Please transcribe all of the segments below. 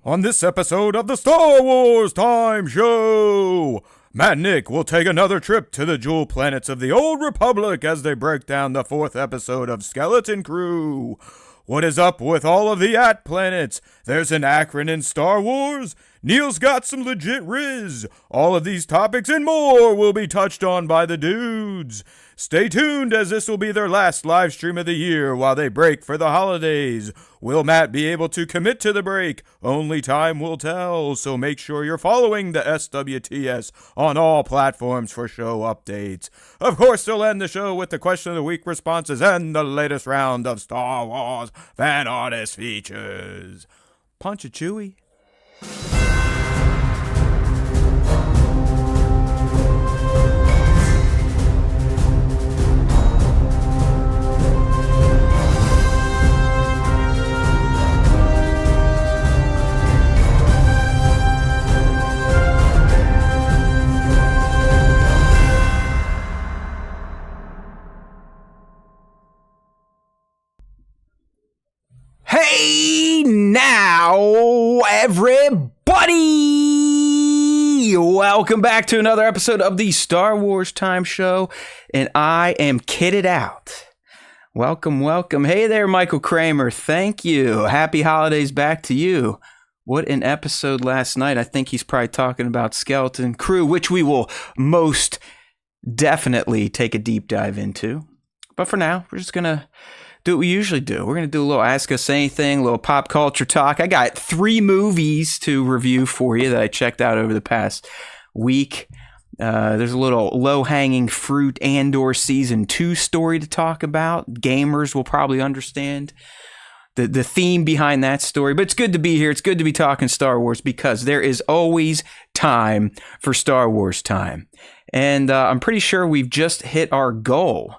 On this episode of the Star Wars Time Show, Matt and Nick will take another trip to the jewel planets of the Old Republic as they break down the 4th episode of Skeleton Crew. What is up with all of the At planets? There's an Achrann in Star Wars. Neil's got some legit riz. All of these topics and more will be touched on by the dudes. Stay tuned, as this will be their last live stream of the year while they break for the holidays. Will Matt be able to commit to the break? Only time will tell, so make sure you're following the SWTS on all platforms for show updates. Of course, they'll end the show with the question of the week responses and the latest round of Star Wars fan artist features. Punch it, Chewie. Hey now, everybody! Welcome back to another episode of the Star Wars Time Show, and I am kitted out. Welcome, welcome. Hey there, Michael Kramer. Thank you. Happy holidays back to you. What an episode last night. I think he's probably talking about Skeleton Crew, which we will most definitely take a deep dive into. But for now, we're just going to do what we usually do. We're going to do a little Ask Us Anything, a little pop culture talk. I got 3 movies to review for you that I checked out over the past week. There's a little low-hanging fruit Andor Season 2 story to talk about. Gamers will probably understand the theme behind that story. But it's good to be here. It's good to be talking Star Wars because there is always time for Star Wars time. And I'm pretty sure we've just hit our goal.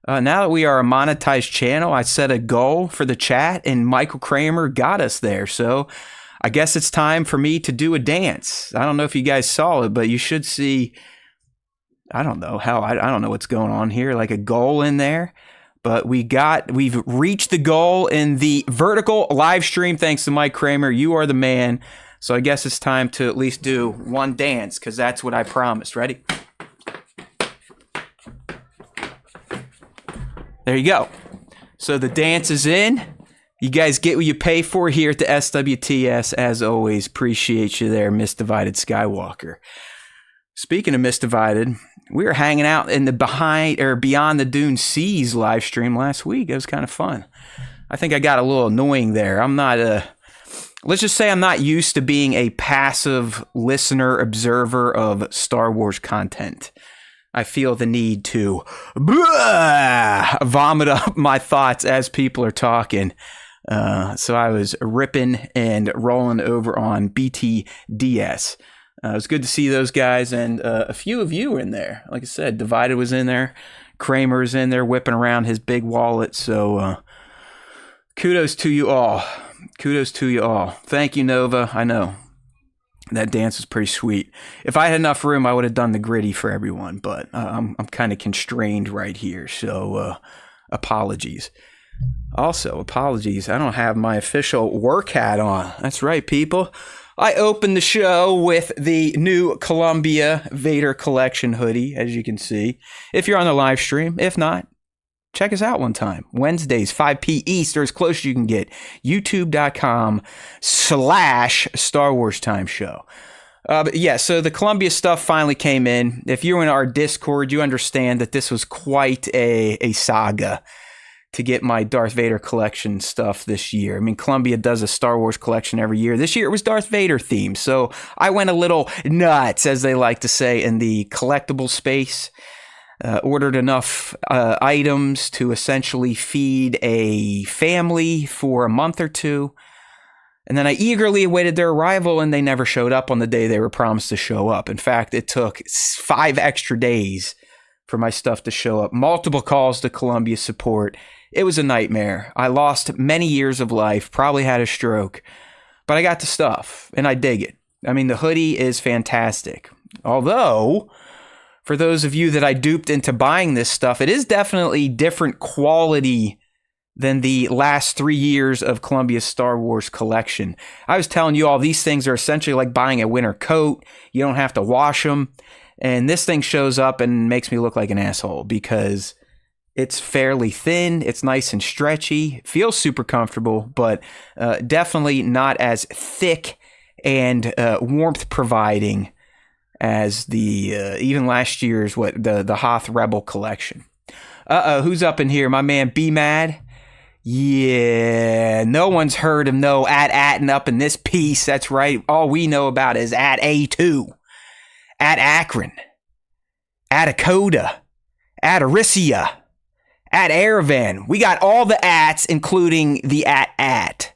Now that we are a monetized channel, I set a goal for the chat, and Michael Kramer got us there. So I guess it's time for me to do a dance. I don't know if you guys saw it, but you should see, I don't know what's going on here, like a goal in there. But we've reached the goal in the vertical live stream. Thanks to Mike Kramer. You are the man. So I guess it's time to at least do one dance, because that's what I promised. Ready? There you go. So the dance is in. You guys get what you pay for here at the SWTS. As always, appreciate you there, Misdivided Skywalker. Speaking of Misdivided, we were hanging out in the Beyond the Dune Seas live stream last week. It was kind of fun. I think I got a little annoying there. Let's just say I'm not used to being a passive listener, observer of Star Wars content. I feel the need to vomit up my thoughts as people are talking. So I was ripping and rolling over on BTDS. It was good to see those guys, and a few of you were in there. Like I said, Divided was in there. Kramer's in there whipping around his big wallet. So kudos to you all. Kudos to you all. Thank you, Nova. I know. That dance was pretty sweet. If I had enough room, I would have done the gritty for everyone, but I'm kind of constrained right here, so apologies. Also, apologies, I don't have my official work hat on. That's right, people. I opened the show with the new Columbia Vader Collection hoodie, as you can see. If you're on the live stream, if not, check us out one time. Wednesdays, 5 p. East, or as close as you can get. YouTube.com/Star Wars Time Show. But yeah, so the Columbia stuff finally came in. If you're in our Discord, you understand that this was quite a saga to get my Darth Vader collection stuff this year. I mean, Columbia does a Star Wars collection every year. This year it was Darth Vader themed, so I went a little nuts, as they like to say, in the collectible space. Ordered enough items to essentially feed a family for a month or two. And then I eagerly awaited their arrival, and they never showed up on the day they were promised to show up. In fact, it took 5 extra days for my stuff to show up. Multiple calls to Columbia support. It was a nightmare. I lost many years of life, probably had a stroke. But I got the stuff, and I dig it. I mean, the hoodie is fantastic. Although, for those of you that I duped into buying this stuff, it is definitely different quality than the last 3 years of Columbia's Star Wars collection. I was telling you all these things are essentially like buying a winter coat. You don't have to wash them. And this thing shows up and makes me look like an asshole because it's fairly thin. It's nice and stretchy. Feels super comfortable, but definitely not as thick and warmth providing as the even last year's the Hoth Rebel collection. Who's up in here? My man B Mad. Yeah, no one's heard of no At Attin up in this piece. That's right. All we know about is At Aytuu, At Achrann, At Acoda, At Arissia, At Aravin. We got all the ats, including the At.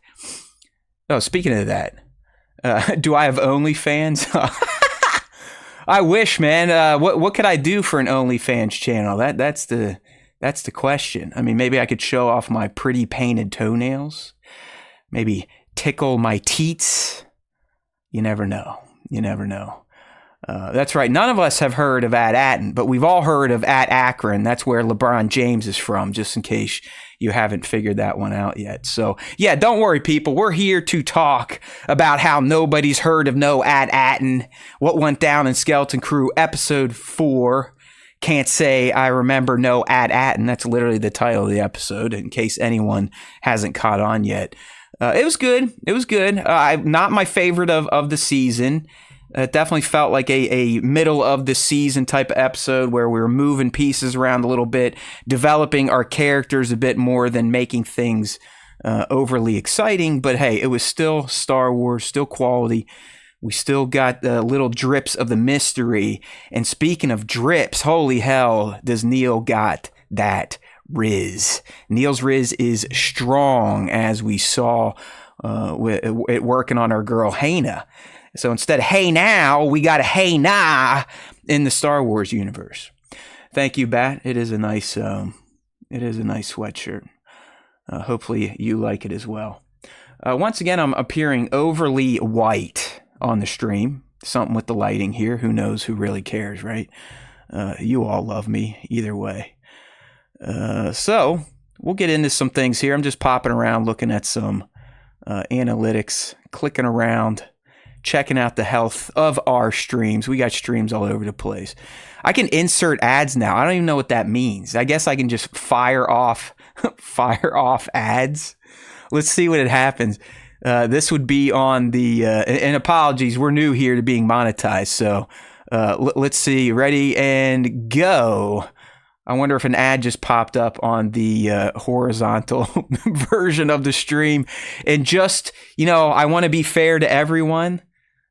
Oh, speaking of that, do I have OnlyFans? I wish, man. What could I do for an OnlyFans channel? That's the question. I mean, maybe I could show off my pretty painted toenails. Maybe tickle my teats. You never know. That's right. None of us have heard of At Attin, but we've all heard of At Achrann. That's where LeBron James is from, just in case you haven't figured that one out yet. So, yeah, don't worry, people. We're here to talk about how nobody's heard of no At Attin, what went down in Skeleton Crew Episode 4. Can't say I remember no At Attin. That's literally the title of the episode, in case anyone hasn't caught on yet. It was good. Not my favorite of the season. It definitely felt like a middle of the season type of episode where we were moving pieces around a little bit, developing our characters a bit more than making things overly exciting. But hey, it was still Star Wars, still quality. We still got little drips of the mystery. And speaking of drips, holy hell, does Neil got that Riz. Neil's Riz is strong, as we saw it working on our girl Hana. So instead of hey now, we got a hey nah in the Star Wars universe. Thank you, Bat. It is a nice sweatshirt. Hopefully you like it as well. Once again, I'm appearing overly white on the stream. Something with the lighting here. Who knows? Who really cares, right? You all love me either way. So we'll get into some things here. I'm just popping around, looking at some analytics, clicking around, checking out the health of our streams. We got streams all over the place. I can insert ads now. I don't even know what that means. I guess I can just fire off ads. Let's see what it happens. This would be on the and apologies, we're new here to being monetized. So let's see. Ready and go. I wonder if an ad just popped up on the horizontal version of the stream. And just, I want to be fair to everyone.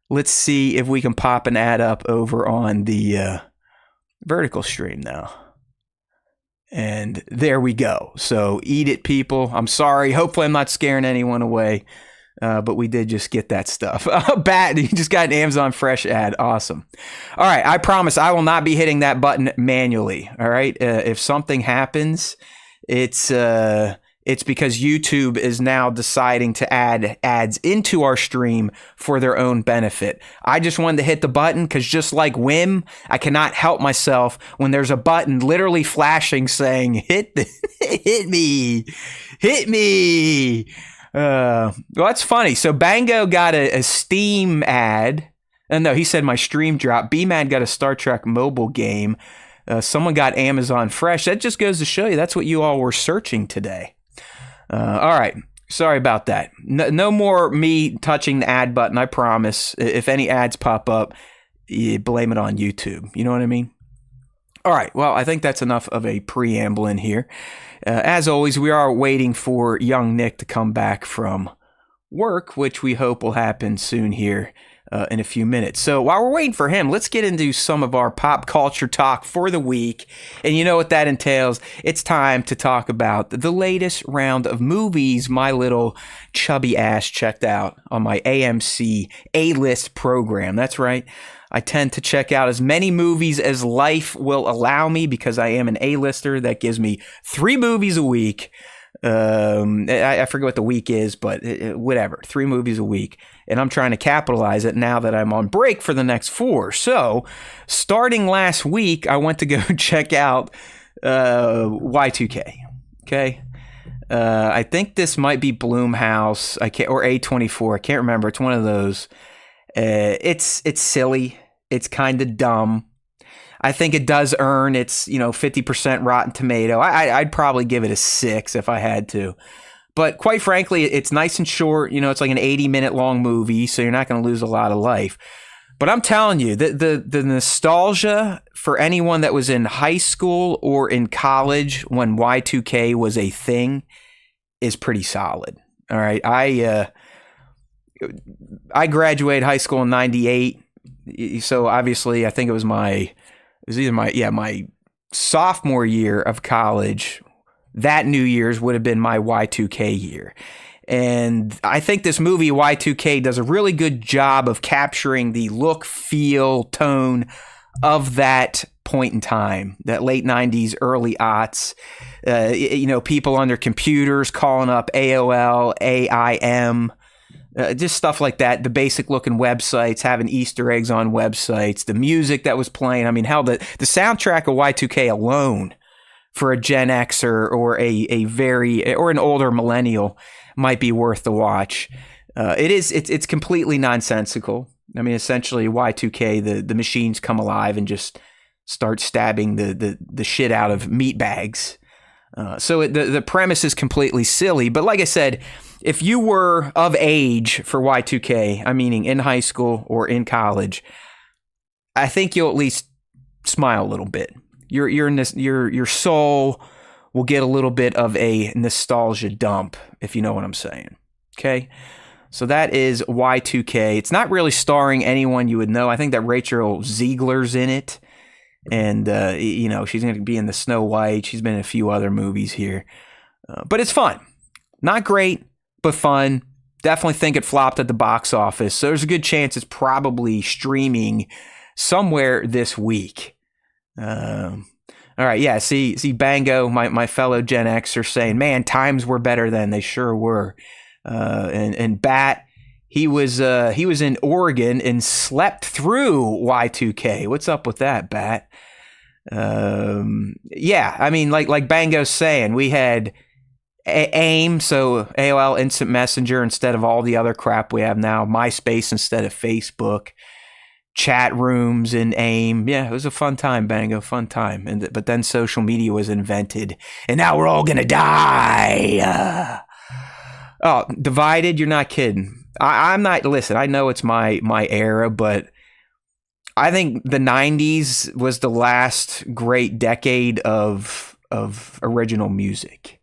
Let's see if we can pop an ad up over on the vertical stream now. And there we go. So eat it, people. I'm sorry. Hopefully I'm not scaring anyone away. But we did just get that stuff. Bat, you just got an Amazon Fresh ad. Awesome. All right. I promise I will not be hitting that button manually. All right. If something happens, it's because YouTube is now deciding to add ads into our stream for their own benefit. I just wanted to hit the button because just like Wim, I cannot help myself when there's a button literally flashing saying, hit me. Well, that's funny. So Bango got a Steam ad. No, he said my stream dropped. B-Man got a Star Trek mobile game. Someone got Amazon Fresh. That just goes to show you that's what you all were searching today. All right. Sorry about that. No more me touching the ad button, I promise. If any ads pop up, you blame it on YouTube. You know what I mean? All right. Well, I think that's enough of a preamble in here. As always, we are waiting for young Nick to come back from work, which we hope will happen soon here in a few minutes. So while we're waiting for him, let's get into some of our pop culture talk for the week. And you know what that entails? It's time to talk about the latest round of movies my little chubby ass checked out on my AMC A-list program. That's right. I tend to check out as many movies as life will allow me because I am an A-lister. That gives me 3 movies a week. I forget what the week is, but whatever. 3 movies a week. And I'm trying to capitalize it now that I'm on break for the next 4. So starting last week, I went to go check out Y2K. Okay. I think this might be Blumhouse. Or A24. I can't remember. It's one of those. It's silly. It's kind of dumb. I think it does earn its 50% Rotten Tomato. I'd probably give it a 6 if I had to. But quite frankly, it's nice and short. It's like an 80-minute long movie, so you're not going to lose a lot of life. But I'm telling you, the nostalgia for anyone that was in high school or in college when Y2K was a thing is pretty solid. All right, I graduated high school in '98, so obviously I think it was my sophomore year of college. That New Year's would have been my Y2K year. And I think this movie, Y2K, does a really good job of capturing the look, feel, tone of that point in time, that late 90s, early aughts. People on their computers calling up AOL, AIM, just stuff like that. The basic looking websites, having Easter eggs on websites, the music that was playing. I mean, hell, the soundtrack of Y2K alone for a Gen Xer or or an older millennial might be worth the watch. It's completely nonsensical. I mean, essentially Y2K, the machines come alive and just start stabbing the shit out of meat bags. So the premise is completely silly. But like I said, if you were of age for Y2K, I'm meaning in high school or in college, I think you'll at least smile a little bit. Your soul will get a little bit of a nostalgia dump, if you know what I'm saying. Okay? So that is Y2K. It's not really starring anyone you would know. I think that Rachel Ziegler's in it. And, she's going to be in the Snow White. She's been in a few other movies here. But it's fun. Not great, but fun. Definitely think it flopped at the box office. So there's a good chance it's probably streaming somewhere this week. All right, yeah. See, Bango, my fellow Gen Xer, saying, "Man, times were better then. They sure were." And Bat, he was in Oregon and slept through Y2K. What's up with that, Bat? Yeah, I mean, like Bango's saying, we had AIM, so AOL Instant Messenger instead of all the other crap we have now. MySpace instead of Facebook. Chat rooms in AIM. Yeah, it was a fun time, Bango, fun time. But then social media was invented, and now we're all gonna die. Oh, divided? You're not kidding. I'm not. Listen, I know it's my era, but I think the '90s was the last great decade of original music.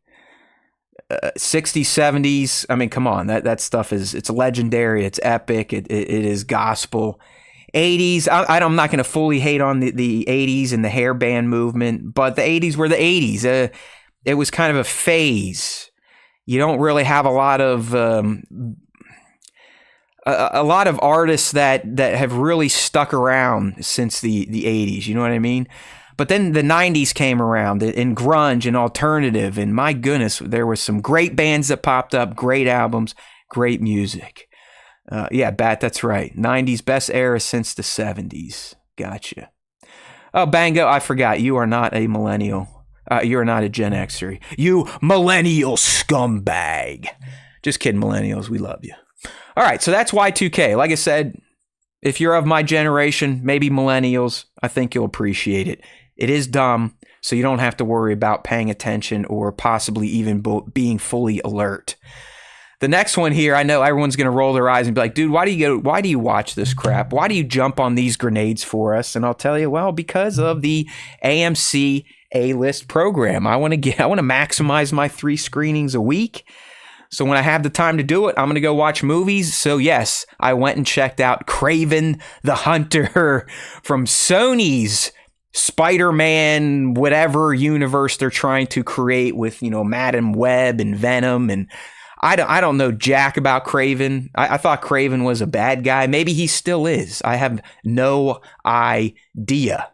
60s, 70s. I mean, come on, that stuff it's legendary. It's epic. It is gospel. 80s, I'm not going to fully hate on the 80s and the hair band movement, but the 80s were the 80s. It was kind of a phase. You don't really have a lot of artists that have really stuck around since the 80s. You know what I mean? But then the 90s came around in grunge and alternative, and my goodness, there were some great bands that popped up, great albums, great music. Yeah, Bat, that's right. 90s best era since the 70s. Gotcha. Oh, Bango, I forgot. You are not a millennial. You are not a Gen Xer. You millennial scumbag. Just kidding, millennials. We love you. All right, so that's Y2K. Like I said, if you're of my generation, maybe millennials, I think you'll appreciate it. It is dumb, so you don't have to worry about paying attention or possibly even being fully alert. The next one here, I know everyone's going to roll their eyes and be like, dude, why do you watch this crap? Why do you jump on these grenades for us? And I'll tell you, well, because of the AMC A-list program. I want to maximize my 3 screenings a week. So when I have the time to do it, I'm going to go watch movies. So yes, I went and checked out Kraven the Hunter from Sony's Spider-Man, whatever universe they're trying to create with, Madam Web and Venom. And I don't know jack about Kraven. I thought Kraven was a bad guy. Maybe he still is. I have no idea.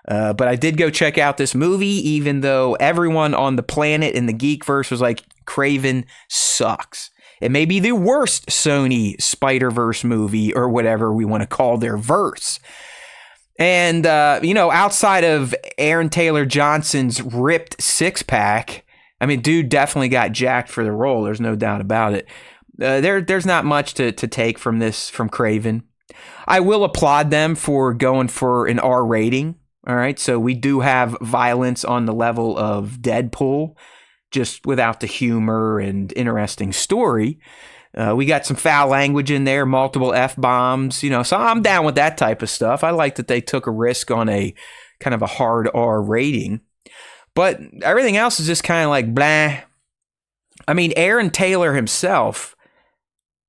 But I did go check out this movie, even though everyone on the planet in the Geekverse was like, Kraven sucks. It may be the worst Sony Spider-Verse movie or whatever we want to call their verse. And, outside of Aaron Taylor Johnson's ripped six-pack I mean, dude definitely got jacked for the role. There's no doubt about it. There's not much to take from Kraven. I will applaud them for going for an R rating. All right, so we do have violence on the level of Deadpool, just without the humor and interesting story. We got some foul language in there, multiple F-bombs, so I'm down with that type of stuff. I like that they took a risk on a kind of a hard R rating. But everything else is just kind of like blah. I mean, Aaron Taylor himself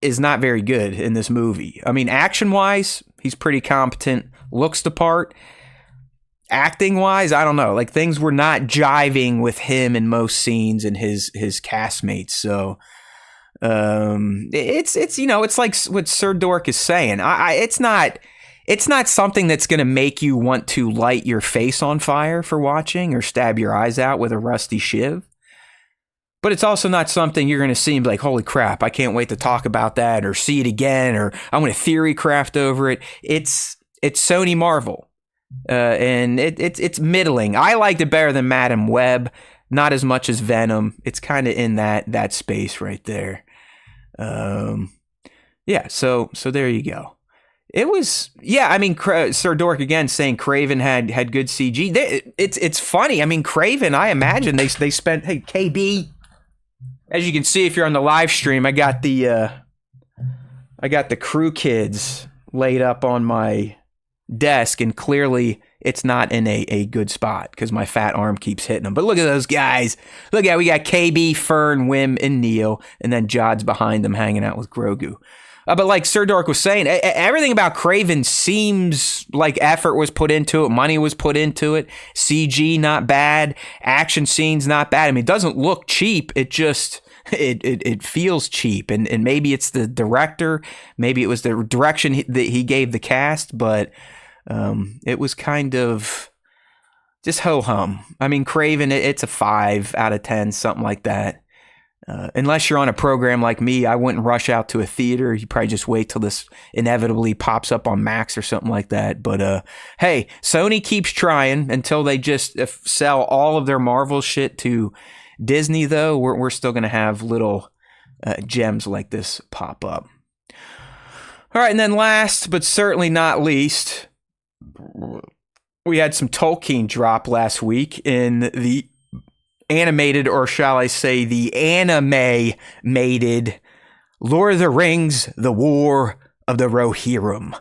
is not very good in this movie. I mean, action-wise, he's pretty competent, looks the part. Acting-wise, I don't know. Like, things were not jiving with him in most scenes and his castmates. So, it's like what Sir Dork is saying. It's not something that's going to make you want to light your face on fire for watching or stab your eyes out with a rusty shiv. But it's also not something you're going to see and be like, holy crap, I can't wait to talk about that or see it again, or I'm going to theory craft over it. It's Sony Marvel. And it's middling. I liked it better than Madam Web, not as much as Venom. It's kind of in that space right there. Yeah, so there you go. It was, yeah, I mean, Sir Dork again saying Kraven had good CG. It's funny. I mean, Kraven, I imagine they spent, hey, KB, as you can see if you're on the live stream, I got the crew kids laid up on my desk, and clearly it's not in a good spot because my fat arm keeps hitting them. But look at those guys. Look at, we got KB, Fern, Wim, and Neil, and then Jod's behind them hanging out with Grogu. But like Sir Dork was saying, everything about Kraven seems like effort was put into it, money was put into it, CG not bad, action scenes not bad. I mean, it doesn't look cheap. It just it feels cheap, and maybe it's the director, maybe it was the direction that he gave the cast, but it was kind of just ho-hum. I mean, Kraven, it's a 5 out of 10, something like that. Unless you're on a program like me, I wouldn't rush out to a theater. You probably just wait till this inevitably pops up on Max or something like that. But hey, Sony keeps trying until they just sell all of their Marvel shit to Disney, though. We're still going to have little gems like this pop up. All right, and then last but certainly not least, we had some Tolkien drop last week in the animated, or shall I say the anime-mated Lord of the Rings, The War of the Rohirrim,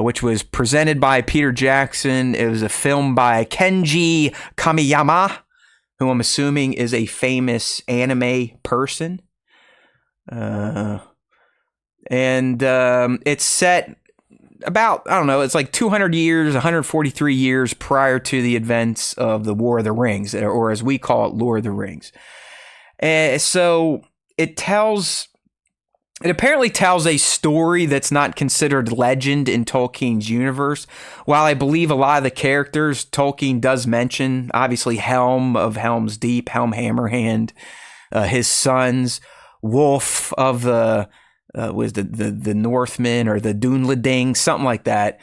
which was presented by Peter Jackson. It was a film by Kenji Kamiyama, who I'm assuming is a famous anime person. And it's set about, I don't know, it's like 200 years, 143 years prior to the events of the War of the Rings, or as we call it, Lord of the Rings. So it apparently tells a story that's not considered legend in Tolkien's universe. While I believe a lot of the characters Tolkien does mention, obviously Helm of Helm's Deep, Helm Hammerhand, his sons, Wolf of the was the Northmen or the Dunlading, something like that.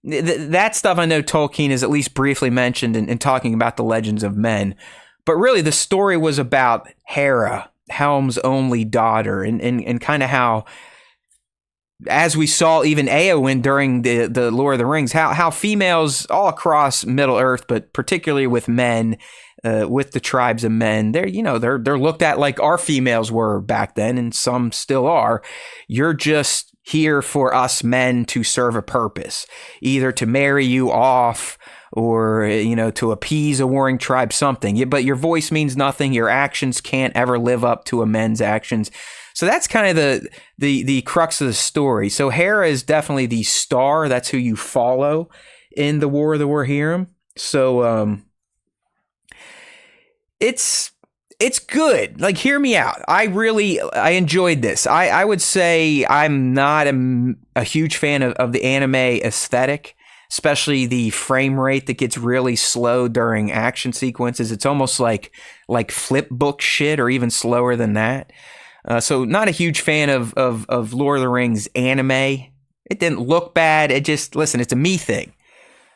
That stuff I know Tolkien is at least briefly mentioned in talking about the legends of men. But really the story was about Hera, Helm's only daughter, and kind of how, as we saw even Éowyn during the Lord of the Rings, how females all across Middle-earth, but particularly with men, with the tribes of men, they're looked at like our females were back then, and some still are. You're just here for us men to serve a purpose, either to marry you off or, to appease a warring tribe, something. But your voice means nothing. Your actions can't ever live up to a men's actions. So that's kind of the crux of the story. So Hera is definitely the star. That's who you follow in the War of the Rohirrim. So, it's good. Like, hear me out. I enjoyed this. I would say I'm not a huge fan of the anime aesthetic, especially the frame rate that gets really slow during action sequences. It's almost like flip book shit, or even slower than that. So not a huge fan of Lord of the Rings anime. It didn't look bad. Listen, it's a me thing.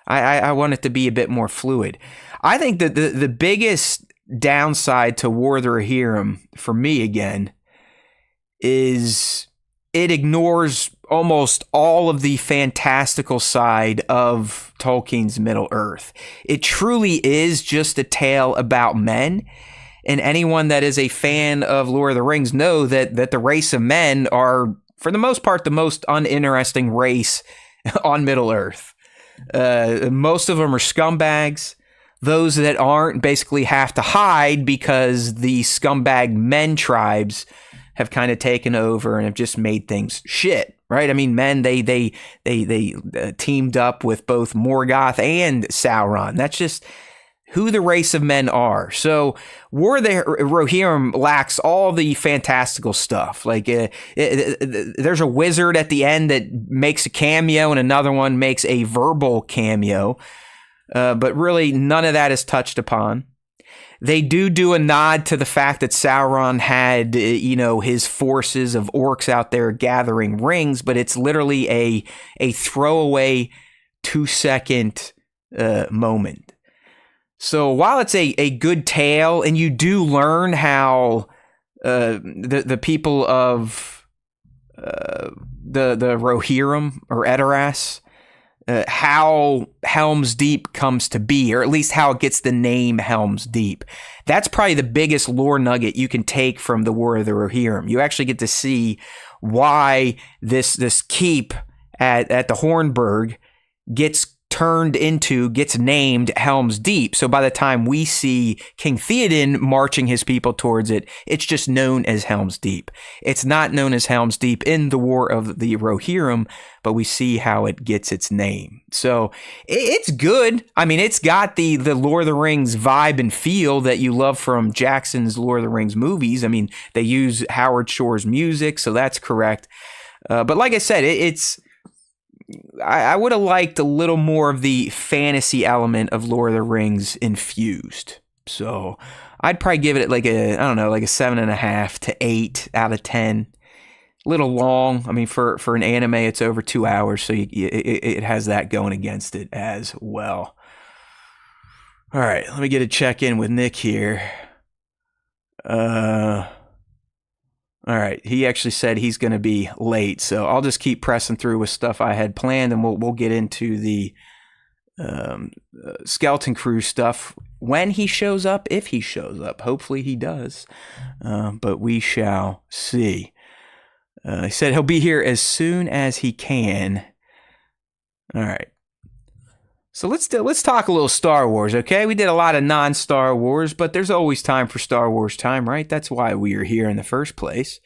I want it to be a bit more fluid. I think that the biggest downside to War of the Rohirrim, for me again, is it ignores almost all of the fantastical side of Tolkien's Middle-earth. It truly is just a tale about men, and anyone that is a fan of Lord of the Rings know that the race of men are, for the most part, the most uninteresting race on Middle-earth. Most of them are scumbags. Those that aren't basically have to hide because the scumbag men tribes have kind of taken over and have just made things shit, right? I mean, men, they teamed up with both Morgoth and Sauron. That's just who the race of men are. So War of the Rohirrim lacks all the fantastical stuff. Like there's a wizard at the end that makes a cameo and another one makes a verbal cameo. But really none of that is touched upon. They do a nod to the fact that Sauron had, his forces of orcs out there gathering rings, but it's literally a throwaway 2-second moment. So while it's a good tale, and you do learn how the people of the Rohirrim or Edoras, how Helm's Deep comes to be, or at least how it gets the name Helm's Deep. That's probably the biggest lore nugget you can take from the War of the Rohirrim. You actually get to see why this keep at the Hornburg gets named Helm's Deep. So by the time we see King Theoden marching his people towards it, it's just known as Helm's Deep. It's not known as Helm's Deep in the War of the Rohirrim, but we see how it gets its name. So it's good. I mean, it's got the Lord of the Rings vibe and feel that you love from Jackson's Lord of the Rings movies. I mean, they use Howard Shore's music, so that's correct. But like I said, I would have liked a little more of the fantasy element of Lord of the Rings infused. So I'd probably give it like a 7.5 to 8 out of 10. A little long. I mean, for an anime, it's over 2 hours, so it has that going against it as well. All right, let me get a check in with Nick here. All right, he actually said he's going to be late, so I'll just keep pressing through with stuff I had planned, and we'll get into the Skeleton Crew stuff when he shows up, if he shows up. Hopefully he does, but we shall see. He said he'll be here as soon as he can. All right. So let's talk a little Star Wars, okay? We did a lot of non-Star Wars, but there's always time for Star Wars time, right? That's why we are here in the first place.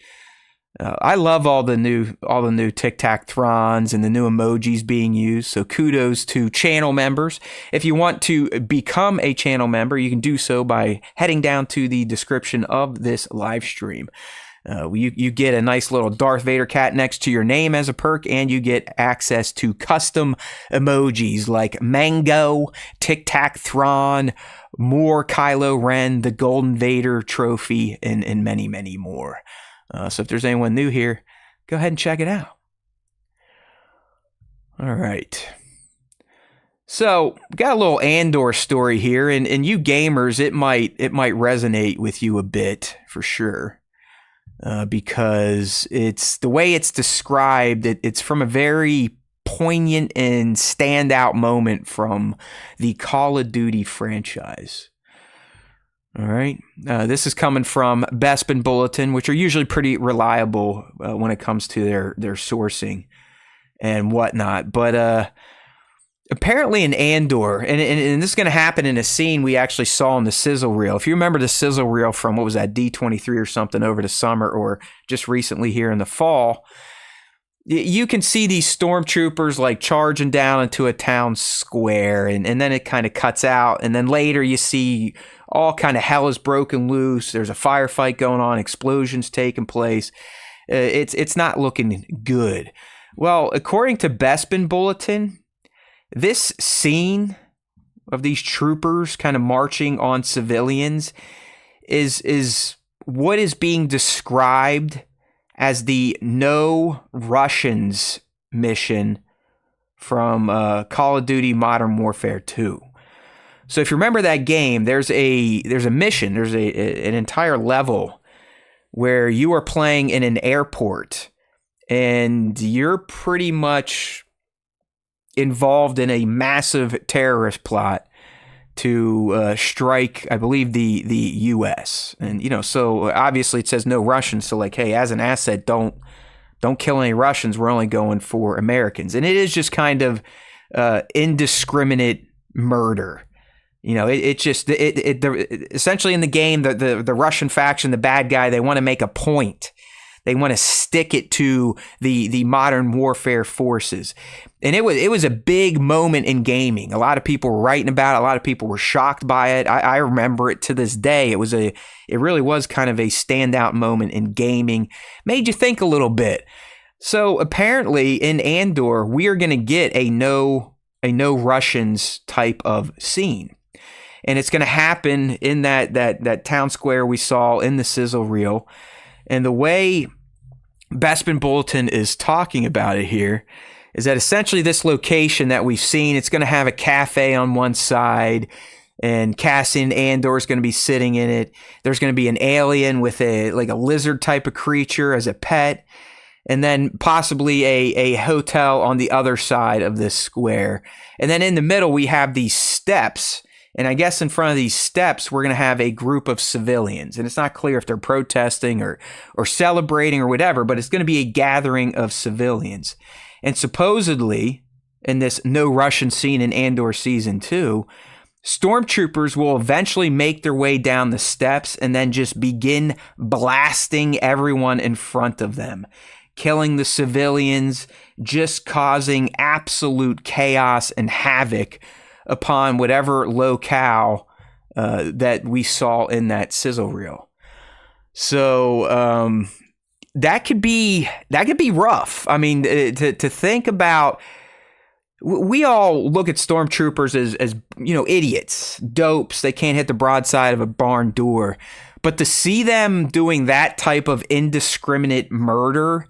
I love all the new Tic Tac Throns and the new emojis being used. So kudos to channel members. If you want to become a channel member, you can do so by heading down to the description of this live stream. You get a nice little Darth Vader cat next to your name as a perk, and you get access to custom emojis like Mango, Tic Tac Thron, more Kylo Ren, the Golden Vader trophy, and many, many more. So if there's anyone new here, go ahead and check it out. All right. So, got a little Andor story here, and you gamers, it might resonate with you a bit for sure. Because it's the way it's described, it's from a very poignant and standout moment from the Call of Duty franchise. All right. This is coming from Bespin Bulletin, which are usually pretty reliable when it comes to their sourcing and whatnot. But apparently in Andor, and this is going to happen in a scene we actually saw in the sizzle reel. If you remember the sizzle reel from, what was that, D23 or something over the summer, or just recently here in the fall, you can see these stormtroopers like charging down into a town square, and then it kind of cuts out, and then later you see all kind of hell is broken loose. There's a firefight going on, explosions taking place. It's not looking good. Well, according to Bespin Bulletin, this scene of these troopers kind of marching on civilians is what is being described as the No Russians mission from Call of Duty Modern Warfare 2. So if you remember that game, there's a mission, there's an entire level where you are playing in an airport and you're pretty much involved in a massive terrorist plot to strike, I believe, the U.S. And, so obviously it says no Russians. So like, hey, as an asset, don't kill any Russians. We're only going for Americans. And it is just kind of indiscriminate murder. Essentially in the game, the Russian faction, the bad guy, they want to make a point. They want to stick it to the modern warfare forces. And it was a big moment in gaming. A lot of people were writing about it. A lot of people were shocked by it. I remember it to this day. It really was kind of a standout moment in gaming. Made you think a little bit. So apparently in Andor, we are going to get a no Russians type of scene. And it's going to happen in that town square we saw in the sizzle reel. And the way Bespin Bulletin is talking about it here is that essentially this location that we've seen, it's going to have a cafe on one side, and Cassian Andor is going to be sitting in it. There's going to be an alien with a lizard type of creature as a pet, and then possibly a hotel on the other side of this square. And then in the middle, we have these steps. And I guess in front of these steps, we're going to have a group of civilians. And it's not clear if they're protesting or celebrating or whatever, but it's going to be a gathering of civilians. And supposedly, in this no Russian scene in Andor Season 2, stormtroopers will eventually make their way down the steps and then just begin blasting everyone in front of them, killing the civilians, just causing absolute chaos and havoc upon whatever locale that we saw in that sizzle reel. So that could be rough. I mean, to think about, we all look at stormtroopers as idiots, dopes. They can't hit the broadside of a barn door. But to see them doing that type of indiscriminate murder,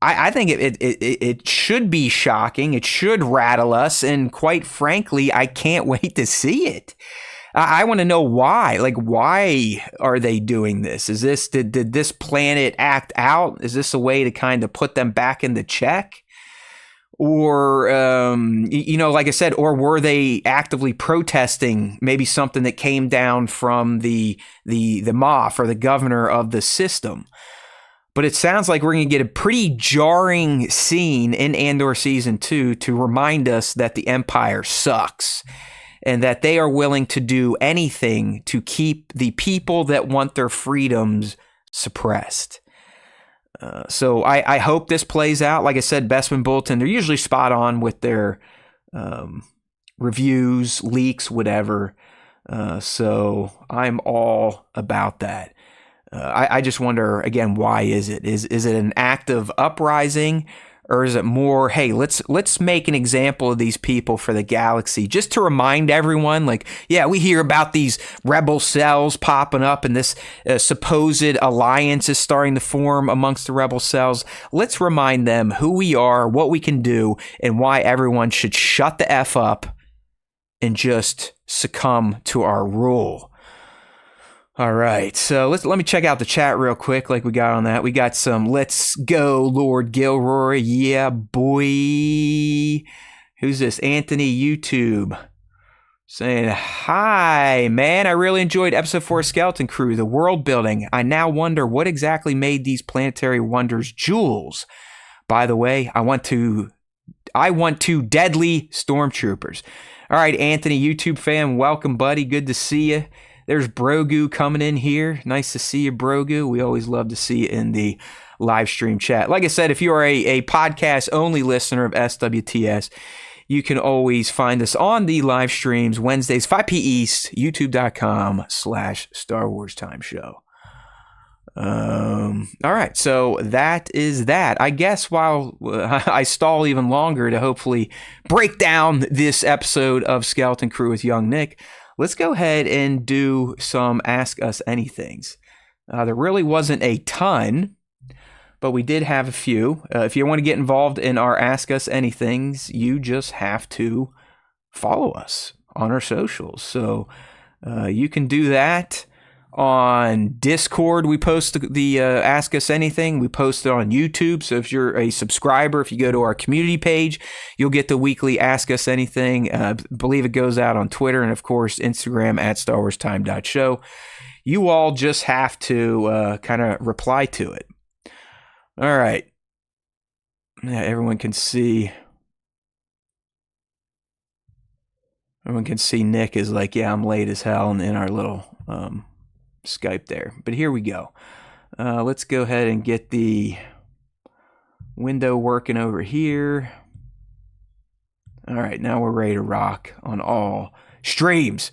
I think it should be shocking. It should rattle us. And quite frankly, I can't wait to see it. I want to know why. Like, why are they doing this? Did this planet act out? Is this a way to kind of put them back in the check? Or, like I said, or were they actively protesting maybe something that came down from the Moff or the governor of the system? But it sounds like we're going to get a pretty jarring scene in Andor Season 2 to remind us that the Empire sucks and that they are willing to do anything to keep the people that want their freedoms suppressed. So I hope this plays out. Like I said, Bespin Bulletin, they're usually spot on with their reviews, leaks, whatever. So I'm all about that. I just wonder, again, why is it? Is it an act of uprising, or is it more, hey, let's make an example of these people for the galaxy, just to remind everyone, like, yeah, we hear about these rebel cells popping up and this supposed alliance is starting to form amongst the rebel cells. Let's remind them who we are, what we can do, and why everyone should shut the F up and just succumb to our rule. All right, so let me check out the chat real quick like we got on that. We got some let's go, Lord Gilroy. Yeah, boy. Who's this? Anthony YouTube saying, hi, man. I really enjoyed episode 4 Skeleton Crew, the world building. I now wonder what exactly made these planetary wonders jewels. By the way, I want two deadly stormtroopers. All right, Anthony, YouTube fan, welcome, buddy. Good to see you. There's Brogu coming in here. Nice to see you, Brogu. We always love to see you in the live stream chat. Like I said, if you are a podcast-only listener of SWTS, you can always find us on the live streams Wednesdays, 5 p. East, youtube.com/Star Wars Time Show. All right, so that is that. I guess while I stall even longer to hopefully break down this episode of Skeleton Crew with Young Nick, let's go ahead and do some Ask Us Anythings. There really wasn't a ton, but we did have a few. If you want to get involved in our Ask Us Anythings, you just have to follow us on our socials. So you can do that on Discord. We post the Ask Us Anything. We post it on YouTube. So if you're a subscriber, if you go to our community page, you'll get the weekly Ask Us Anything. I believe it goes out on Twitter and, of course, Instagram at StarWarsTime.show. You all just have to kind of reply to it. All right. Yeah, everyone can see. Everyone can see Nick is like, yeah, I'm late as hell in our little Skype there. But here we go. Let's go ahead and get the window working over here. All right, now we're ready to rock on all streams.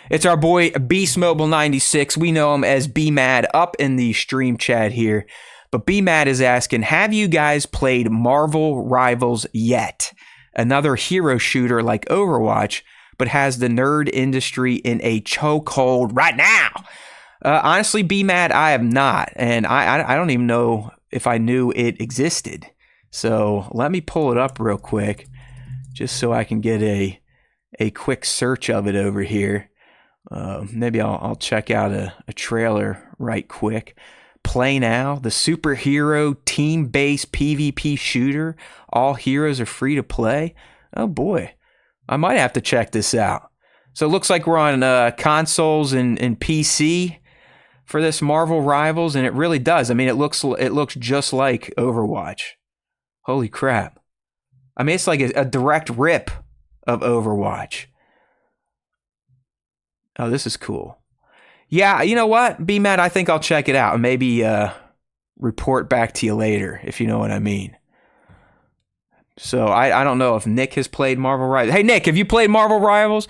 It's our boy Beast Mobile 96. We know him as B-Mad up in the stream chat here. But B-Mad is asking, have you guys played Marvel Rivals yet? Another hero shooter like Overwatch, but has the nerd industry in a chokehold right now. Honestly, B-Mad, I have not. And I don't even know if I knew it existed. So let me pull it up real quick, just so I can get a quick search of it over here. Maybe I'll check out a trailer right quick. Play now, the superhero team-based PvP shooter. All heroes are free to play. Oh boy, I might have to check this out. So it looks like we're on consoles and PC for this Marvel Rivals, and it really does. I mean, it looks just like Overwatch. Holy crap. I mean, it's like a direct rip of Overwatch. Oh, this is cool. Yeah, you know what, B-Matt, I think I'll check it out and maybe report back to you later, if you know what I mean. So I don't know if Nick has played Marvel Rivals. Hey, Nick, have you played Marvel Rivals?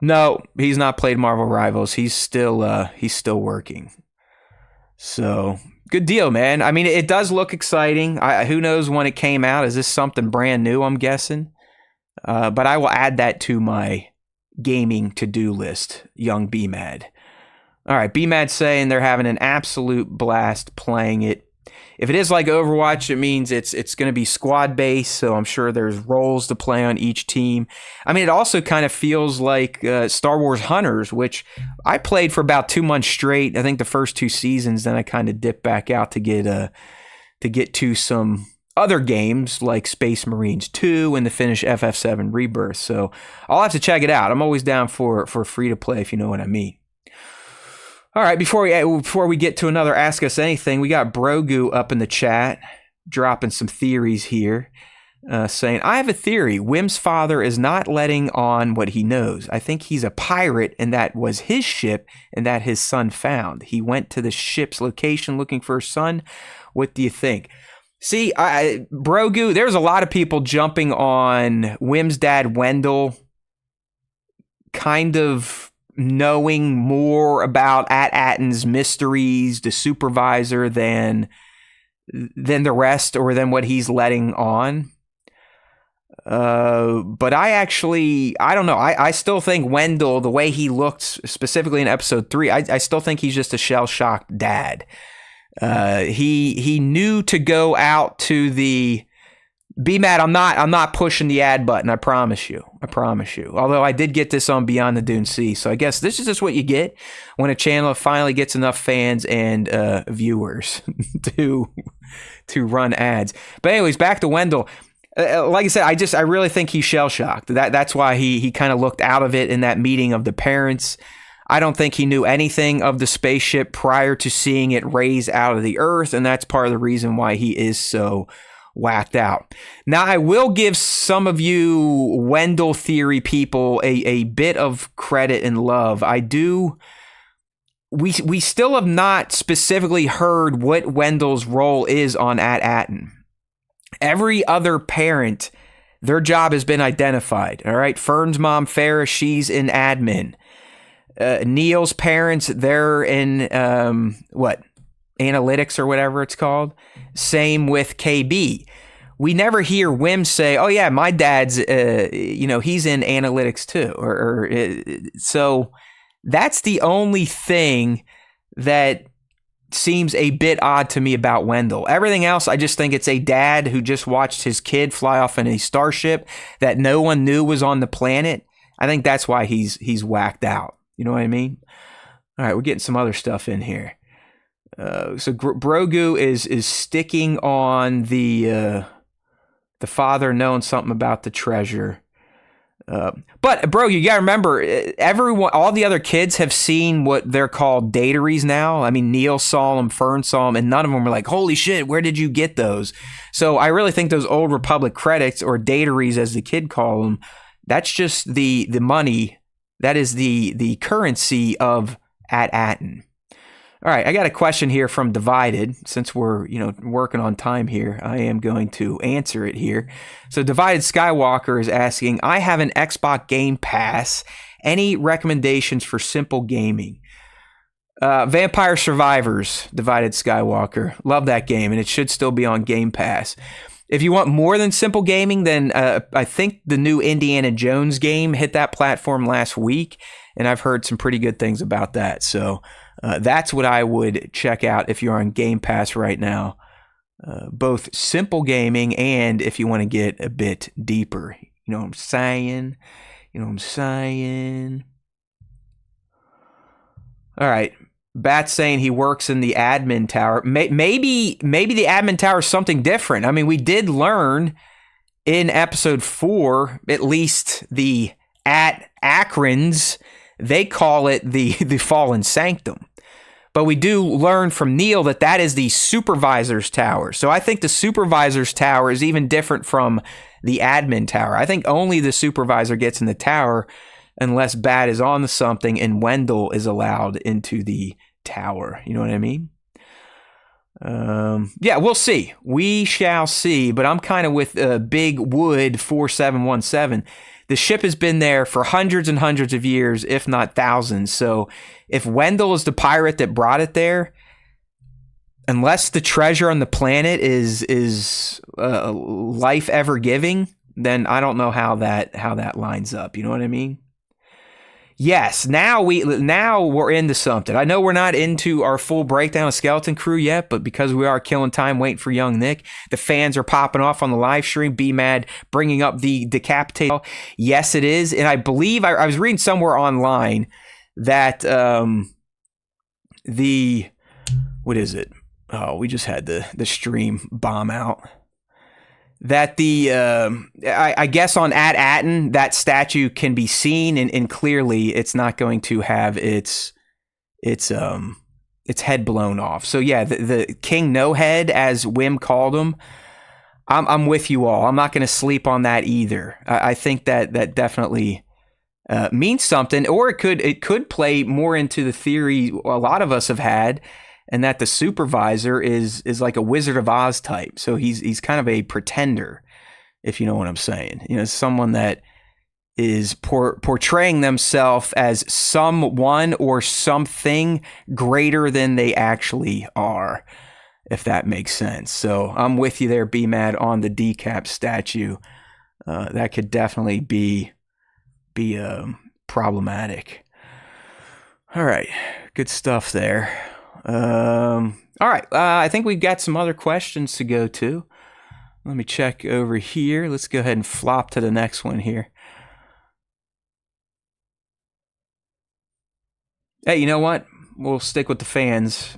No, he's not played Marvel Rivals. He's still working. So good deal, man. I mean, it does look exciting. Who knows when it came out? Is this something brand new, I'm guessing? But I will add that to my gaming to-do list, young B-Mad. All right, B-Mad's saying they're having an absolute blast playing it. If it is like Overwatch, it means it's going to be squad-based, so I'm sure there's roles to play on each team. I mean, it also kind of feels like Star Wars Hunters, which I played for about 2 months straight. I think the first 2 seasons, then I kind of dipped back out to get to some other games like Space Marines 2 and the Finnish FF7 Rebirth. So I'll have to check it out. I'm always down for free-to-play, if you know what I mean. All right, before we get to another Ask Us Anything, we got Brogu up in the chat, dropping some theories here, saying, I have a theory. Wim's father is not letting on what he knows. I think he's a pirate, and that was his ship, and that his son found. He went to the ship's location looking for his son. What do you think? See, Brogu, there's a lot of people jumping on Wim's dad, Wendell, kind of knowing more about At Attin's mysteries, the supervisor, than the rest, or than what he's letting on. But I don't know. I still think Wendell, the way he looked specifically in episode 3, I still think he's just a shell-shocked dad. He knew to go out to the B-Mat. I'm not pushing the ad button. I promise you. Although I did get this on Beyond the Dune Sea, so I guess this is just what you get when a channel finally gets enough fans and viewers to run ads. But anyways, back to Wendell. Like I said, I really think he's shell shocked. That's why he kind of looked out of it in that meeting of the parents. I don't think he knew anything of the spaceship prior to seeing it raise out of the earth, and that's part of the reason why he is so whacked out. Now, I will give some of you Wendell theory people a bit of credit and love. We still have not specifically heard what Wendell's role is on At Attin. Every other parent, their job has been identified. All right, Fern's mom, Farrah, she's in admin. Neil's parents, they're in analytics or whatever it's called. Same with KB. We never hear Wim say, "Oh yeah, my dad's, he's in analytics too." So that's the only thing that seems a bit odd to me about Wendell. Everything else, I just think it's a dad who just watched his kid fly off in a starship that no one knew was on the planet. I think that's why he's whacked out. You know what I mean? All right, we're getting some other stuff in here. So Grogu is sticking on the father knowing something about the treasure. But bro, you gotta remember, everyone, all the other kids have seen what they're called dataries now. I mean, Neil saw them, Fern saw them, and none of them were like, "Holy shit, where did you get those?" So I really think those Old Republic credits, or dataries as the kid call them, that's just the money. That is the currency of At Attin. All right, I got a question here from Divided. Since we're working on time here, I am going to answer it here. So Divided Skywalker is asking, I have an Xbox Game Pass. Any recommendations for simple gaming? Vampire Survivors, Divided Skywalker. Love that game, and it should still be on Game Pass. If you want more than simple gaming, then I think the new Indiana Jones game hit that platform last week, and I've heard some pretty good things about that. So that's what I would check out if you're on Game Pass right now. Both simple gaming and if you want to get a bit deeper. You know what I'm saying? All right. Bat's saying he works in the admin tower. Maybe the admin tower is something different. I mean, we did learn in episode 4, at least the At Achranns, they call it the Fallen Sanctum. But we do learn from Neil that is the Supervisor's Tower. So I think the Supervisor's Tower is even different from the admin tower. I think only the Supervisor gets in the tower unless Bat is on to something and Wendell is allowed into the tower. You know what I mean? Yeah, we'll see. We shall see. But I'm kind of with Big Wood 4717. The ship has been there for hundreds and hundreds of years, if not thousands. So if Wendell is the pirate that brought it there, unless the treasure on the planet is life ever giving, then I don't know how that lines up. You know what I mean? Yes, now we're into something. I know we're not into our full breakdown of Skeleton Crew yet, but because we are killing time waiting for young Nick, the fans are popping off on the live stream. Be Mad bringing up the decapitate. Yes, it is, and I believe I was reading somewhere online that what is it? Oh, we just had the stream bomb out. That I guess on At Attin, that statue can be seen, and clearly it's not going to have its head blown off. So yeah, the King No Head, as Wim called him, I'm with you all. I'm not going to sleep on that either. I think that definitely means something, or it could play more into the theory a lot of us have had, and that the Supervisor is like a Wizard of Oz type. So he's kind of a pretender, if you know what I'm saying. You know, someone that is portraying themselves as someone or something greater than they actually are, if that makes sense. So I'm with you there, B Mad, on the decap statue. That could definitely be problematic. All right, good stuff there. All right, I think we've got some other questions to go to. Let me check over here. Let's go ahead and flop to the next one here. Hey, you know what? We'll stick with the fans.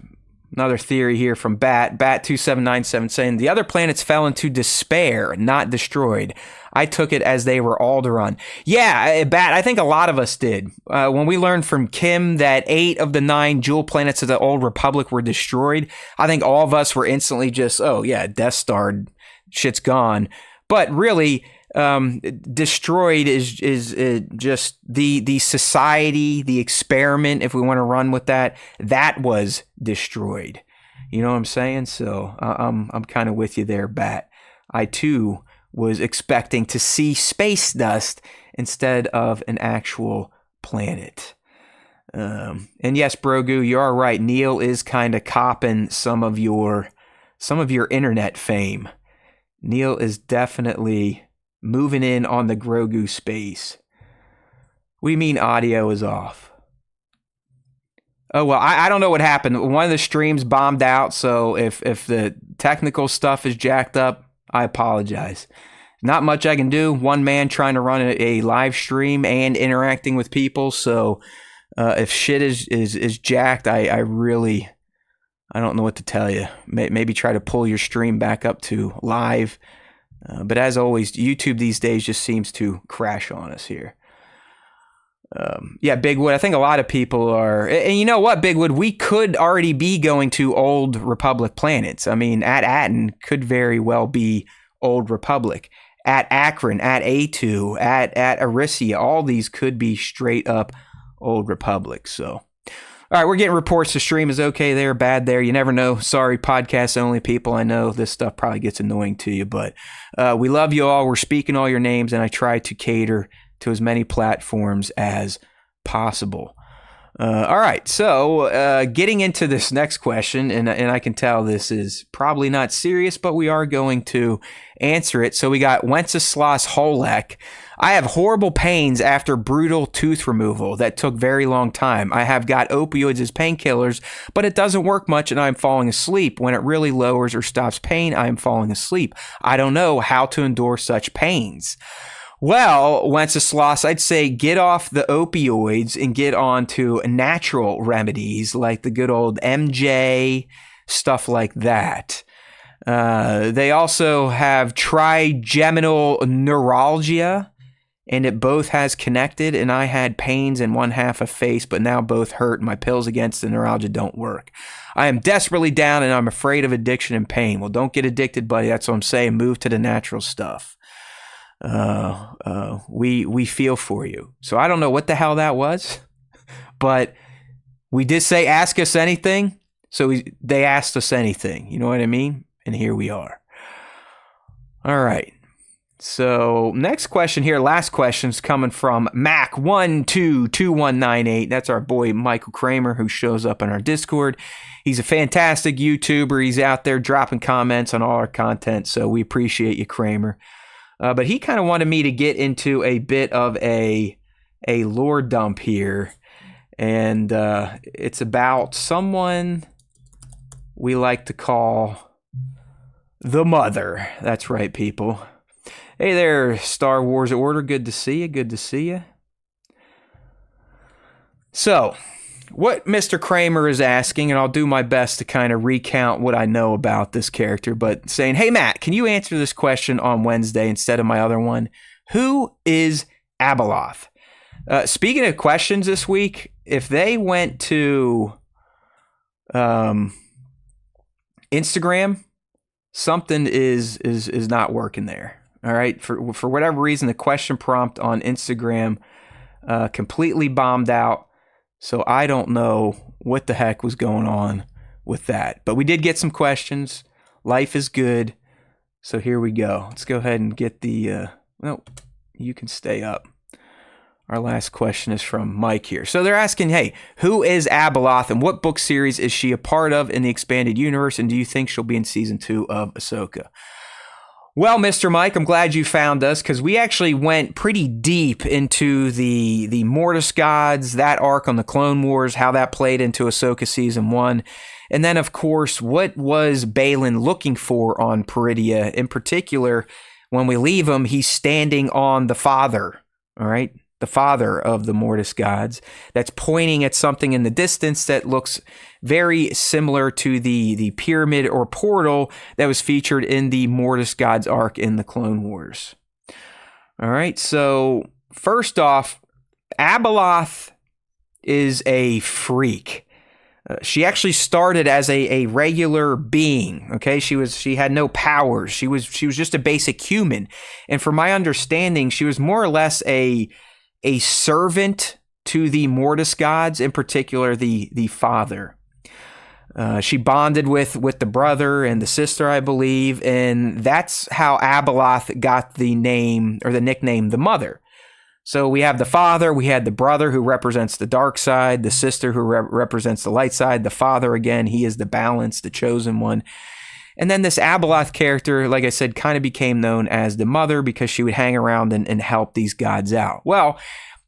Another theory here from Bat2797 saying the other planets fell into despair, not destroyed. I took it as they were Alderaan. Yeah, Bat, I think a lot of us did. When we learned from Kim that 8 of the 9 jewel planets of the Old Republic were destroyed, I think all of us were instantly just, oh yeah, Death Star, shit's gone. But really, destroyed is just the society, the experiment, if we want to run with that was destroyed. You know what I'm saying? So I'm kind of with you there, Bat. I too was expecting to see space dust instead of an actual planet. And yes, Brogu, you are right. Neil is kind of copping some of your internet fame. Neil is definitely moving in on the Grogu space. What do you mean audio is off? Oh, well, I don't know what happened. One of the streams bombed out, so if the technical stuff is jacked up, I apologize. not much I can do. One man trying to run a live stream and interacting with people. So if shit is jacked, I don't know what to tell you. Maybe try to pull your stream back up to live. But as always, YouTube these days just seems to crash on us here. Bigwood, I think a lot of people are, and you know what, Bigwood, we could already be going to Old Republic planets. I mean, At Attin could very well be Old Republic. At Achrann, At Aytuu, at Arissia, all these could be straight up Old Republic. So, all right, we're getting reports the stream is okay there, bad there. You never know. Sorry, podcast only people. I know this stuff probably gets annoying to you, but we love you all. We're speaking all your names, and I try to cater to as many platforms as possible. All right, so getting into this next question, and I can tell this is probably not serious, but we are going to answer it. So we got Wenceslas Holek. I have horrible pains after brutal tooth removal that took very long time. I have got opioids as painkillers, but it doesn't work much and I'm falling asleep. When it really lowers or stops pain, I am falling asleep. I don't know how to endure such pains. Well, Wenceslas, I'd say get off the opioids and get on to natural remedies like the good old MJ, stuff like that. They also have trigeminal neuralgia, and it both has connected, and I had pains in one half of face, but now both hurt. My pills against the neuralgia don't work. I am desperately down, and I'm afraid of addiction and pain. Well, don't get addicted, buddy. That's what I'm saying. Move to the natural stuff. We feel for you. So I don't know what the hell that was, but we did say ask us anything. So they asked us anything. You know what I mean? And here we are. All right. So next question here, last question's coming from Mac122198. That's our boy Michael Kramer, who shows up in our Discord. He's a fantastic YouTuber. He's out there dropping comments on all our content. So we appreciate you, Kramer. But he kind of wanted me to get into a bit of a lore dump here. And it's about someone we like to call the Mother. That's right, people. Hey there, Star Wars Order. Good to see you. Good to see you. So, what Mr. Kramer is asking, and I'll do my best to kind of recount what I know about this character, but saying, hey, Matt, can you answer this question on Wednesday instead of my other one? Who is Abeloth? Speaking of questions this week, if they went to Instagram, something is not working there. All right. For whatever reason, the question prompt on Instagram completely bombed out. So I don't know what the heck was going on with that. But we did get some questions. Life is good. So here we go. Let's go ahead and get the... well, you can stay up. Our last question is from Mike here. So they're asking, hey, who is Abeloth and what book series is she a part of in the expanded universe? And do you think she'll be in season 2 of Ahsoka? Well, Mr. Mike, I'm glad you found us because we actually went pretty deep into the Mortis gods, that arc on the Clone Wars, how that played into Ahsoka season 1. And then, of course, what was Baylan looking for on Peridia? In particular, when we leave him, he's standing on the father, all right? The father of the Mortis gods, that's pointing at something in the distance that looks very similar to the pyramid or portal that was featured in the Mortis gods arc in the Clone Wars. All right, so first off, Abeloth is a freak. She actually started as a regular being. Okay, she had no powers. She was just a basic human, and from my understanding, she was more or less a servant to the Mortis gods, in particular the father. She bonded with the brother and the sister, I believe, and that's how Abeloth got the name or the nickname the Mother. So we have the father, we had the brother who represents the dark side, the sister who represents the light side, the father, again, he is the balance, the chosen one. And then this Abeloth character, like I said, kind of became known as the Mother because she would hang around and help these gods out. Well,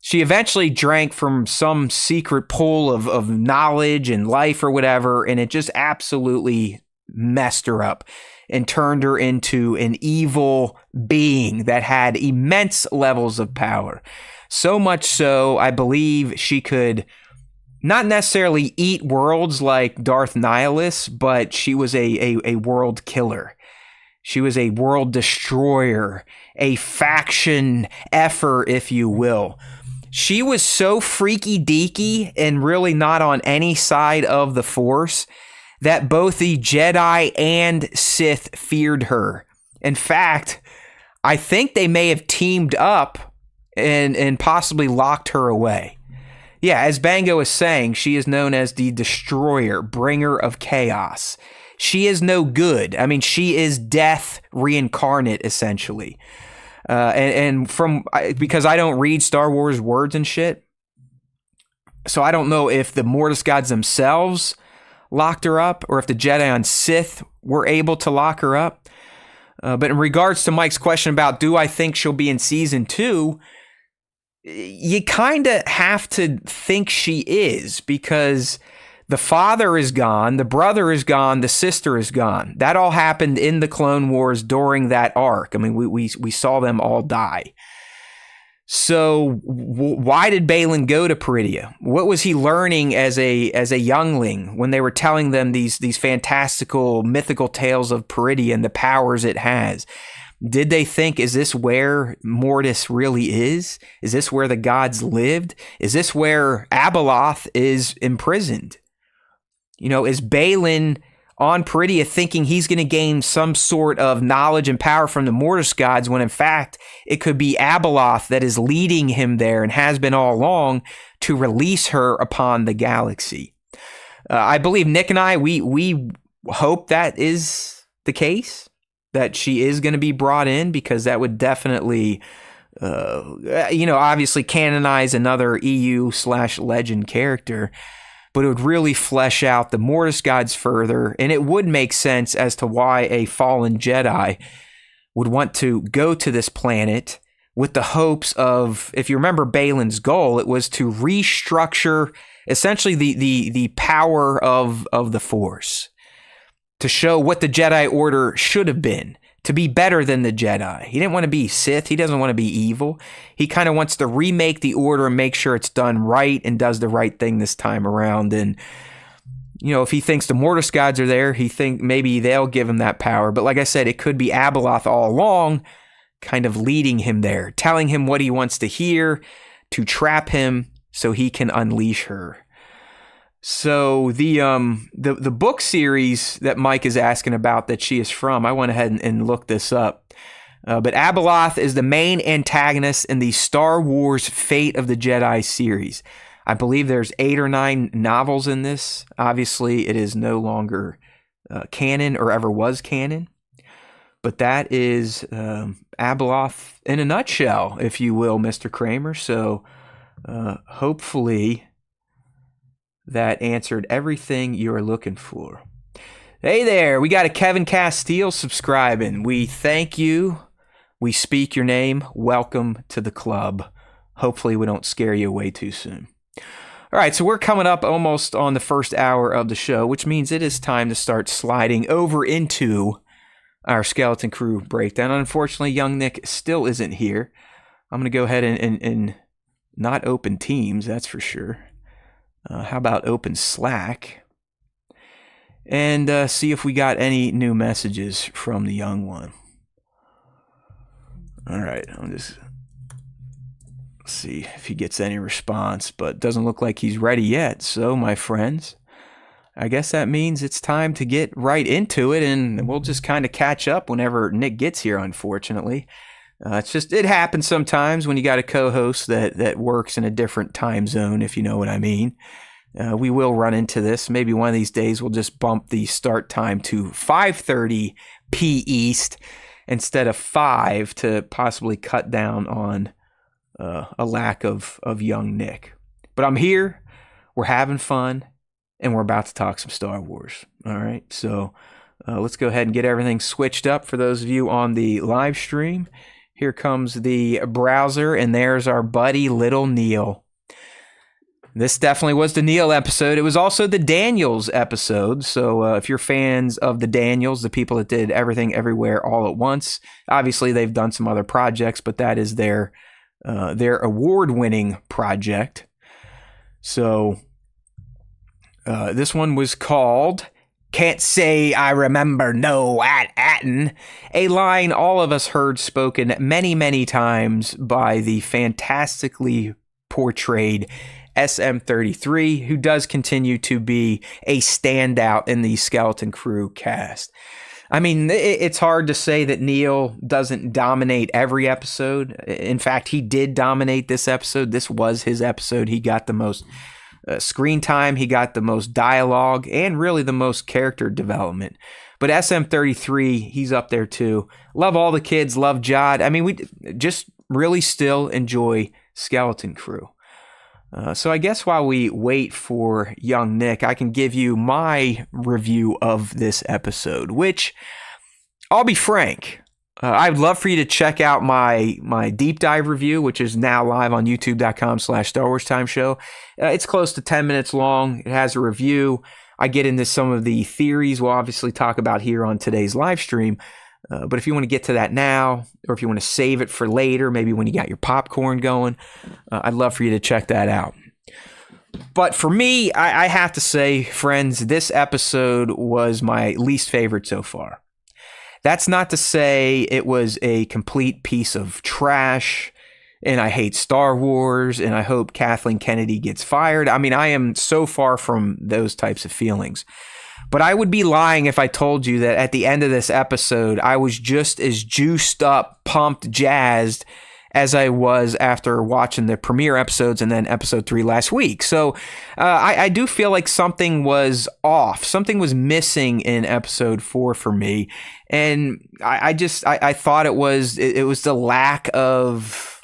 she eventually drank from some secret pool of knowledge and life or whatever, and it just absolutely messed her up and turned her into an evil being that had immense levels of power. So much so, I believe she could not necessarily eat worlds like Darth Nihilus, but she was a world killer. She was a world destroyer, a faction effer, if you will. She was so freaky deaky and really not on any side of the Force that both the Jedi and Sith feared her. In fact, I think they may have teamed up and possibly locked her away. Yeah, as Bango is saying, she is known as the Destroyer, bringer of chaos. She is no good. I mean, she is death reincarnate, essentially. Because I don't read Star Wars words and shit, so I don't know if the Mortis gods themselves locked her up or if the Jedi and Sith were able to lock her up. But in regards to Mike's question about do I think she'll be in season 2, you kind of have to think she is, because the father is gone, the brother is gone, the sister is gone. That all happened in the Clone Wars during that arc. I mean, we saw them all die. So why did Baylan go to Peridea? What was he learning as a youngling when they were telling them these fantastical mythical tales of Peridea and the powers it has? Did they think, is this where Mortis really is? Is this where the gods lived? Is this where Abeloth is imprisoned? You know, is Baylan on Peridea thinking he's going to gain some sort of knowledge and power from the Mortis gods when in fact it could be Abeloth that is leading him there and has been all along to release her upon the galaxy? I believe Nick and I, we hope that is the case, that she is going to be brought in, because that would definitely, obviously canonize another EU/legend character, but it would really flesh out the Mortis gods further, and it would make sense as to why a fallen Jedi would want to go to this planet with the hopes of, if you remember Baylan's goal, it was to restructure essentially the power of the Force, to show what the Jedi Order should have been, to be better than the Jedi. He didn't want to be Sith. He doesn't want to be evil. He kind of wants to remake the Order and make sure it's done right and does the right thing this time around. And, you know, if he thinks the Mortis gods are there, he think maybe they'll give him that power. But like I said, it could be Abeloth all along kind of leading him there, telling him what he wants to hear, to trap him so he can unleash her. So the book series that Mike is asking about that she is from, I went ahead and looked this up. But Abeloth is the main antagonist in the Star Wars Fate of the Jedi series. I believe there's 8 or 9 novels in this. Obviously, it is no longer canon or ever was canon. But that is Abeloth in a nutshell, if you will, Mr. Kramer. So hopefully that answered everything you're looking for. Hey there, we got a Kevin Castile subscribing. We thank you. We speak your name. Welcome to the club. Hopefully we don't scare you away too soon. All right, so we're coming up almost on the first hour of the show, which means it is time to start sliding over into our Skeleton Crew breakdown. Unfortunately, young Nick still isn't here. I'm going to go ahead and not open Teams, that's for sure. How about open Slack? And see if we got any new messages from the young one. All right, I'll just see if he gets any response, but doesn't look like he's ready yet. So, my friends, I guess that means it's time to get right into it, and we'll just kind of catch up whenever Nick gets here, unfortunately. It happens sometimes when you got a co-host that works in a different time zone, if you know what I mean. We will run into this. Maybe one of these days we'll just bump the start time to 5:30 p. East instead of 5 to possibly cut down on a lack of young Nick. But I'm here, we're having fun, and we're about to talk some Star Wars. All right, so let's go ahead and get everything switched up for those of you on the live stream. Here comes the browser, and there's our buddy Little Neil. This definitely was the Neil episode. It was also the Daniels episode. So if you're fans of the Daniels, the people that did Everything Everywhere All at Once, obviously they've done some other projects, but that is their award-winning project. So this one was called "Can't Say I Remember No At Attin," a line all of us heard spoken many, many times by the fantastically portrayed SM33, who does continue to be a standout in the Skeleton Crew cast. I mean, it's hard to say that Neil doesn't dominate every episode. In fact, he did dominate this episode. This was his episode. He got the most screen time, he got the most dialogue, and really the most character development. But SM33, he's up there too. Love all the kids, love Jod. I mean, we just really still enjoy Skeleton Crew. So I guess while we wait for young Nick, I can give you my review of this episode, which, I'll be frank, I'd love for you to check out my deep dive review, which is now live on youtube.com/Star Wars Time Show. It's close to 10 minutes long. It has a review. I get into some of the theories we'll obviously talk about here on today's live stream. But if you want to get to that now, or if you want to save it for later, maybe when you got your popcorn going, I'd love for you to check that out. But for me, I have to say, friends, this episode was my least favorite so far. That's not to say it was a complete piece of trash, and I hate Star Wars, and I hope Kathleen Kennedy gets fired. I mean, I am so far from those types of feelings. But I would be lying if I told you that at the end of this episode, I was just as juiced up, pumped, jazzed as I was after watching the premiere episodes and then episode 3 last week. So I do feel like something was off. Something was missing in episode 4 for me. And I thought it was the lack of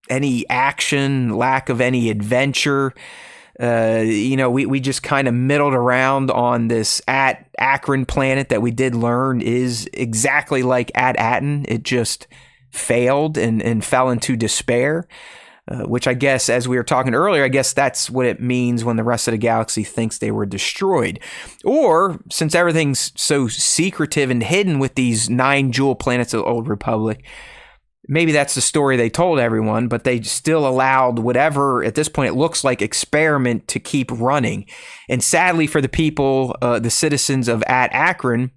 any action, lack of any adventure. We just kind of middled around on this At Achrann planet that we did learn is exactly like At Attin. It just failed and fell into despair, which I guess, as we were talking earlier, I guess that's what it means when the rest of the galaxy thinks they were destroyed. Or, since everything's so secretive and hidden with these 9 jewel planets of the Old Republic, maybe that's the story they told everyone, but they still allowed whatever, at this point, it looks like experiment to keep running. And sadly for the people, the citizens of At Achrann,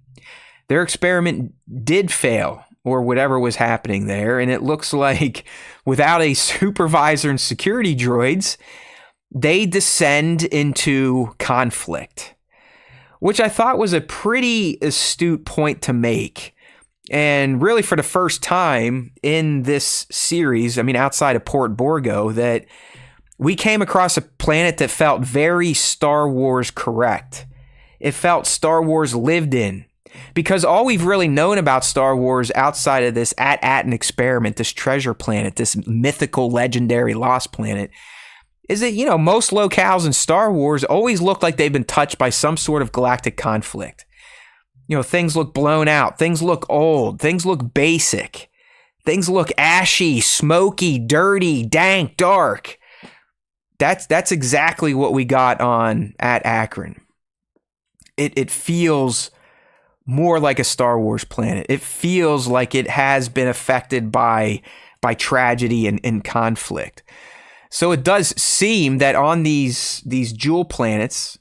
their experiment did fail, or whatever was happening there. And it looks like without a supervisor and security droids, they descend into conflict, which I thought was a pretty astute point to make. And really, for the first time in this series, I mean, outside of Port Borgo, that we came across a planet that felt very Star Wars correct. It felt Star Wars lived in. Because all we've really known about Star Wars outside of this At Attin experiment, this treasure planet, this mythical, legendary lost planet, is that, most locales in Star Wars always look like they've been touched by some sort of galactic conflict. Things look blown out. Things look old. Things look basic. Things look ashy, smoky, dirty, dank, dark. That's exactly what we got on At Achrann. It feels more like a Star Wars planet. It feels like it has been affected by tragedy and conflict. So it does seem that on these jewel planets,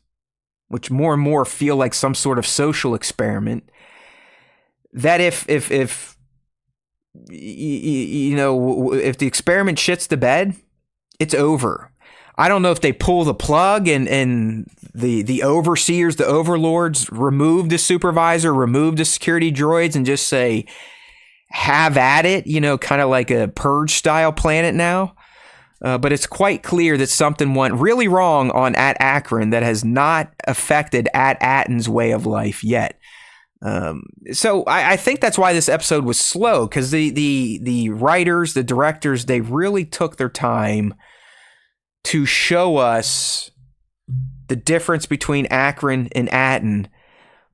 which more and more feel like some sort of social experiment, that if the experiment shits the bed, it's over. I don't know if they pull the plug and the overseers, the overlords, remove the supervisor, remove the security droids, and just say, have at it, kind of like a purge style planet now. But it's quite clear that something went really wrong on At Achrann that has not affected At Attin's way of life yet. So I think that's why this episode was slow, because the writers, the directors, they really took their time to show us the difference between Achrann and Attin,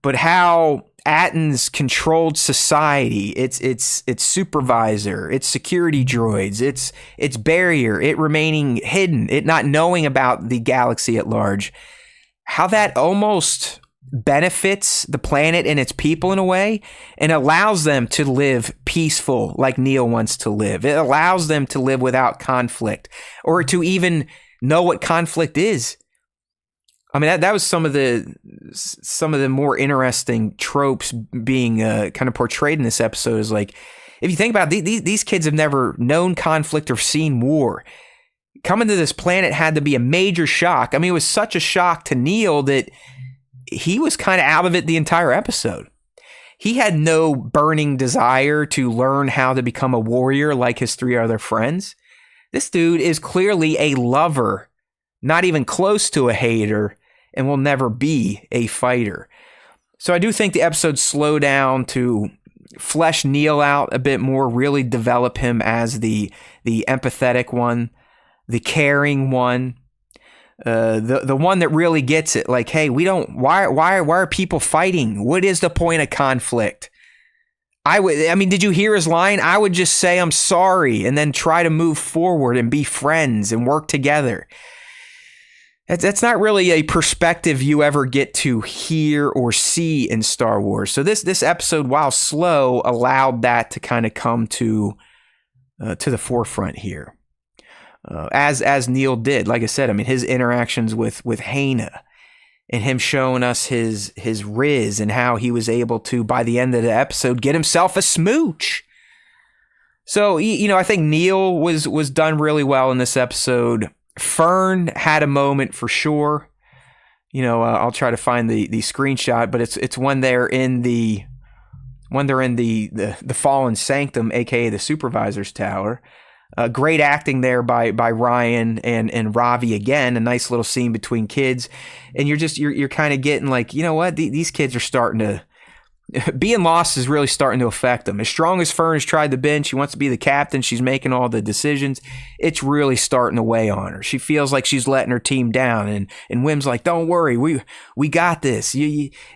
but how Attin's controlled society, its supervisor, its security droids, its barrier, it remaining hidden, it not knowing about the galaxy at large, how that almost benefits the planet and its people in a way and allows them to live peaceful like Neil wants to live. It allows them to live without conflict or to even know what conflict is. I mean, that was some of the more interesting tropes being kind of portrayed in this episode. Is like, if you think about it, these kids have never known conflict or seen war. Coming to this planet had to be a major shock. I mean, it was such a shock to Neil that he was kind of out of it the entire episode. He had no burning desire to learn how to become a warrior like his three other friends. This dude is clearly a lover, not even close to a hater, and will never be a fighter. So I do think the episode slowed down to flesh Neil out a bit more, really develop him as the empathetic one, the caring one, the one that really gets it. Like, hey, why are people fighting? What is the point of conflict? I mean, did you hear his line? I would just say I'm sorry and then try to move forward and be friends and work together. That's not really a perspective you ever get to hear or see in Star Wars. So this episode, while slow, allowed that to kind of come to the forefront here. As Neil did, like I said, I mean, his interactions with Hana and him showing us his riz and how he was able to, by the end of the episode, get himself a smooch. So, I think Neil was done really well in this episode. Fern had a moment for sure. I'll try to find the screenshot, but it's when they're in the fallen sanctum, aka the supervisor's tower. Great acting there by Ryan and Ravi again. A nice little scene between kids, and you're kind of getting like, you know what, these kids are starting to. Being lost is really starting to affect them. As strong as Fern has tried to bend, she wants to be the captain. She's making all the decisions. It's really starting to weigh on her. She feels like she's letting her team down. And Wim's like, don't worry, we got this.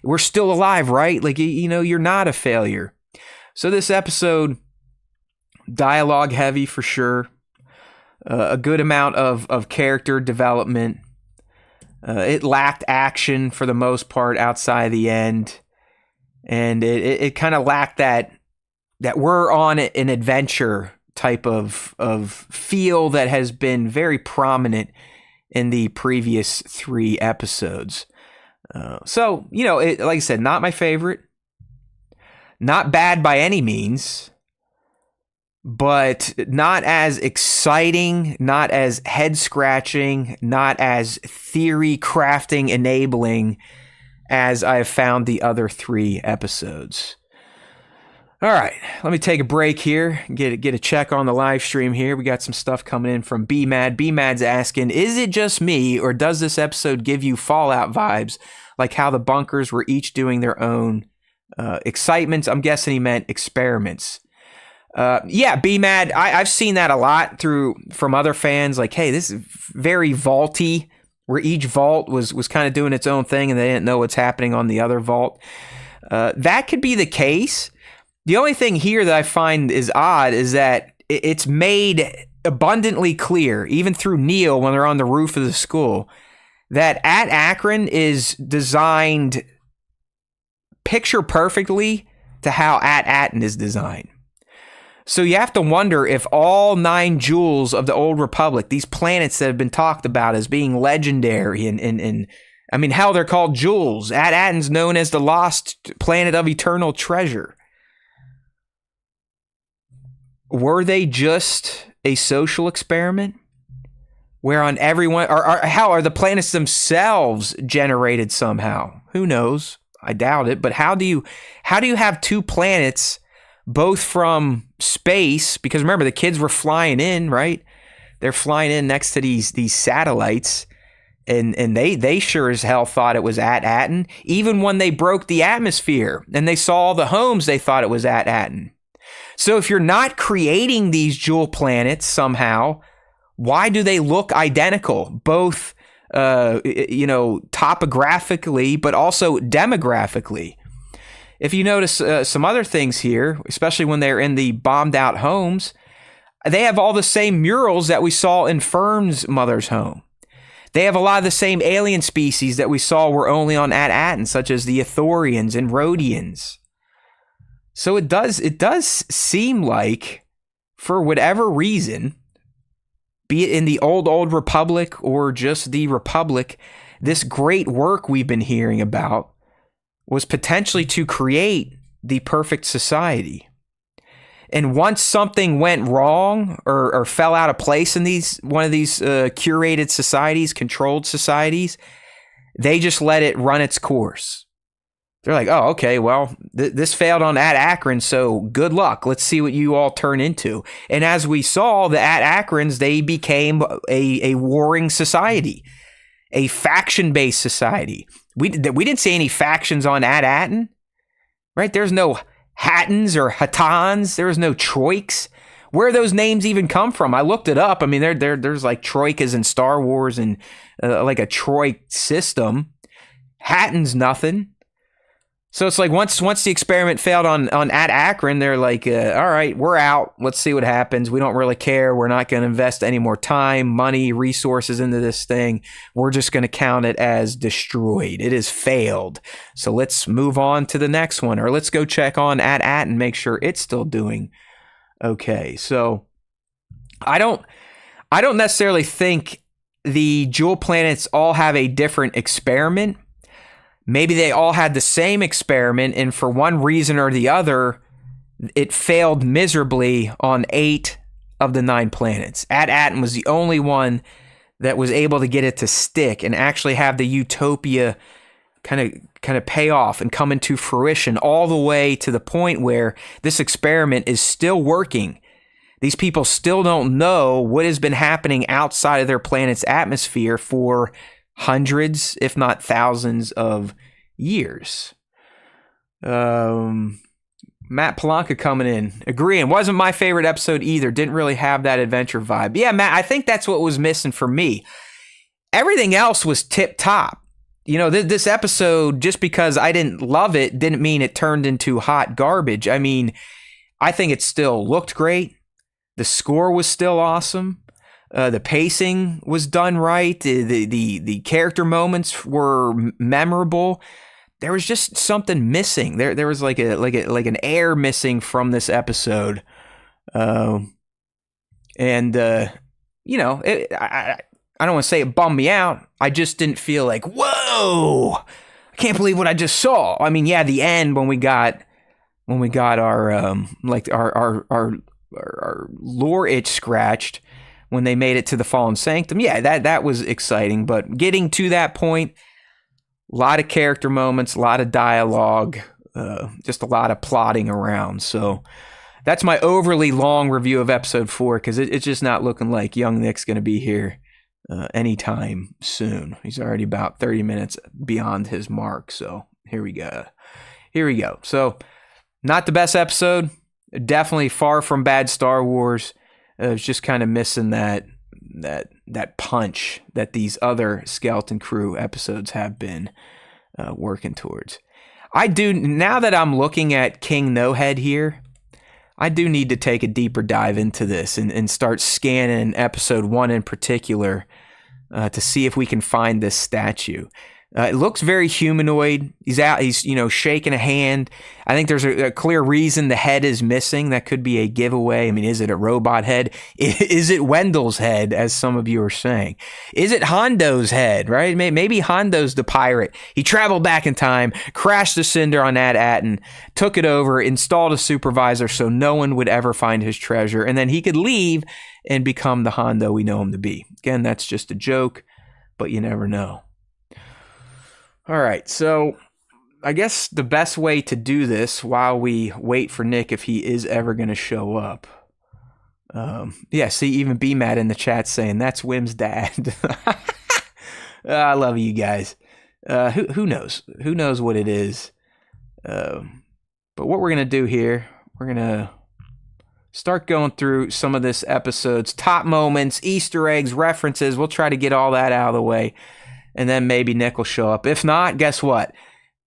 We're still alive, right? Like, you're not a failure. So this episode, dialogue heavy for sure. A good amount of character development. It lacked action for the most part outside the end. And it kind of lacked that we're on an adventure type of feel that has been very prominent in the previous 3 episodes. So, like I said, not my favorite. Not bad by any means. But not as exciting, not as head-scratching, not as theory-crafting enabling as I have found the other 3 episodes. All right, let me take a break here, get a check on the live stream here. We got some stuff coming in from B-Mad. B-Mad's asking, is it just me, or does this episode give you Fallout vibes, like how the bunkers were each doing their own excitements? I'm guessing he meant experiments. Yeah, B-Mad, I've seen that a lot from other fans, like, hey, this is very vaulty, where each vault was kind of doing its own thing and they didn't know what's happening on the other vault. That could be the case. The only thing here that I find is odd is that it's made abundantly clear, even through Neil when they're on the roof of the school, that At Achrann is designed picture perfectly to how At Attin is designed. So you have to wonder if all 9 jewels of the Old Republic, these planets that have been talked about as being legendary, and I mean, hell, they're called jewels. At Attin's known as the lost planet of eternal treasure. Were they just a social experiment? Whereon everyone, or how are the planets themselves generated somehow? Who knows? I doubt it. But how do you have 2 planets, both from space? Because remember, the kids were flying in, right? They're flying in next to these satellites, and they sure as hell thought it was At Attin. Even when they broke the atmosphere and they saw all the homes, they thought it was At Attin. So if you're not creating these jewel planets somehow, why do they look identical? Both, topographically, but also demographically. if you notice some other things here, especially when they're in the bombed out homes, they have all the same murals that we saw in Fern's mother's home. They have a lot of the same alien species that we saw were only on At Attin, such as the Ithorians and Rhodians. So it does seem like, for whatever reason, be it in the old Republic or just the Republic, this great work we've been hearing about was potentially to create the perfect society. And once something went wrong or fell out of place in one of these curated societies, controlled societies, they just let it run its course. They're like, oh, okay, well, this failed on At Achrann, so good luck. Let's see what you all turn into. And as we saw, the At Achrans, they became a warring society, a faction-based society. We didn't see any factions on At Attin, right? There's no Hattans or Hattans. There was no Troiks. Where those names even come from? I looked it up. I mean, there's like Troikas in Star Wars and like a Troik system. Hatton's nothing. So it's like once the experiment failed on At Achrann, they're like, all right, we're out. Let's see what happens. We don't really care. We're not going to invest any more time, money, resources into this thing. We're just going to count it as destroyed. It has failed. So let's move on to the next one, or let's go check on At Attin and make sure it's still doing okay. So I don't necessarily think the jewel planets all have a different experiment. Maybe they all had the same experiment, and for one reason or the other, it failed miserably on 8 of the 9 planets. At Attin was the only one that was able to get it to stick and actually have the utopia kind of pay off and come into fruition all the way to the point where this experiment is still working. These people still don't know what has been happening outside of their planet's atmosphere for hundreds, if not thousands of years. Matt Palanca coming in, agreeing. Wasn't my favorite episode either. Didn't really have that adventure vibe. Yeah, Matt, I think that's what was missing for me. Everything else was tip top. You know, this episode, just because I didn't love it, didn't mean it turned into hot garbage. I mean, I think it still looked great. The score was still awesome. The pacing was done right. The character moments were memorable. There was just something missing. There was like an air missing from this episode. You know, I don't want to say it bummed me out. I just didn't feel like, whoa, I can't believe what I just saw. I mean, yeah, the end when we got our our lore itch scratched. When they made it to the Fallen Sanctum, yeah, that was exciting. But getting to that point, a lot of character moments, a lot of dialogue, just a lot of plotting around. So that's my overly long review of episode 4, because it's just not looking like young Nick's going to be here anytime soon. He's already about 30 minutes beyond his mark. So here we go. So not the best episode. Definitely far from bad Star Wars. It's just kind of missing that punch that these other Skeleton Crew episodes have been working towards. I do, now that I'm looking at King No Head here, I do need to take a deeper dive into this and start scanning episode 1 in particular to see if we can find this statue. It looks very humanoid. He's shaking a hand. I think there's a clear reason the head is missing. That could be a giveaway. I mean, is it a robot head? Is it Wendell's head, as some of you are saying? Is it Hondo's head, right? Maybe Hondo's the pirate. He traveled back in time, crashed the Cinder on At Attin, took it over, installed a supervisor so no one would ever find his treasure, and then he could leave and become the Hondo we know him to be. Again, that's just a joke, but you never know. All right, so I guess the best way to do this while we wait for Nick, if he is ever going to show up. See, even B-Matt in the chat saying, that's Wim's dad. I love you guys. Who knows? Who knows what it is? But what we're going to do here, we're going to start going through some of this episode's top moments, Easter eggs, references. We'll try to get all that out of the way. And then maybe Nick will show up. If not, guess what?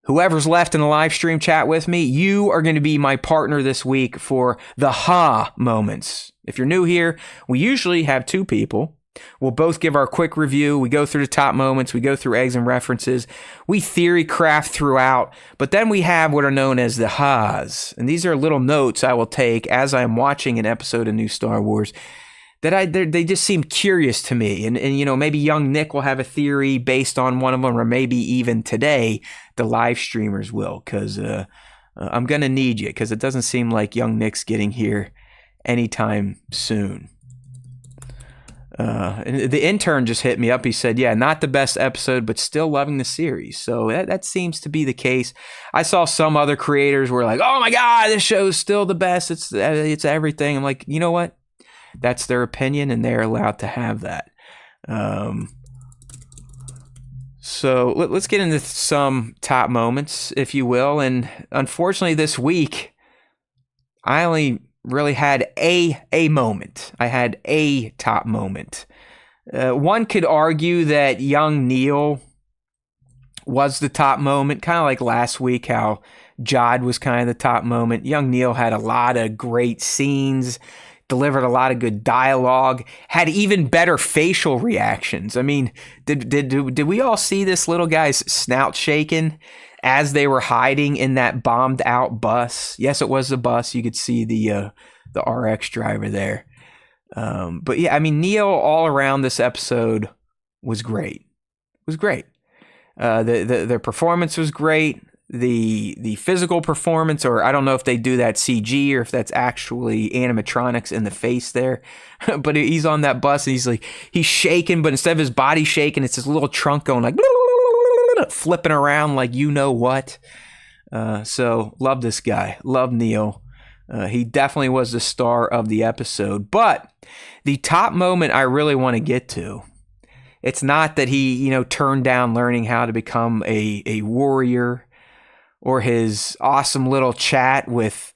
whoever's left in the live stream chat with me, you are going to be my partner this week for the ha moments. If you're new here, we usually have two people. We'll both give our quick review. We go through the top moments. We go through eggs and references. We theory craft throughout. But then we have what are known as the ha's. And these are little notes I will take as I'm watching an episode of New Star Wars that they just seem curious to me. And you know, maybe young Nick will have a theory based on one of them, or maybe even today the live streamers will, because I'm going to need you, because it doesn't seem like young Nick's getting here anytime soon. And the intern just hit me up. He said, yeah, not the best episode, but still loving the series. So that seems to be the case. I saw some other creators were like, oh my God, this show is still the best. It's everything. I'm like, you know what? That's their opinion, and they're allowed to have that. So let's get into some top moments, if you will. And unfortunately, this week, I only really had a moment. I had a top moment. One could argue that young Neil was the top moment, kind of like last week how Jod was kind of the top moment. Young Neil had a lot of great scenes, delivered a lot of good dialogue, had even better facial reactions. I mean, did we all see this little guy's snout shaking as they were hiding in that bombed out bus? Yes, it was the bus. You could see the RX driver there. But yeah, I mean, Neil all around this episode was great. It was great. The performance was great. The physical performance, or I don't know if they do that CG or if that's actually animatronics in the face there, but he's on that bus and he's shaking, but instead of his body shaking, it's his little trunk going like flipping around like you know what. So love this guy, love Neil. He definitely was the star of the episode. But the top moment I really want to get to, it's not that he turned down learning how to become a warrior, or his awesome little chat with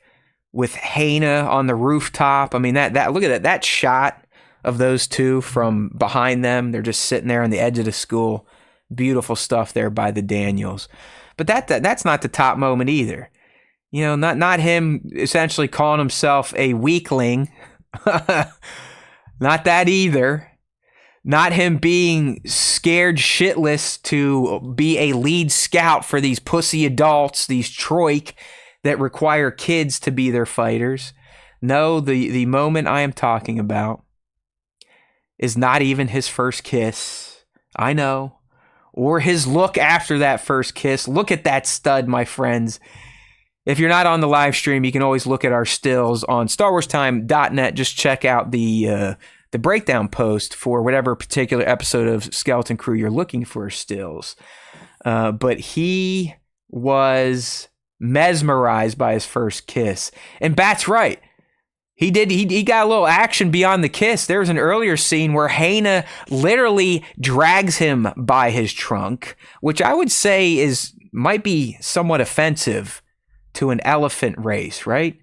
Hannah on the rooftop. I mean, that look at that shot of those two from behind them. They're just sitting there on the edge of the school. Beautiful stuff there by the Daniels. But that's not the top moment either. You know, not him essentially calling himself a weakling. Not that either. Not him being scared shitless to be a lead scout for these pussy adults, these troik that require kids to be their fighters. No, the moment I am talking about is not even his first kiss. I know. Or his look after that first kiss. Look at that stud, my friends. If you're not on the live stream, you can always look at our stills on StarWarsTime.net. Just check out the breakdown post for whatever particular episode of Skeleton Crew you're looking for stills. But he was mesmerized by his first kiss. And Bat's right. He got a little action beyond the kiss. There was an earlier scene where Hannah literally drags him by his trunk, which I would say might be somewhat offensive to an elephant race, right?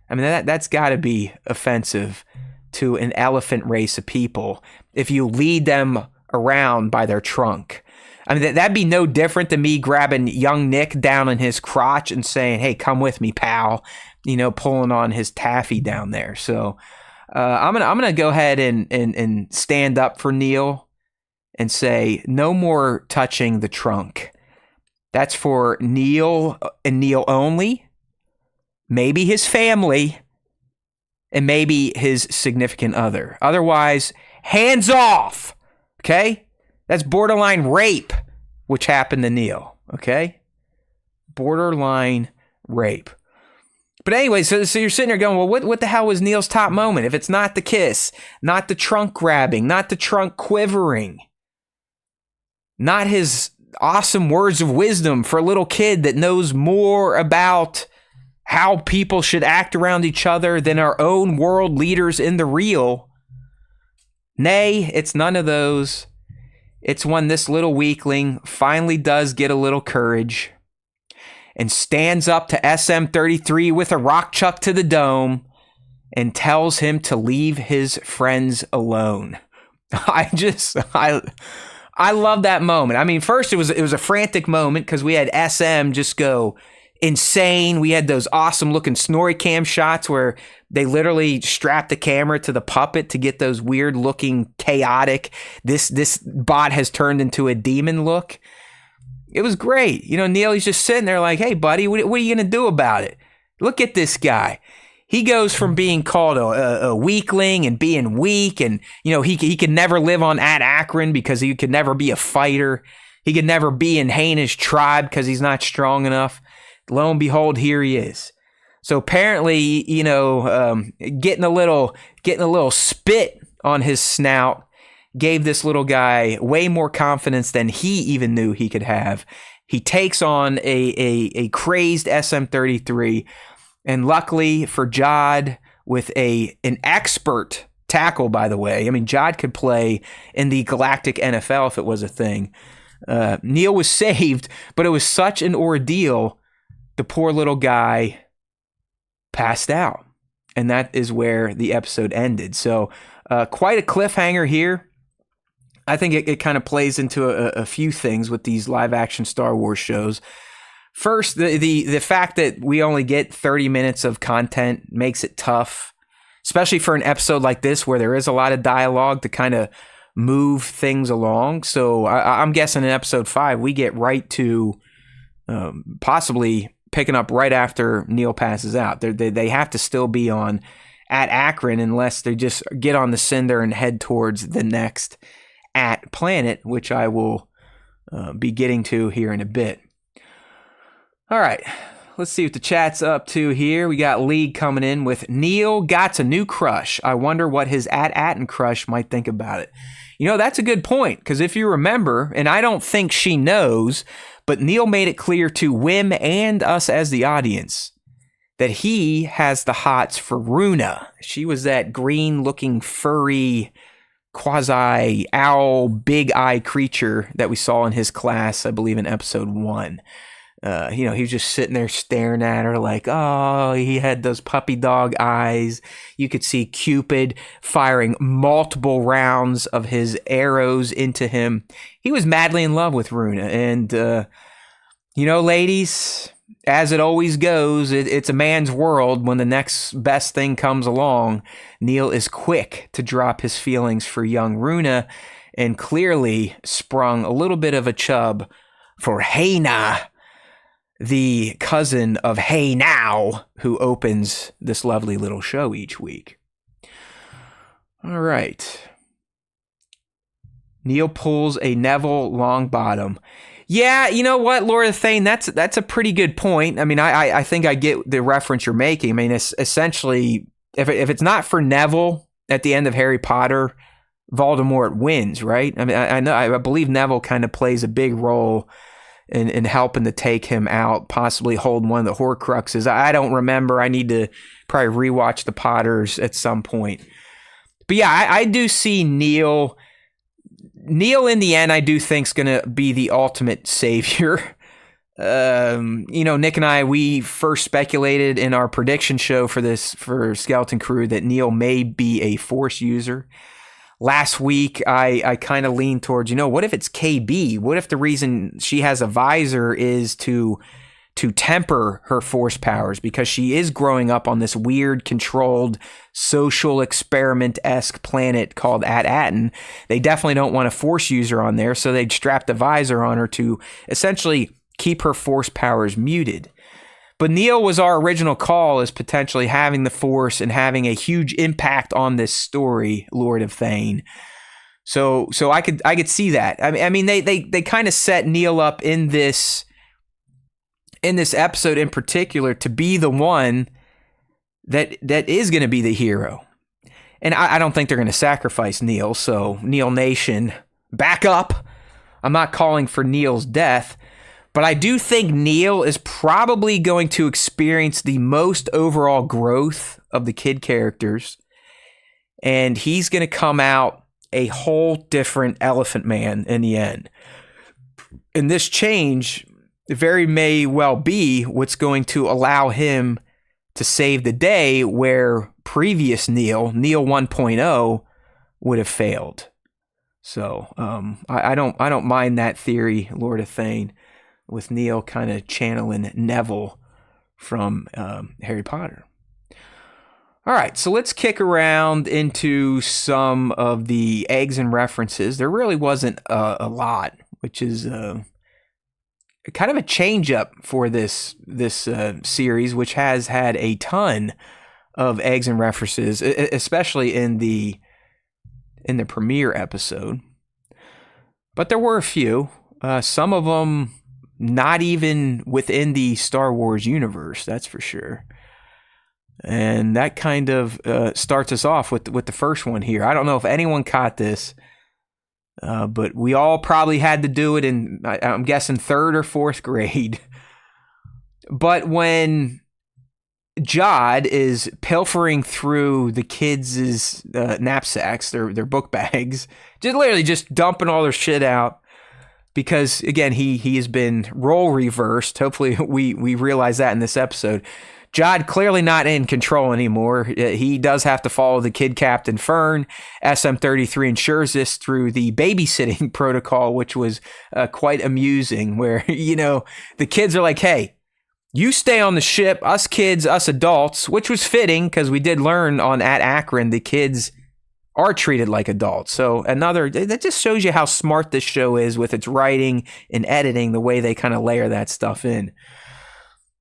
I mean, that's got to be offensive to an elephant race of people if you lead them around by their trunk. I mean, that'd be no different than me grabbing young Nick down in his crotch and saying, hey, come with me, pal, pulling on his taffy down there. So I'm gonna go ahead and stand up for Neil and say no more touching the trunk. That's for Neil and Neil only, maybe his family, and maybe his significant other. Otherwise, hands off, okay? That's borderline rape, which happened to Neil, okay? Borderline rape. But anyway, so you're sitting there going, well, what the hell was Neil's top moment? If it's not the kiss, not the trunk grabbing, not the trunk quivering, not his awesome words of wisdom for a little kid that knows more about how people should act around each other than our own world leaders in the real. Nay, it's none of those. It's when this little weakling finally does get a little courage and stands up to SM-33 with a rock chuck to the dome and tells him to leave his friends alone. I I love that moment. I mean, first it was a frantic moment because we had SM just go insane. We had those awesome looking Snorri cam shots where they literally strapped the camera to the puppet to get those weird looking chaotic, this bot has turned into a demon look. It was great. You know, Neil, he's just sitting there like, hey, buddy, what are you going to do about it? Look at this guy. He goes from being called a weakling and being weak, and you know he could never live on At Achrann because he could never be a fighter. He could never be in Haina's tribe because he's not strong enough. Lo and behold, here he is. So apparently, you know, getting a little spit on his snout gave this little guy way more confidence than he even knew he could have. He takes on a crazed SM-33. And luckily for Jod, with an expert tackle, by the way. I mean, Jod could play in the Galactic NFL if it was a thing. Neil was saved, but it was such an ordeal, the poor little guy passed out. And that is where the episode ended. So quite a cliffhanger here. I think it kind of plays into a few things with these live-action Star Wars shows. First, the fact that we only get 30 minutes of content makes it tough, especially for an episode like this where there is a lot of dialogue to kind of move things along. So I'm guessing in episode 5, we get right to possibly picking up right after Neil passes out. They have to still be on At Achrann unless they just get on the Cinder and head towards the next At planet, which I will be getting to here in a bit. All right, let's see what the chat's up to here. We got League coming in with Neil got a new crush. I wonder what his At Attin crush might think about it. You know, that's a good point, because if you remember, and I don't think she knows, but Neil made it clear to Wim and us as the audience that he has the hots for Runa. She was that green-looking, furry, quasi-owl, big-eye creature that we saw in his class, I believe, in episode 1. He was just sitting there staring at her like, oh, he had those puppy dog eyes. You could see Cupid firing multiple rounds of his arrows into him. He was madly in love with Runa. And, ladies, as it always goes, it's a man's world. When the next best thing comes along, Neil is quick to drop his feelings for young Runa and clearly sprung a little bit of a chub for Haina, the cousin of Hey Now, who opens this lovely little show each week. All right. Neil pulls a Neville Longbottom. Yeah, you know what, Laura Thane, that's a pretty good point. I mean, I think I get the reference you're making. I mean, it's essentially, if it's not for Neville at the end of Harry Potter, Voldemort wins, right? I mean, I believe Neville kind of plays a big role in helping to take him out, possibly hold one of the Horcruxes. I don't remember. I need to probably rewatch the Potters at some point. But yeah, I do see Neil. Neil, in the end, I do think is going to be the ultimate savior. Nick and I, we first speculated in our prediction show for Skeleton Crew that Neil may be a Force user. Last week, I kind of leaned towards, what if it's KB? What if the reason she has a visor is to temper her Force powers, because she is growing up on this weird, controlled, social experiment-esque planet called At Attin. They definitely don't want a Force user on there, so they'd strap the visor on her to essentially keep her Force powers muted. But Neil was our original call as potentially having the Force and having a huge impact on this story, Lord of Thane. So I could see that. I mean they kind of set Neil up in this episode in particular to be the one that is going to be the hero. And I don't think they're going to sacrifice Neil. So Neil Nation, back up. I'm not calling for Neil's death. But I do think Neil is probably going to experience the most overall growth of the kid characters. And he's going to come out a whole different Elephant Man in the end. And this change very may well be what's going to allow him to save the day where previous Neil 1.0, would have failed. So I don't mind that theory, Lord of Thane, with Neil kind of channeling Neville from Harry Potter. All right, so let's kick around into some of the eggs and references. There really wasn't a lot, which is kind of a change up for this series, which has had a ton of eggs and references, especially in the premiere episode. But there were a few. Some of them not even within the Star Wars universe, that's for sure. And that kind of starts us off with the first one here. I don't know if anyone caught this, but we all probably had to do it in, I'm guessing, 3rd or 4th grade. But when Jod is pilfering through the kids' knapsacks, their book bags, just dumping all their shit out, because, again, he has been role reversed. Hopefully we realize that in this episode. Jod clearly not in control anymore. He does have to follow the kid captain Fern. SM-33 ensures this through the babysitting protocol, which was quite amusing, where, the kids are like, hey, you stay on the ship, us kids, us adults, which was fitting because we did learn on At Achrann the kids are treated like adults. So that just shows you how smart this show is with its writing and editing, the way they kind of layer that stuff in.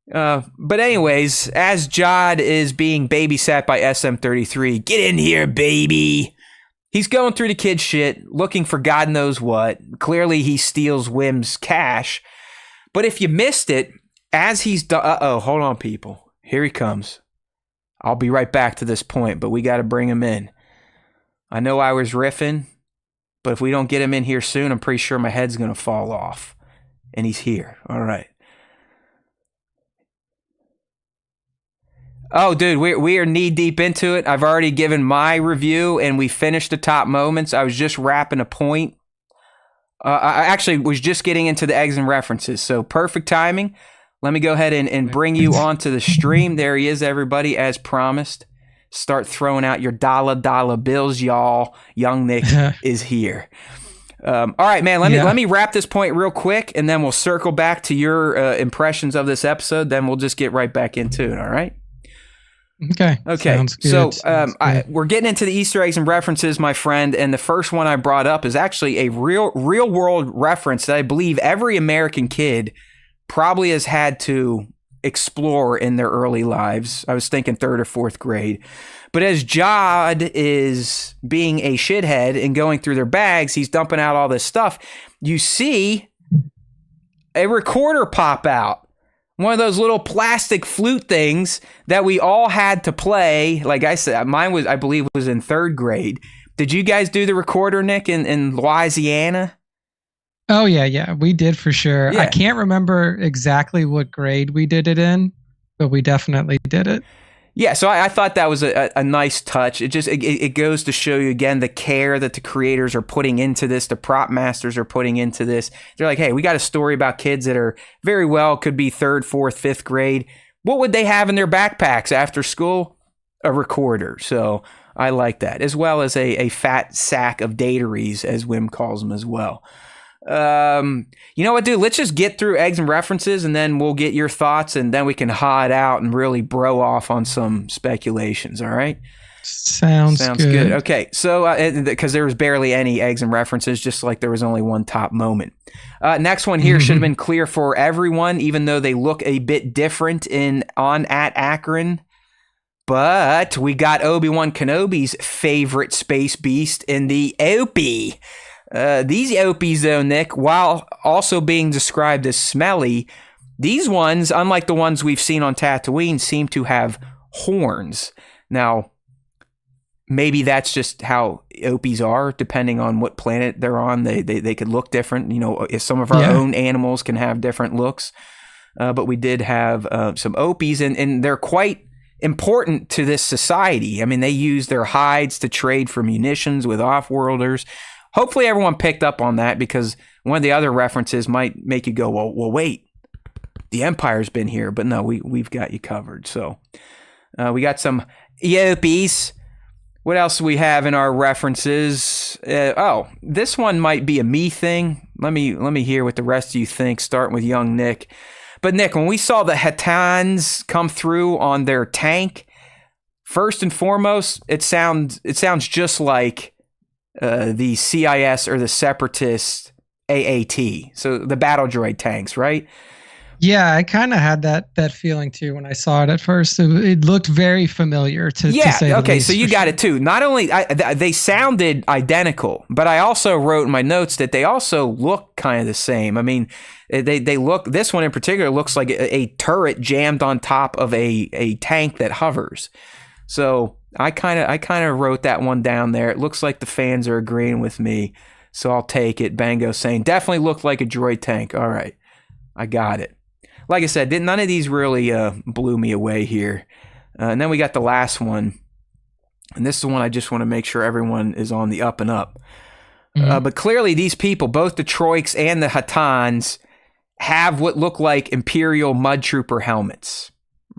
But anyways, as Jod is being babysat by SM-33, get in here, baby. He's going through the kid shit, looking for God knows what. Clearly, he steals Wim's cash. But if you missed it, as he's done... hold on, people. Here he comes. I'll be right back to this point, but we got to bring him in. I know I was riffing, but if we don't get him in here soon, I'm pretty sure my head's going to fall off. And he's here. All right. Oh, dude, we are knee deep into it. I've already given my review, and we finished the top moments. I was just wrapping a point. I actually was just getting into the eggs and references, so perfect timing. Let me go ahead and bring you onto the stream. There he is, everybody, as promised. Start throwing out your dollar bills, y'all. Young Nick is here. All right, man, let me wrap this point real quick, and then we'll circle back to your impressions of this episode. Then we'll just get right back into it, all right? Okay. Sounds good. So we're getting into the Easter eggs and references, my friend, and the first one I brought up is actually a real world reference that I believe every American kid probably has had to explore in their early lives. I was thinking 3rd or 4th grade. But as Jod is being a shithead and going through their bags, he's dumping out all this stuff. You see a recorder pop out. One of those little plastic flute things that we all had to play. Like I said, mine I believe was in 3rd grade. Did you guys do the recorder, Nick, in Louisiana? Oh, yeah, we did for sure. Yeah. I can't remember exactly what grade we did it in, but we definitely did it. Yeah, so I thought that was a nice touch. It goes to show you, again, the care that the creators are putting into this, the prop masters are putting into this. They're like, hey, we got a story about kids that are very well, could be 3rd, 4th, 5th grade. What would they have in their backpacks after school? A recorder. So I like that, as well as a fat sack of dataries, as Wim calls them as well. You know what, dude? Let's just get through eggs and references, and then we'll get your thoughts, and then we can haw it out and really bro off on some speculations. All right? Sounds good. Okay, so because there was barely any eggs and references, just like there was only one top moment. Next one here should have been clear for everyone, even though they look a bit different on At Achrann. But we got Obi-Wan Kenobi's favorite space beast in the Opie. These Opies, though, Nick, while also being described as smelly, these ones, unlike the ones we've seen on Tatooine, seem to have horns. Now, maybe that's just how Opies are, depending on what planet they're on. They could look different. If some of our own animals can have different looks. But we did have some Opies, and they're quite important to this society. I mean, they use their hides to trade for munitions with off-worlders. Hopefully everyone picked up on that, because one of the other references might make you go, well, wait, the Empire's been here. But no, we've got you covered. So we got some Eopies. What else do we have in our references? This one might be a me thing. Let me hear what the rest of you think, starting with young Nick. But Nick, when we saw the Hattans come through on their tank, first and foremost, it sounds just like the CIS or the Separatist AAT, so the battle droid tanks, right? Yeah, I kind of had that feeling too when I saw it at first. It looked very familiar to say the okay, least, so you got it too. Not only they sounded identical, but I also wrote in my notes that they also look kind of the same. I mean, they look. This one in particular looks like a turret jammed on top of a tank that hovers. So I kind of wrote that one down there. It looks like the fans are agreeing with me, so I'll take it. Bango saying definitely looked like a droid tank. All right, I got it. Like I said, none of these really blew me away here. And then we got the last one. And this is the one I just want to make sure everyone is on the up and up. Mm-hmm. But clearly these people, both the Troiks and the Hattans, have what look like Imperial Mud Trooper helmets.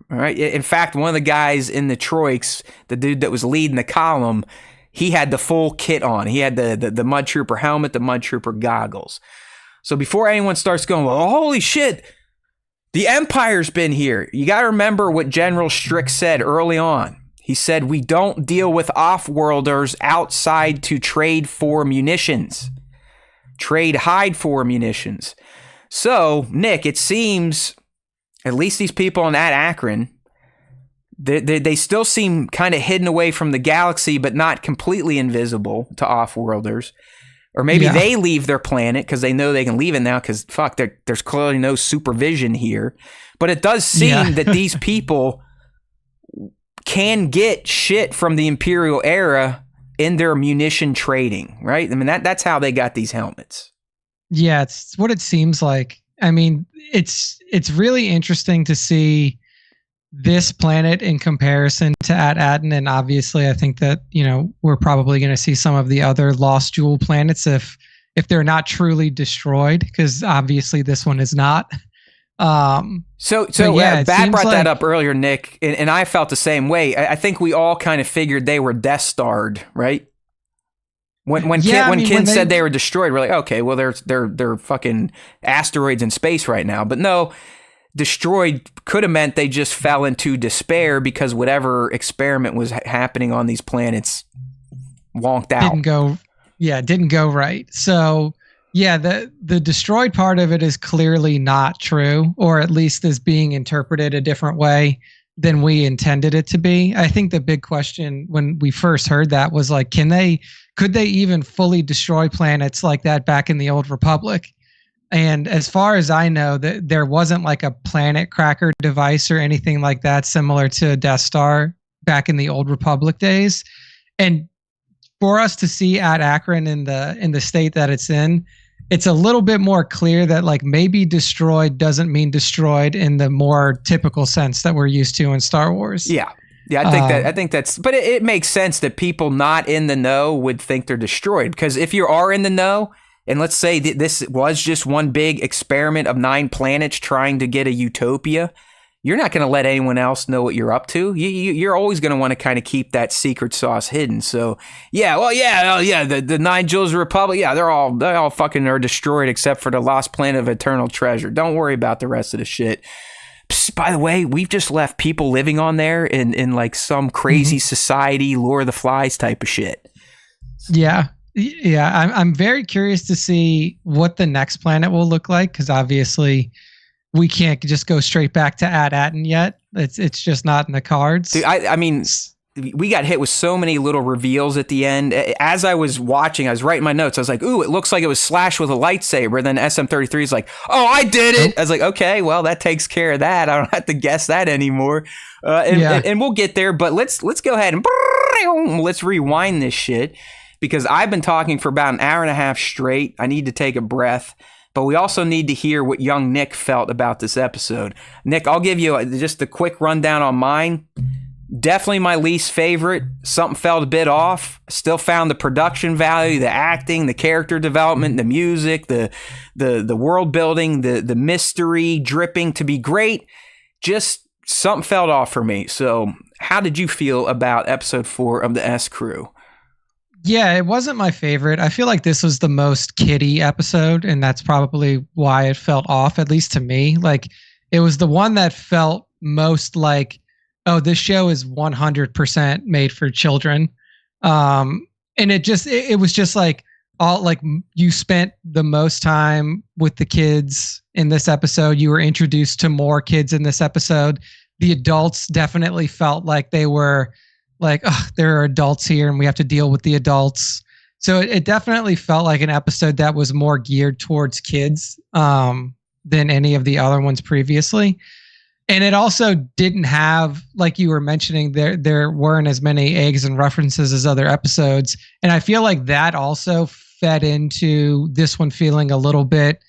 All right. In fact, one of the guys in the Troiks, the dude that was leading the column, he had the full kit on. He had the Mud Trooper helmet, the Mud Trooper goggles. So before anyone starts going, well, holy shit, the Empire's been here. You got to remember what General Strick said early on. He said, we don't deal with off-worlders outside to trade for munitions. Hide for munitions. So, Nick, it seems, at least these people in At Achrann, they still seem kind of hidden away from the galaxy, but not completely invisible to off-worlders. Or maybe they leave their planet because they know they can leave it now because, there's clearly no supervision here. But it does seem that these people can get shit from the Imperial era in their munition trading, right? I mean, that's how they got these helmets. Yeah, it's what it seems like. I mean, it's really interesting to see this planet in comparison to At Attin, and obviously I think that, we're probably going to see some of the other lost jewel planets if they're not truly destroyed, because obviously this one is not. Bad brought that up earlier, Nick, and I felt the same way. I think we all kind of figured they were Death Starred, right? When Ken said they were destroyed, we're like, okay, well they're fucking asteroids in space right now, but no. Destroyed could have meant they just fell into despair because whatever experiment was happening on these planets wonked out. Didn't go right. So the destroyed part of it is clearly not true, or at least is being interpreted a different way than we intended it to be. I think the big question when we first heard that was like, could they even fully destroy planets like that back in the Old Republic? And as far as I know, there wasn't like a planet cracker device or anything like that similar to a Death Star back in the Old Republic days. And for us to see At Achrann in the state that it's in, it's a little bit more clear that like maybe destroyed doesn't mean destroyed in the more typical sense that we're used to in Star Wars. Yeah, I think that's. But it makes sense that people not in the know would think they're destroyed, because if you are in the know. And let's say this was just one big experiment of 9 planets trying to get a utopia. You're not going to let anyone else know what you're up to. You're always going to want to kind of keep that secret sauce hidden. So, the 9 Jewels of the Republic, they all fucking are destroyed except for the lost planet of eternal treasure. Don't worry about the rest of the shit. Psst, by the way, we've just left people living on there in like some crazy society, Lord of the Flies type of shit. Yeah. Yeah, I'm very curious to see what the next planet will look like, because obviously we can't just go straight back to At Attin yet. It's just not in the cards. Dude, I mean, we got hit with so many little reveals at the end. As I was watching, I was writing my notes. I was like, ooh, it looks like it was Slash with a lightsaber. Then SM33 is like, oh, I did it. I was like, okay, well, that takes care of that. I don't have to guess that anymore. And we'll get there. But let's go ahead and let's rewind this shit. Because I've been talking for about an hour and a half straight. I need to take a breath. But we also need to hear what young Nick felt about this episode. Nick, I'll give you just a quick rundown on mine. Definitely my least favorite. Something felt a bit off. Still found the production value, the acting, the character development, the music, the world building, the mystery dripping to be great. Just something felt off for me. So how did you feel about episode 4 of the S Crew? Yeah, it wasn't my favorite. I feel like this was the most kiddie episode, and that's probably why it felt off, at least to me. Like, it was the one that felt most like, oh, this show is 100% made for children. And it was just like, all like, you spent the most time with the kids in this episode. You were introduced to more kids in this episode. The adults definitely felt like they were like, oh, there are adults here and we have to deal with the adults. So it definitely felt like an episode that was more geared towards kids than any of the other ones previously. And it also didn't have, like you were mentioning, there weren't as many eggs and references as other episodes. And I feel like that also fed into this one feeling a little bit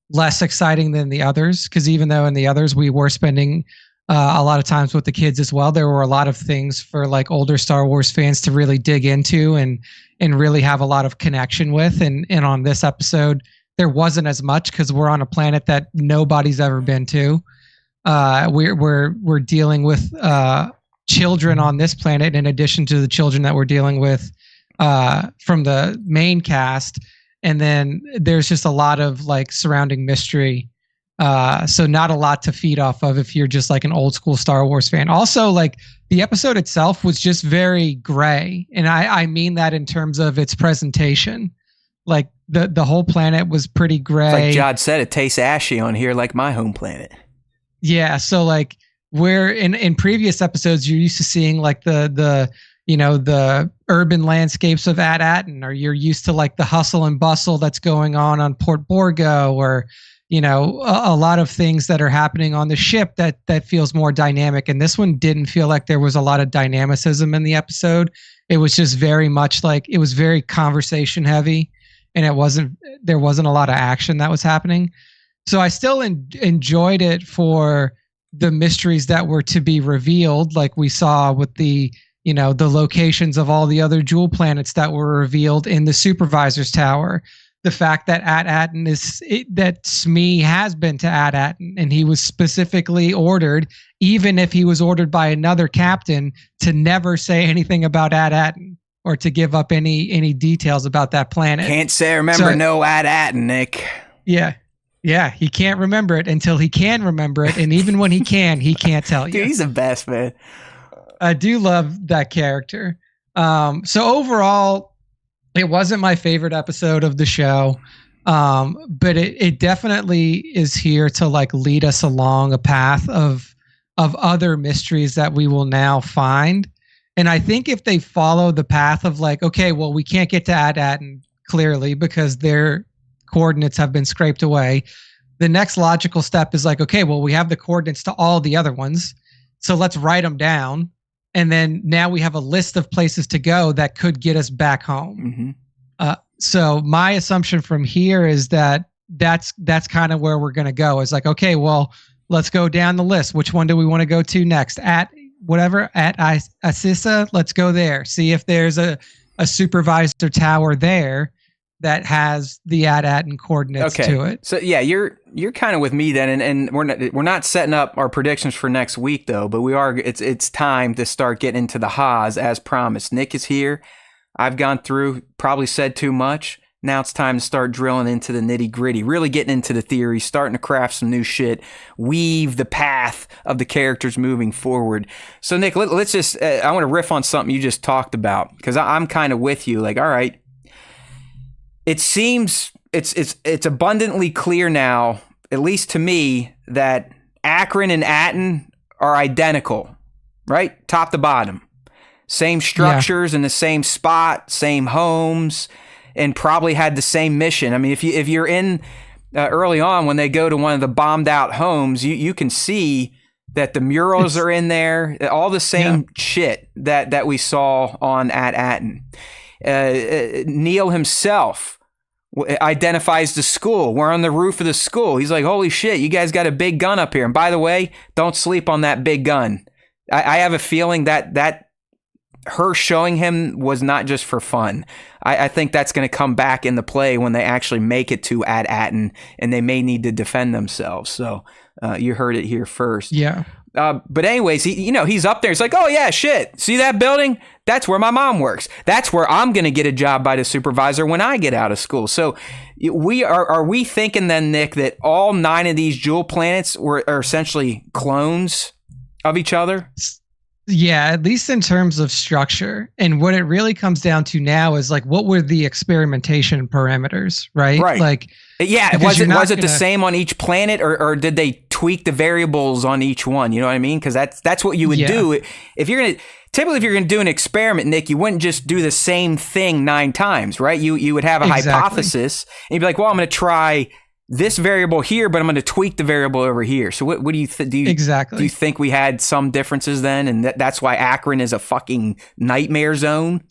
less exciting than the others. Because even though in the others we were spending a lot of times with the kids as well, there were a lot of things for like older Star Wars fans to really dig into and really have a lot of connection with. And on this episode, there wasn't as much because we're on a planet that nobody's ever been to. We're dealing with children on this planet in addition to the children that we're dealing with from the main cast. And then there's just a lot of like surrounding mystery. So not a lot to feed off of if you're just like an old school Star Wars fan. Also, like the episode itself was just very gray. And I mean that in terms of its presentation. Like the whole planet was pretty gray. Like Jod said, it tastes ashy on here like my home planet. Yeah. So like where in previous episodes, you're used to seeing like the urban landscapes of At Attin, or you're used to like the hustle and bustle that's going on Port Borgo, or a lot of things that are happening on the ship that feels more dynamic. And this one didn't feel like there was a lot of dynamicism in the episode. It was just very much like, it was very conversation heavy, and there wasn't a lot of action that was happening. So I still enjoyed it for the mysteries that were to be revealed, like we saw with the locations of all the other jewel planets that were revealed in the supervisor's tower. The fact that At Attin that Smee has been to At Attin, and he was specifically ordered, even if he was ordered by another captain, to never say anything about At Attin or to give up any details about that planet. Can't say I remember no At Attin, Nick. Yeah. Yeah, he can't remember it until he can remember it, and even when he can't tell you. Dude, he's the best, man. I do love that character. So overall, it wasn't my favorite episode of the show, but it definitely is here to like lead us along a path of other mysteries that we will now find. And I think if they follow the path of like, okay, well, we can't get to At Attin clearly because their coordinates have been scraped away. The next logical step is like, okay, well, we have the coordinates to all the other ones, so let's write them down. And then now we have a list of places to go that could get us back home. Mm-hmm. So my assumption from here is that's kind of where we're going to go. It's like, okay, well, let's go down the list. Which one do we want to go to next? At Arissia, let's go there. See if there's a supervisor tower there that has the At Attin coordinates to it. So yeah, you're kind of with me then, and we're not setting up our predictions for next week though, but we are. It's time to start getting into the Haas as promised. Nick is here. I've gone through, probably said too much. Now it's time to start drilling into the nitty gritty, really getting into the theory, starting to craft some new shit, weave the path of the characters moving forward. So Nick, let's just. I want to riff on something you just talked about, because I'm kind of with you. Like, all right. It seems it's abundantly clear now, at least to me, that Achrann and Attin are identical, right? Top to bottom. Same structures in the same spot, same homes, and probably had the same mission. I mean, if you're in early on when they go to one of the bombed out homes, you can see that the murals are in there, all the same shit that we saw on At Attin. Neil himself identifies the school. We're on the roof of the school. He's like, holy shit, you guys got a big gun up here. And by the way, don't sleep on that big gun. I have a feeling that her showing him was not just for fun. I think that's going to come back into play when they actually make it to At Attin, and they may need to defend themselves. So you heard it here first. Yeah. But anyways, he's up there. It's like, oh yeah, shit. See that building? That's where my mom works. That's where I'm going to get a job by the supervisor when I get out of school. So are we thinking then, Nick, that all 9 of these jewel planets are essentially clones of each other? Yeah, at least in terms of structure. And what it really comes down to now is like, what were the experimentation parameters, right? Right. Like, yeah, was it the same on each planet, or did they tweak the variables on each one? You know what I mean? Because that's what you would do if you're gonna. Typically, if you're gonna do an experiment, Nick, you wouldn't just do the same thing 9 times, right? You would have a hypothesis, and you'd be like, well, I'm gonna try this variable here, but I'm gonna tweak the variable over here. So what do you think? Do you think we had some differences then, and that's why Achrann is a fucking nightmare zone?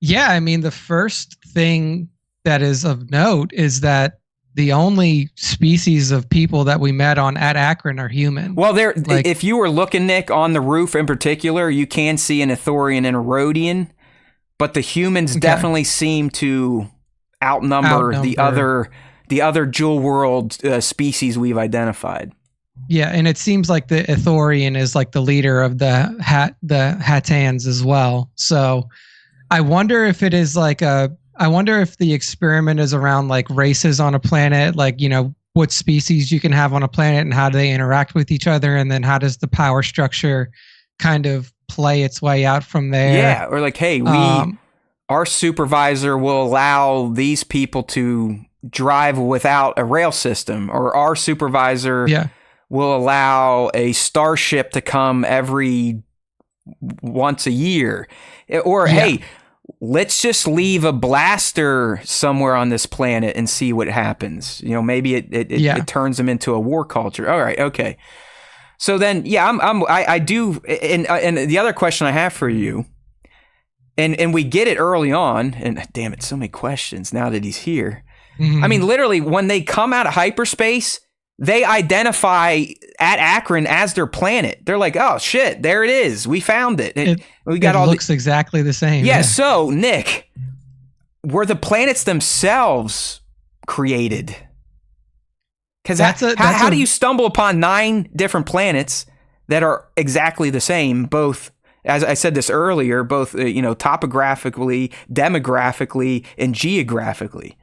Yeah, I mean, the first thing that is of note is that the only species of people that we met on At Achrann are human. Well, if you were looking, Nick, on the roof in particular, you can see an Ithorian and a Rhodian, but the humans definitely seem to outnumber the other Jewel World species we've identified. Yeah, and it seems like the Ithorian is like the leader of the Hattans as well. So I wonder if it is like I wonder if the experiment is around like races on a planet, like, what species you can have on a planet and how do they interact with each other, and then how does the power structure kind of play its way out from there. Yeah, or like, hey, our supervisor will allow these people to drive without a rail system, or our supervisor will allow a starship to come every once a year, or hey, let's just leave a blaster somewhere on this planet and see what happens. Maybe it turns them into a war culture. All right, okay. So then, I do. And the other question I have for you, and we get it early on. And damn it, so many questions now that he's here. Mm-hmm. I mean, literally, when they come out of hyperspace, they identify At Achrann as their planet. They're like, oh shit, there it is. We found it. We got looks exactly the same. Yeah. So Nick, were the planets themselves created? Because how do you stumble upon 9 different planets that are exactly the same? Both, as I said this earlier, both topographically, demographically, and geographically.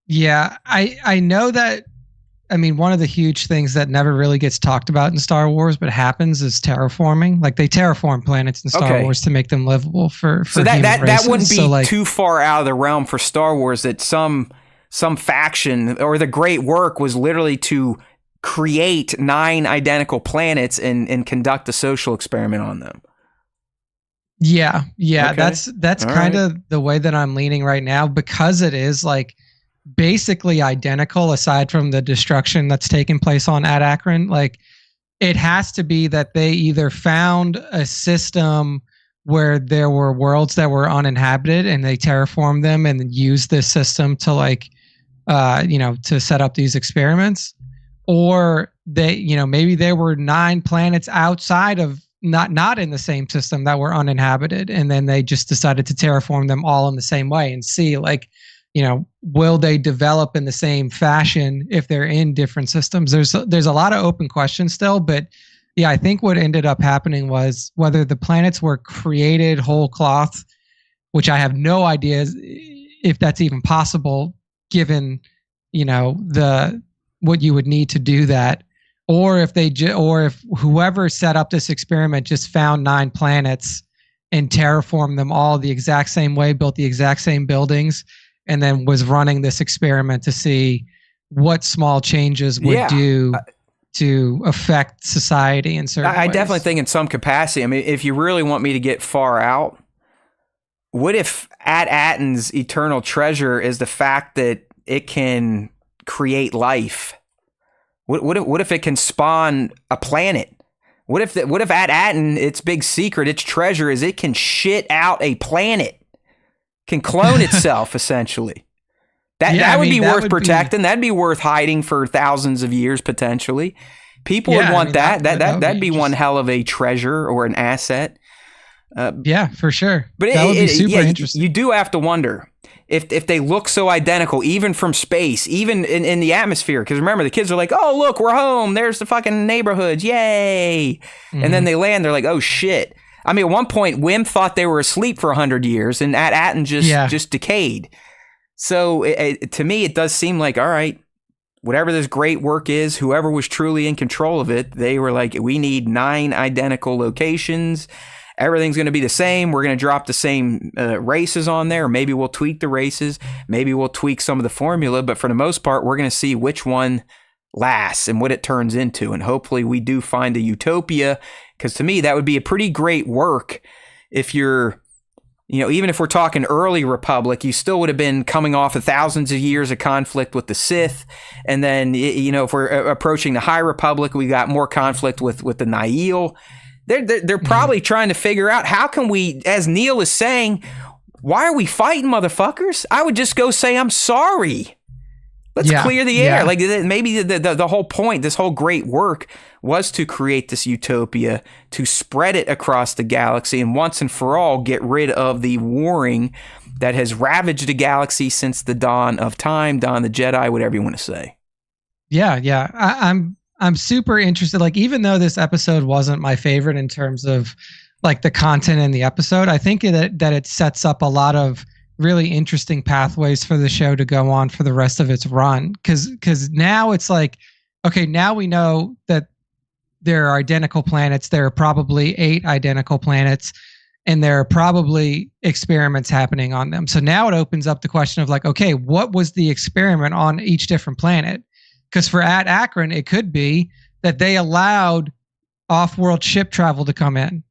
Yeah, I know that. I mean, one of the huge things that never really gets talked about in Star Wars, but happens, is terraforming. Like, they terraform planets in Star Wars to make them livable for so that wouldn't be too far out of the realm for Star Wars, that some faction or the great work was literally to create 9 identical planets and conduct a social experiment on them. Yeah. Okay. That's kind of the way that I'm leaning right now, because it is like basically identical aside from the destruction that's taking place on At Achrann. Like, it has to be that they either found a system where there were worlds that were uninhabited and they terraformed them and used this system to to set up these experiments, or they, maybe there were 9 planets outside of not in the same system that were uninhabited, and then they just decided to terraform them all in the same way and see, like, will they develop in the same fashion if they're in different systems? There's a lot of open questions still, but yeah, I think what ended up happening was whether the planets were created whole cloth, which I have no idea if that's even possible, given what you would need to do that, or if whoever set up this experiment just found 9 planets and terraformed them all the exact same way, built the exact same buildings, and then was running this experiment to see what small changes would do to affect society in certain ways. I definitely think in some capacity. I mean, if you really want me to get far out, what if At Attin's eternal treasure is the fact that it can create life? What if it can spawn a planet? What if At Attin, its big secret, its treasure is it can shit out a planet? Can clone itself, essentially. That would be worth protecting. That'd be worth hiding for thousands of years, potentially. People would want that. That'd be one hell of a treasure or an asset. Yeah, for sure. But that would be super interesting. You do have to wonder, if they look so identical, even from space, even in the atmosphere. Because remember, the kids are like, oh, look, we're home. There's the fucking neighborhoods. Yay. And then they land. They're like, oh, shit. I mean, at one point, Wim thought they were asleep for 100 years, and At Attin just decayed. So to me, it does seem like, all right, whatever this great work is, whoever was truly in control of it, they were like, we need 9 identical locations. Everything's going to be the same. We're going to drop the same races on there. Maybe we'll tweak the races. Maybe we'll tweak some of the formula. But for the most part, we're going to see which one lasts and what it turns into. And hopefully we do find a utopia, because to me, that would be a pretty great work if you're, even if we're talking early Republic, you still would have been coming off of thousands of years of conflict with the Sith. And then, if we're approaching the High Republic, we got more conflict with the Nihil. They're probably trying to figure out, how can we, as Neil is saying, why are we fighting, motherfuckers? I would just go say, I'm sorry. Let's clear the air. Like, maybe the whole point, this whole great work, was to create this utopia, to spread it across the galaxy, and once and for all get rid of the warring that has ravaged the galaxy since the dawn of time, dawn of the Jedi, whatever you want to say. Yeah. I'm super interested. Like, even though this episode wasn't my favorite in terms of like the content in the episode, I think that it sets up a lot of really interesting pathways for the show to go on for the rest of its run. Because now it's like, okay, now we know that there are identical planets. There are probably 8 identical planets, and there are probably experiments happening on them. So now it opens up the question of like, okay, what was the experiment on each different planet? Because for At Achrann, it could be that they allowed off-world ship travel to come in.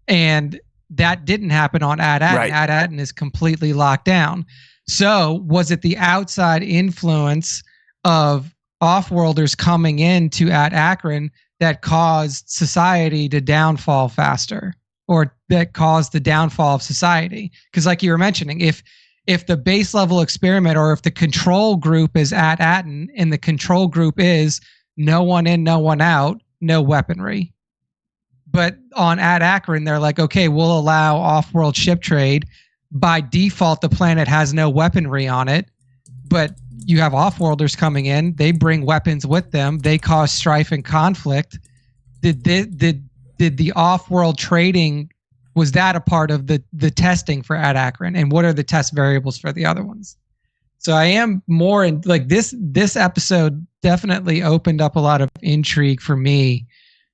And that didn't happen on At Attin. Right. At Attin is completely locked down. So was it the outside influence of off-worlders coming in to At Achrann that caused society to downfall faster, or that caused the downfall of society? Because like you were mentioning, if the base level experiment, or if the control group is At Attin and the control group is no one in, no one out, no weaponry. But on At Achrann, they're like, okay, we'll allow off-world ship trade. By default, the planet has no weaponry on it, but you have off-worlders coming in. They bring weapons with them. They cause strife and conflict. Did the off-world trading, was that a part of the testing for At Achrann? And what are the test variables for the other ones? So I am more in, like, this episode definitely opened up a lot of intrigue for me,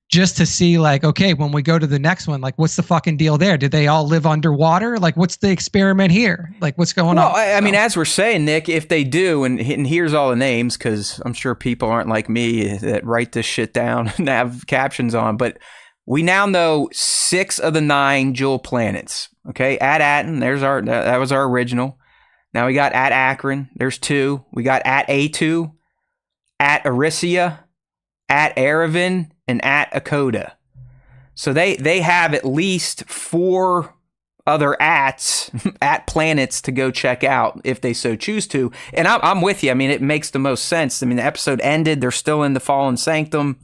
just to see like, okay, when we go to the next one, like, what's the fucking deal there? Did they all live underwater? Like, what's the experiment here? Like, what's going on? I mean, as we're saying, Nick, if they do, and here's all the names, because I'm sure people aren't like me that write this shit down and have captions on, but we now know 6 of the 9 jewel planets. Okay, At Attin, that was our original. Now we got At Achrann, there's 2. We got At Aytuu, At Arissia, At Aravin, and At Acoda. So they have at least 4 other at planets to go check out if they so choose to. And I'm with you. I mean, it makes the most sense. I mean, the episode ended. They're still in the Fallen Sanctum.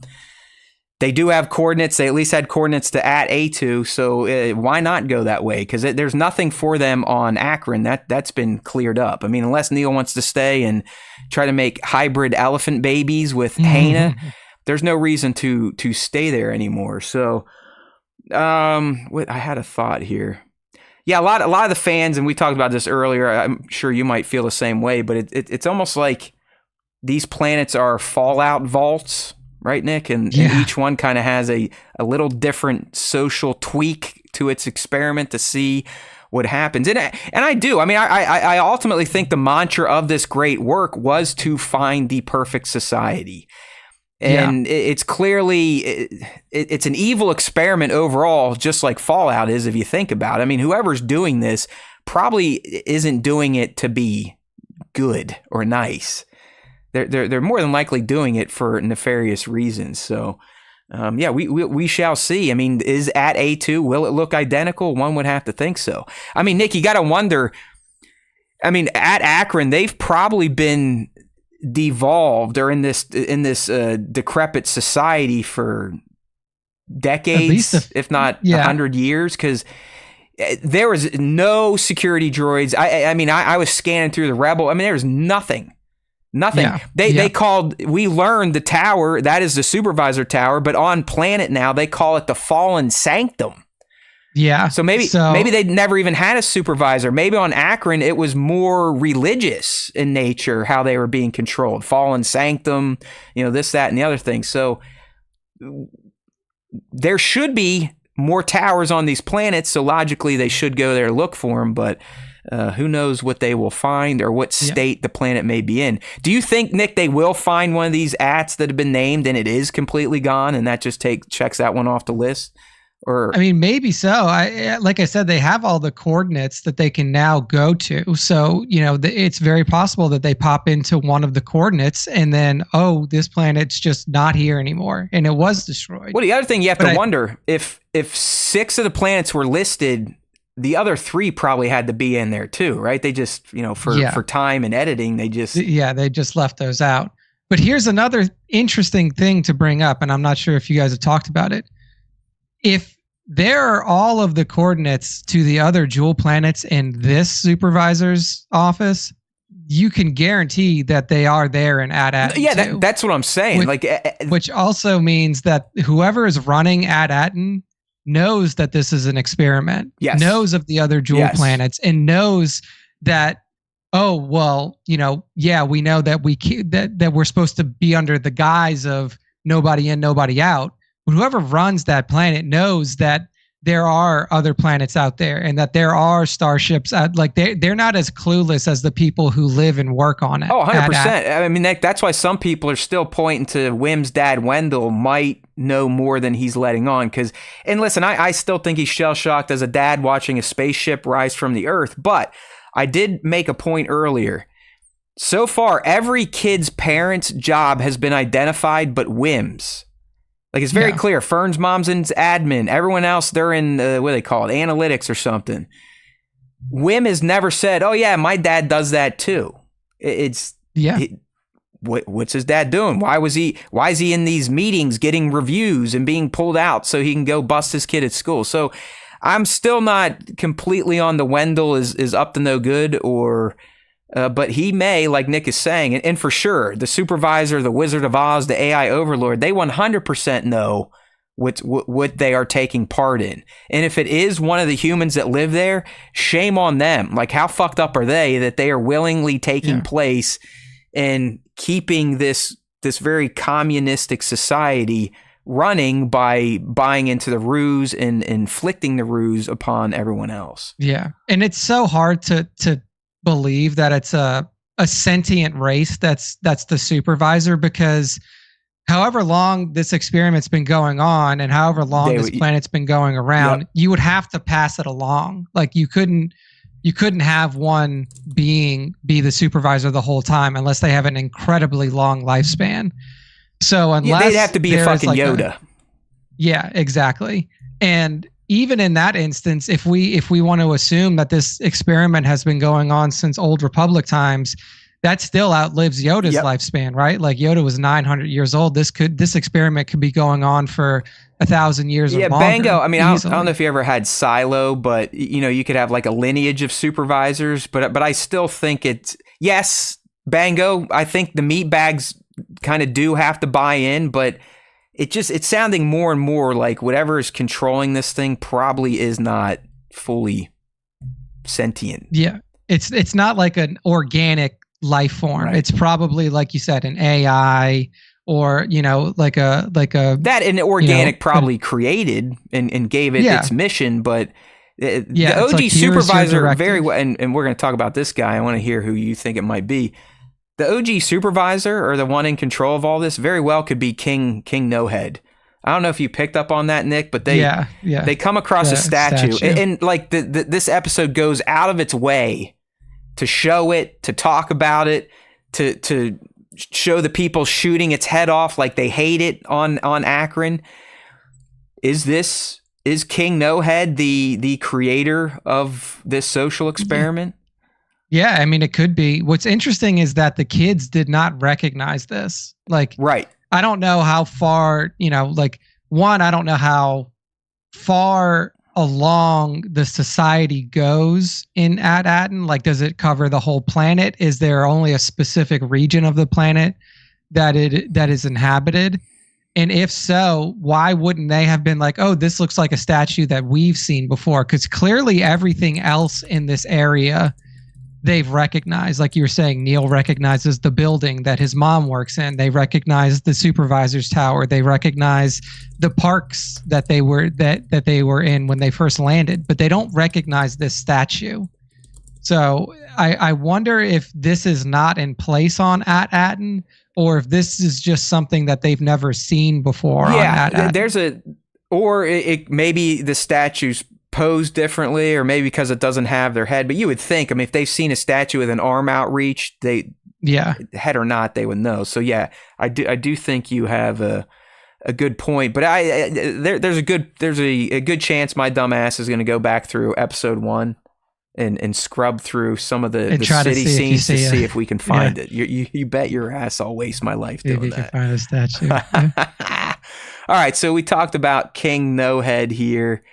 They do have coordinates. They at least had coordinates to At Aytuu. So why not go that way? Because there's nothing for them on Achrann. That's been cleared up. I mean, unless Neil wants to stay and try to make hybrid elephant babies with Hana, there's no reason to stay there anymore. So, I had a thought here. Yeah, a lot of the fans, and we talked about this earlier. I'm sure you might feel the same way, but it's almost like these planets are fallout vaults, right, Nick? And each one kind of has a little different social tweak to its experiment to see what happens. And I do. I mean, I ultimately think the mantra of this great work was to find the perfect society. And it's clearly, it's an evil experiment overall, just like Fallout is, if you think about it. I mean, whoever's doing this probably isn't doing it to be good or nice. They're more than likely doing it for nefarious reasons. So, we shall see. I mean, is At Aytuu, will it look identical? One would have to think so. I mean, Nick, you got to wonder. I mean, At Achrann, they've probably been devolved or in this decrepit society for decades, if not 100 years, because there was no security droids. I mean, I was scanning through the Rebel. I mean, there was nothing. Yeah. They called, we learned the tower, that is the supervisor tower, but on planet now, they call it the Fallen Sanctum. Yeah. So maybe they never even had a supervisor. Maybe on Achrann, it was more religious in nature, how they were being controlled. Fallen Sanctum, this, that, and the other thing. So there should be more towers on these planets. So logically, they should go there to look for them. But who knows what they will find or what state the planet may be in. Do you think, Nick, they will find one of these Ats that have been named and it is completely gone and that just checks that one off the list? Or, I mean, maybe so. Like I said, they have all the coordinates that they can now go to. So, it's very possible that they pop into one of the coordinates and then, this planet's just not here anymore. And it was destroyed. Well, the other thing you have to wonder, if 6 of the planets were listed, the other 3 probably had to be in there too, right? They just, for time and editing, they just... Yeah, they just left those out. But here's another interesting thing to bring up, and I'm not sure if you guys have talked about it. If there are all of the coordinates to the other jewel planets in this supervisor's office, you can guarantee that they are there in At Attin. Yeah, that's what I'm saying. Which also means that whoever is running At Attin knows that this is an experiment, knows of the other jewel planets, and knows that, we know that we're supposed to be under the guise of nobody in, nobody out. But whoever runs that planet knows that there are other planets out there and that there are starships out. Like they're not as clueless as the people who live and work on it. Oh, 100%. I mean, that's why some people are still pointing to Wim's dad, Wendell, might know more than he's letting on. And listen, I still think he's shell-shocked as a dad watching a spaceship rise from the Earth. But I did make a point earlier. So far, every kid's parent's job has been identified but Wim's. Like, it's very clear. Fern's mom's in admin. Everyone else, they're in, what do they call it? Analytics or something. Wim has never said, my dad does that too. What's his dad doing? Why is he in these meetings getting reviews and being pulled out so he can go bust his kid at school? So I'm still not completely on the Wendell is up to no good but he may, like Nick is saying, and for sure, the supervisor, the Wizard of Oz, the AI overlord, they 100% know what they are taking part in. And if it is one of the humans that live there, shame on them. Like, how fucked up are they that they are willingly taking place and keeping this very communistic society running by buying into the ruse and inflicting the ruse upon everyone else? Yeah. And it's so hard to believe that it's a sentient race that's the supervisor, because however long this experiment's been going on and however long this planet's been going around, you would have to pass it along. Like, you couldn't have one being be the supervisor the whole time unless they have an incredibly long lifespan. So unless they'd have to be a fucking Yoda. Yeah, exactly. And even in that instance, if we want to assume that this experiment has been going on since Old Republic times, that still outlives Yoda's lifespan, right? Like, Yoda was 900 years old. This experiment could be going on for 1,000 years or longer. Yeah, Bango. I mean, I don't know if you ever had Silo, but you could have like a lineage of supervisors. But I still think Bango. I think the meat bags kind of do have to buy in, but it's sounding more and more like whatever is controlling this thing probably is not fully sentient. Yeah, it's not like an organic life form. Right. It's probably, like you said, an AI or like a that an organic probably created and gave it its mission, but. The OG like, supervisor very well, and we're going to talk about this guy. I want to hear who you think it might be. The OG supervisor, or the one in control of all this, very well could be King No-Head. I don't know if you picked up on that, Nick, but they come across a statue. And like this episode goes out of its way to show it, to talk about it, to show the people shooting its head off like they hate it on Achrann. Is King No-Head the creator of this social experiment? Yeah, I mean, it could be. What's interesting is that the kids did not recognize this. Like, right. I don't know how far, I don't know how far along the society goes in At Attin? Like, does it cover the whole planet? Is there only a specific region of the planet that is inhabited? And if so, why wouldn't they have been like, oh, this looks like a statue that we've seen before? Because clearly everything else in this area they've recognized. Like you were saying, Neil recognizes the building that his mom works in. They recognize the supervisor's tower. They recognize the parks that they were that they were in when they first landed, but they don't recognize this statue. So I wonder if this is not in place on At Attin, or if this is just something that they've never seen before. Yeah, on At Attin. Maybe the statue's posed differently, or maybe because it doesn't have their head. But you would think, I mean, if they've seen a statue with an arm outreach, head or not, they would know. So yeah, I do think you have a good point. But there's a good chance my dumb ass is going to go back through episode 1 and scrub through some of the city scenes to see if we can find it. You bet your ass I'll waste my life doing that. Can find a statue. Yeah. All right, so we talked about King No Head here.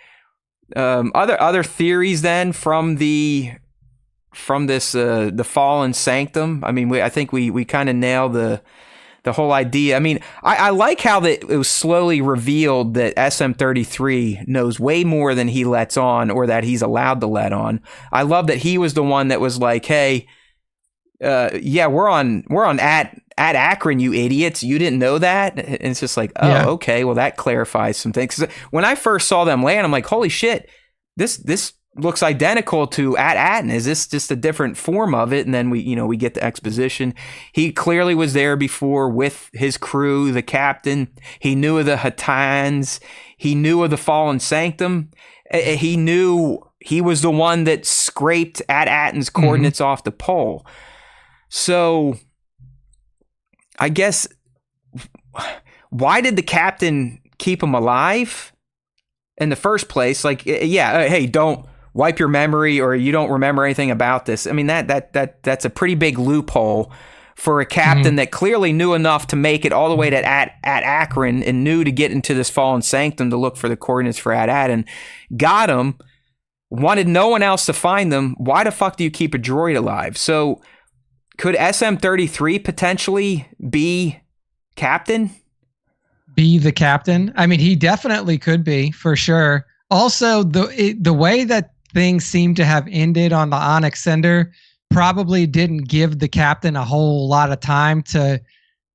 Other theories then from this the Fallen Sanctum. I mean, I think we kind of nailed the whole idea. I mean, I like how that it was slowly revealed that SM-33 knows way more than he lets on, or that he's allowed to let on. I love that he was the one that was like, hey, we're on At Achrann, you idiots. You didn't know that? And it's just like, okay, well, that clarifies some things. 'Cause when I first saw them land, I'm like, holy shit, this looks identical to At Attin. Is this just a different form of it? And then we get the exposition. He clearly was there before with his crew, the captain. He knew of the Hattans. He knew of the Fallen Sanctum. He knew he was the one that scraped At Attin's coordinates off the pole. So I guess, why did the captain keep him alive in the first place? Like, hey, don't wipe your memory, or you don't remember anything about this. I mean, that's a pretty big loophole for a captain that clearly knew enough to make it all the way to At Achrann, and knew to get into this Fallen Sanctum to look for the coordinates for At Attin. Got him, wanted no one else to find them. Why the fuck do you keep a droid alive? So could SM-33 potentially be captain? Be the captain? I mean, he definitely could be, for sure. Also, the way that things seem to have ended on the Onyx Cinder probably didn't give the captain a whole lot of time to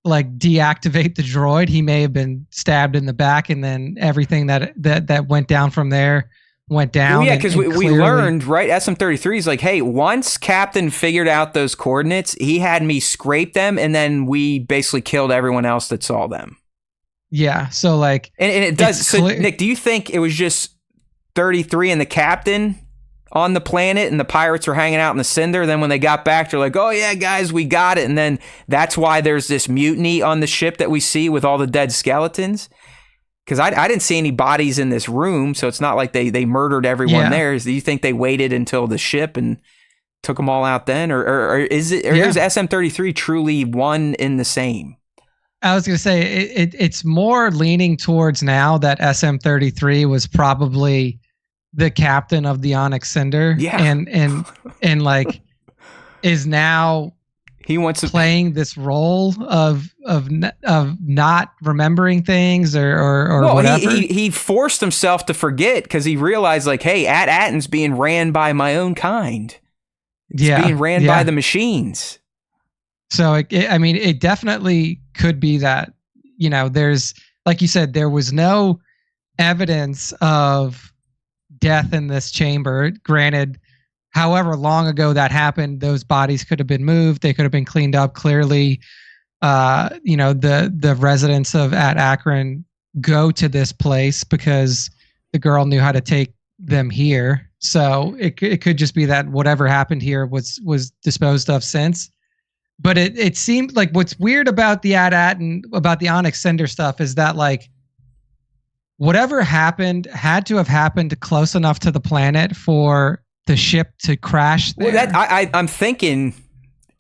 like deactivate the droid. He may have been stabbed in the back, and then everything that went down from there went down. Well, yeah, because we learned, right? SM-33 is like, hey, once Captain figured out those coordinates, he had me scrape them, and then we basically killed everyone else that saw them. Yeah, so like... And it does... So, Nick, do you think it was just 33 and the captain on the planet, and the pirates were hanging out in the Cinder? Then when they got back, they're like, oh yeah, guys, we got it. And then that's why there's this mutiny on the ship that we see with all the dead skeletons? Because I didn't see any bodies in this room, so it's not like they murdered everyone there. Do you think they waited until the ship and took them all out then? Or is SM-33 truly one in the same? I was going to say, it's more leaning towards now that SM-33 was probably the captain of the Onyx Cinder. Yeah. And like is now... He wants to playing this role of not remembering things or whatever. He forced himself to forget because he realized, like, hey, At Attin's being ran by my own kind. It's being ran by the machines. So it definitely could be that. You know, there's, like you said, there was no evidence of death in this chamber. Granted, however long ago that happened, those bodies could have been moved. They could have been cleaned up. Clearly, the residents of At Achrann go to this place because the girl knew how to take them here. So it could just be that whatever happened here was disposed of since. But it seemed like what's weird about the At Attin, about the Onyx Cinder stuff, is that like whatever happened had to have happened close enough to the planet for the ship to crash there. Well, I'm thinking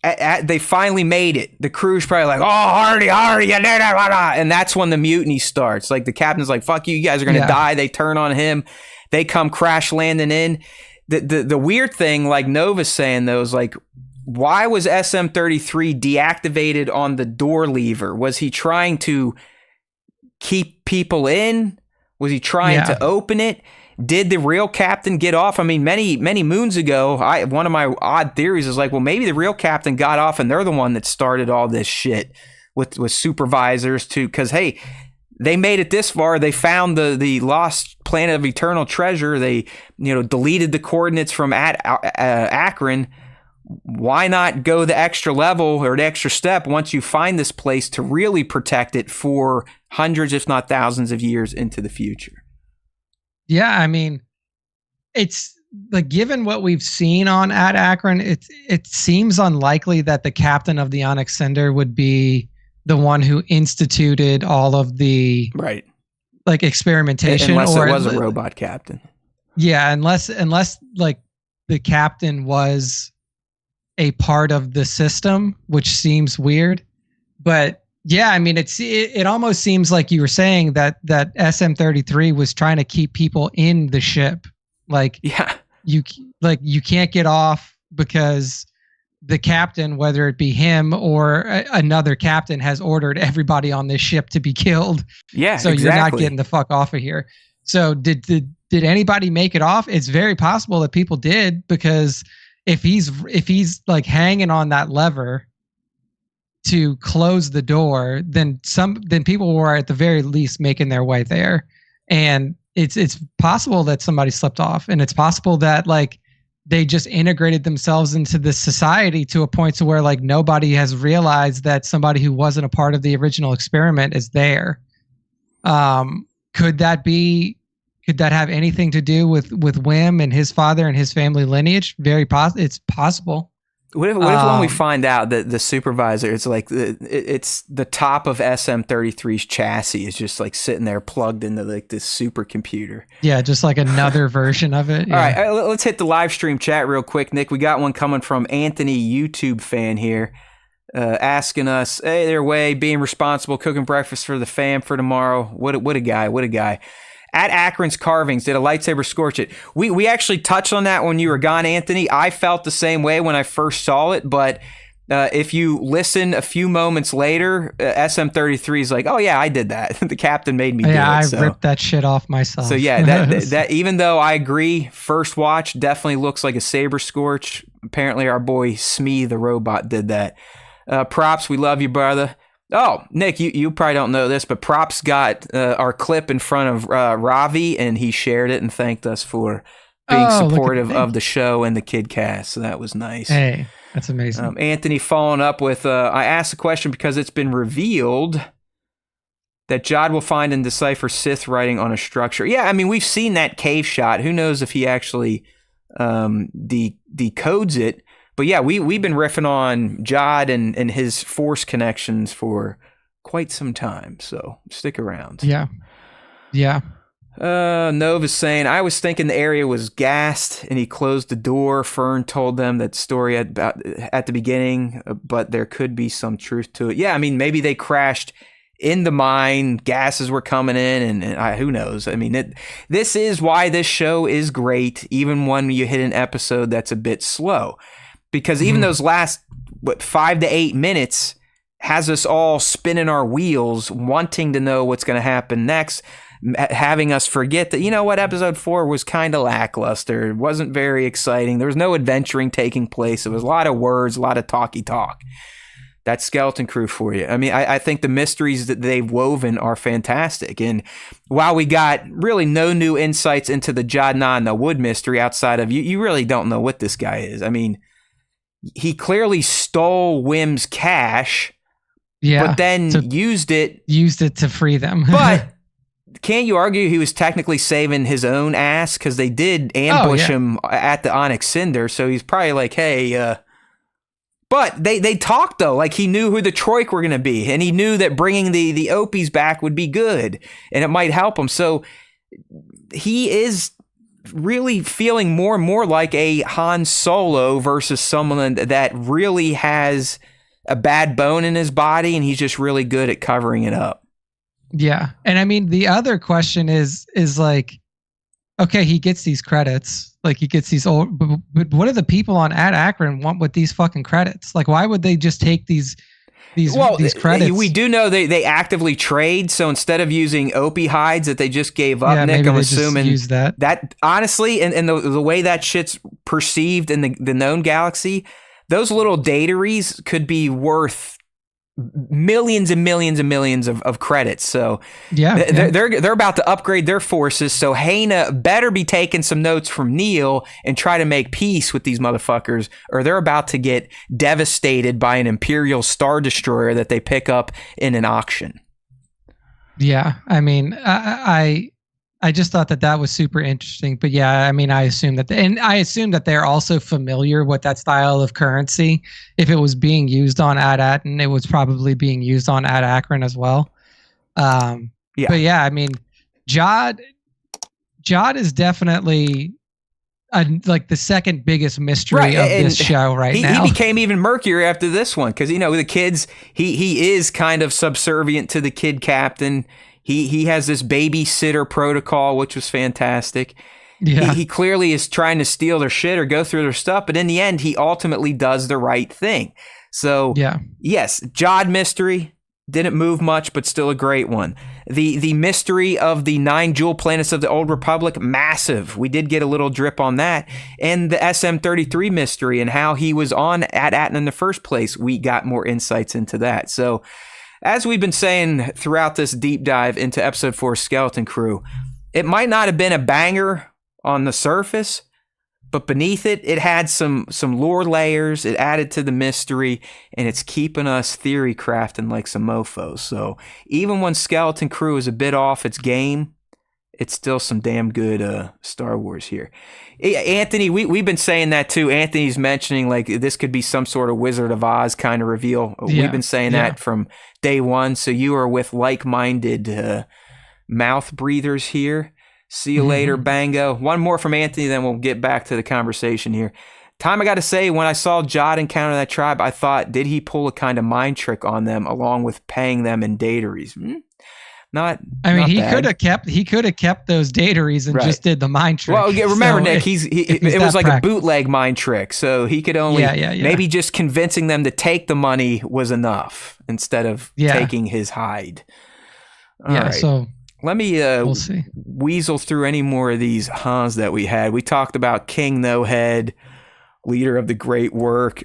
they finally made it. The crew's probably like, oh, Hardy, and that's when the mutiny starts. Like the captain's like, fuck you, you guys are going to die. They turn on him. they come crash landing in. The weird thing, like Nova's saying, though, is like, why was SM-33 deactivated on the door lever? Was he trying to keep people in? Was he trying to open it? Did the real captain get off? I mean, many moons ago, one of my odd theories is like, well, maybe the real captain got off and they're the one that started all this shit with supervisors too. Because, hey, they made it this far. They found the lost planet of eternal treasure. They, deleted the coordinates from Achrann. Why not go the extra level or the extra step once you find this place to really protect it for hundreds, if not thousands of years into the future? Yeah, I mean, it's like, given what we've seen on At Achrann, it seems unlikely that the captain of the Onyx Cinder would be the one who instituted all of the like experimentation, unless it was a robot captain. Yeah, unless like the captain was a part of the system, which seems weird. But yeah, I mean, it almost seems like you were saying that SM-33 was trying to keep people in the ship. Like, you can't get off because the captain, whether it be him or another captain, has ordered everybody on this ship to be killed. Yeah, so exactly. You're not getting the fuck off of here. So did anybody make it off? It's very possible that people did, because if he's like hanging on that lever to close the door, then people were at the very least making their way there. And it's possible that somebody slipped off, and it's possible that like they just integrated themselves into this society to a point to where like nobody has realized that somebody who wasn't a part of the original experiment is there. Could that have anything to do with Wim and his father and his family lineage? It's possible. What if when we find out that the supervisor, it's like it's the top of SM-33's chassis is just like sitting there plugged into like this supercomputer? Yeah, just like another version of it. Yeah. All right, let's hit the live stream chat real quick, Nick. We got one coming from Anthony, YouTube fan here, asking us, "Hey there, Way, being responsible, cooking breakfast for the fam for tomorrow. What a guy! What a guy." At Achrann's carvings, did a lightsaber scorch it? We actually touched on that when you were gone, Anthony. I felt the same way when I first saw it, but if you listen a few moments later, SM-33 is like, oh yeah, I did that. The captain made me do it. Yeah, I ripped that shit off myself. So yeah, that even though I agree, first watch definitely looks like a saber scorch. Apparently our boy Smee the robot did that. Props, we love you, brother. Oh, Nick, you probably don't know this, but Props got our clip in front of Ravi, and he shared it and thanked us for being supportive of the show and the kid cast. So that was nice. Hey, that's amazing. Anthony following up with, I asked the question because it's been revealed that Jod will find and decipher Sith writing on a structure. Yeah, I mean, we've seen that cave shot. Who knows if he actually decodes it. But yeah, we've been riffing on Jod and his Force connections for quite some time, so stick around. Yeah. Nova's saying, I was thinking the area was gassed and he closed the door. Fern told them that story at the beginning, but there could be some truth to it. Yeah, I mean, maybe they crashed in the mine, gases were coming in, and who knows? I mean, this is why this show is great, even when you hit an episode that's a bit slow. Because even those last, 5 to 8 minutes has us all spinning our wheels, wanting to know what's going to happen next, having us forget that, you know what, episode 4 was kind of lackluster. It wasn't very exciting. There was no adventuring taking place. It was a lot of words, a lot of talky talk. That's Skeleton Crew for you. I mean, I think the mysteries that they've woven are fantastic. And while we got really no new insights into the Jod-Na and the Wood mystery outside of you really don't know what this guy is. I mean, he clearly stole Wim's cash, but then used it to free them. But can't you argue he was technically saving his own ass? Because they did ambush him at the Onyx Cinder, so he's probably like, hey, but they talked though, like he knew who the Troik were going to be, and he knew that bringing the Opies back would be good, and it might help him. So he is really feeling more and more like a Han Solo versus someone that really has a bad bone in his body and he's just really good at covering it up. Yeah. And I mean, the other question is like, okay, he gets these credits, like he gets these old, but what do the people on At Akron want with these fucking credits? Like, why would they just take these credits? We do know they actively trade, so instead of using Opie hides that they just gave up, Nick, I'm assuming use that honestly, and the way that shit's perceived in the known galaxy, those little dataries could be worth millions and millions and millions of credits. So they're about to upgrade their forces. So Hana better be taking some notes from Neil and try to make peace with these motherfuckers, or they're about to get devastated by an Imperial Star Destroyer that they pick up in an auction. Yeah, I mean, I just thought that was super interesting. But yeah, I mean, I assume that they're also familiar with that style of currency. If it was being used on At Attin, it was probably being used on At Akron as well. But yeah, I mean, Jod is definitely like the second biggest mystery of this show now. He became even murkier after this one because, the kids, he is kind of subservient to the kid captain. He has this babysitter protocol, which was fantastic. Yeah. He clearly is trying to steal their shit or go through their stuff, but in the end, he ultimately does the right thing. So, yes, Jod mystery didn't move much, but still a great one. The mystery of the 9 jewel planets of the Old Republic, massive. We did get a little drip on that. And the SM-33 mystery and how he was on At Attin in the first place, we got more insights into that. So, as we've been saying throughout this deep dive into episode 4 Skeleton Crew, it might not have been a banger on the surface, but beneath it, it had some lore layers. It added to the mystery, and it's keeping us theory crafting like some mofos. So even when Skeleton Crew is a bit off its game, it's still some damn good Star Wars here. Anthony, we've been saying that too. Anthony's mentioning like this could be some sort of Wizard of Oz kind of reveal. We've been saying that from day one. So you are with like-minded mouth breathers here. See you later, Bango. One more from Anthony, then we'll get back to the conversation here. Time, I got to say, when I saw Jod encounter that tribe, I thought, did he pull a kind of mind trick on them along with paying them in dataries? He could have kept those dataries and just did the mind trick. Well, remember, so Nick, it was like a bootleg mind trick, so he could only maybe just convincing them to take the money was enough instead of taking his hide. All right. So let me we'll see. Weasel through any more of these Hans that we had. We talked about King No Head, leader of the great work.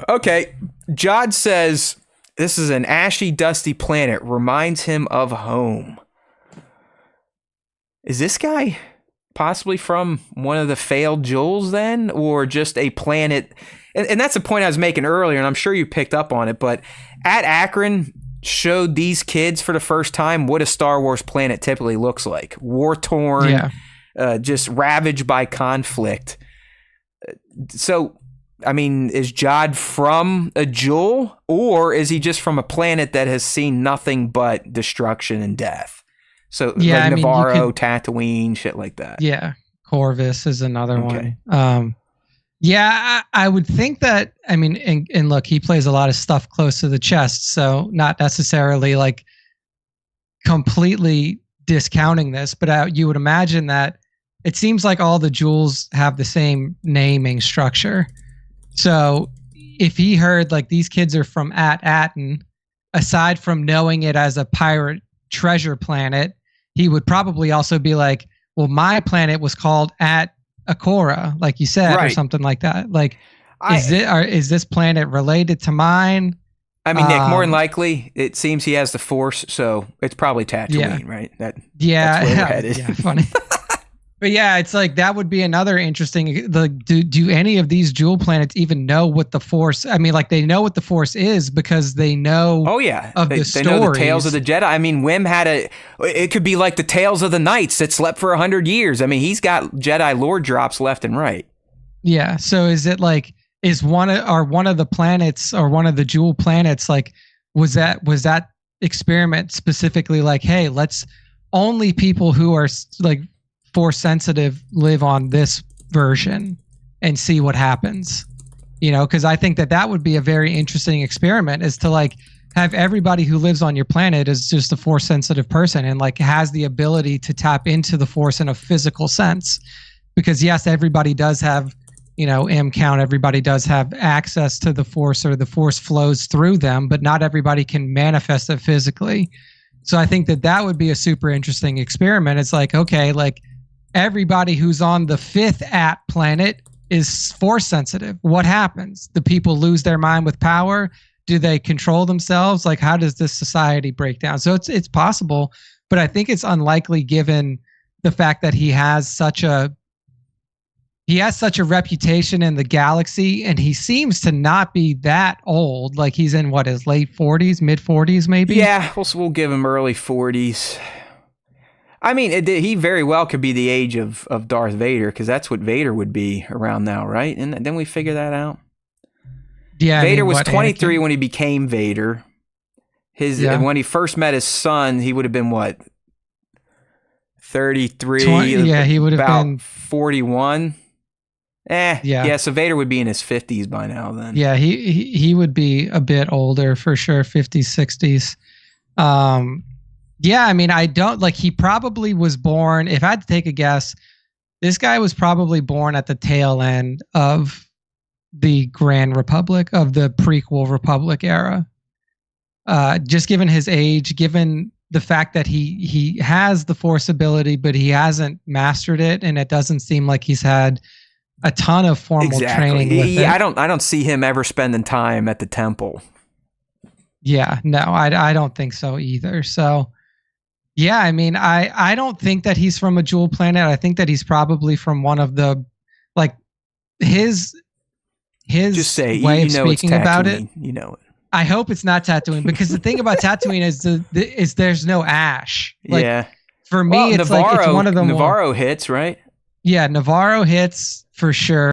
Okay, Jod says this is an ashy, dusty planet. Reminds him of home. Is this guy possibly from one of the failed jewels then? Or just a planet? And that's the point I was making earlier, and I'm sure you picked up on it, but At Achrann showed these kids for the first time what a Star Wars planet typically looks like. War-torn, just ravaged by conflict. So, I mean, is Jod from a jewel, or is he just from a planet that has seen nothing but destruction and death? So, like Navarro, Tatooine, shit like that. Yeah, Corvus is another one. I would think that, I mean, and look, he plays a lot of stuff close to the chest, so not necessarily like completely discounting this, but you would imagine that it seems like all the jewels have the same naming structure. So if he heard like these kids are from At Attin, aside from knowing it as a pirate treasure planet, he would probably also be like, well, my planet was called At Acoda, like you said, or something like that. Like, is this planet related to mine? I mean, Nick, more than likely, it seems he has the Force, so it's probably Tatooine, right? That's where we're headed. Yeah, funny. But yeah, it's like that would be another interesting. Do any of these jewel planets even know what the Force? I mean, like they know what the Force is because they know. Oh yeah, the stories. They know the tales of the Jedi. I mean, Wim had it could be like the tales of the knights that slept for 100 years. I mean, he's got Jedi lore drops left and right. Yeah. So is it like one of the planets or one of the jewel planets like was that experiment specifically like, hey, let's only people who are like Force sensitive live on this version and see what happens, because I think that would be a very interesting experiment is to like have everybody who lives on your planet as just a force sensitive person and like has the ability to tap into the force in a physical sense. Because yes, everybody does have, M count, everybody does have access to the force or the force flows through them, but not everybody can manifest it physically. So I think that would be a super interesting experiment. It's like, okay, like everybody who's on the 5th At planet is force sensitive. What happens? The people lose their mind with power? Do they control themselves? Like, how does this society break down? So it's possible, but I think it's unlikely given the fact that he has such a reputation in the galaxy, and he seems to not be that old. Like he's in his late 40s, mid 40s, maybe. Yeah, we'll give him early 40s. I mean, he very well could be the age of Darth Vader, because that's what Vader would be around now, right? And then we figure that out. Yeah, Vader was 23 when he became Vader. When he first met his son, he would have been what? 33. He would have been 41. Yeah. So Vader would be in his 50s by now then. Yeah, he would be a bit older for sure, 50s, 60s. Yeah, I mean, he probably was born, if I had to take a guess, this guy was probably born at the tail end of the Grand Republic, of the prequel Republic era. Just given his age, given the fact that he has the Force ability, but he hasn't mastered it, and it doesn't seem like he's had a ton of formal training with it. I don't see him ever spending time at the temple. Yeah, no, I don't think so either. So, yeah, I mean, I don't think that he's from a jewel planet. I think that he's probably from one of the, like, his just say, way of speaking about it. You know it. I hope it's not Tatooine, because the thing about Tatooine is there's no ash. Like, yeah. For me, it's Navarro, like it's one of the Navarro hits, right? Yeah, Navarro hits for sure.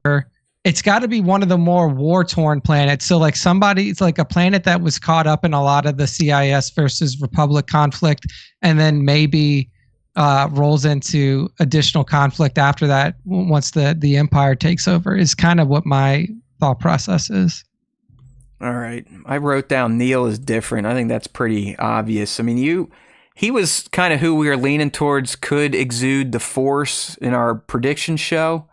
It's got to be one of the more war-torn planets. So like it's like a planet that was caught up in a lot of the CIS versus Republic conflict, and then maybe rolls into additional conflict after that once the Empire takes over, is kind of what my thought process is. All right. I wrote down Neil is different. I think that's pretty obvious. I mean, he was kind of who we were leaning towards could exude the Force in our prediction show.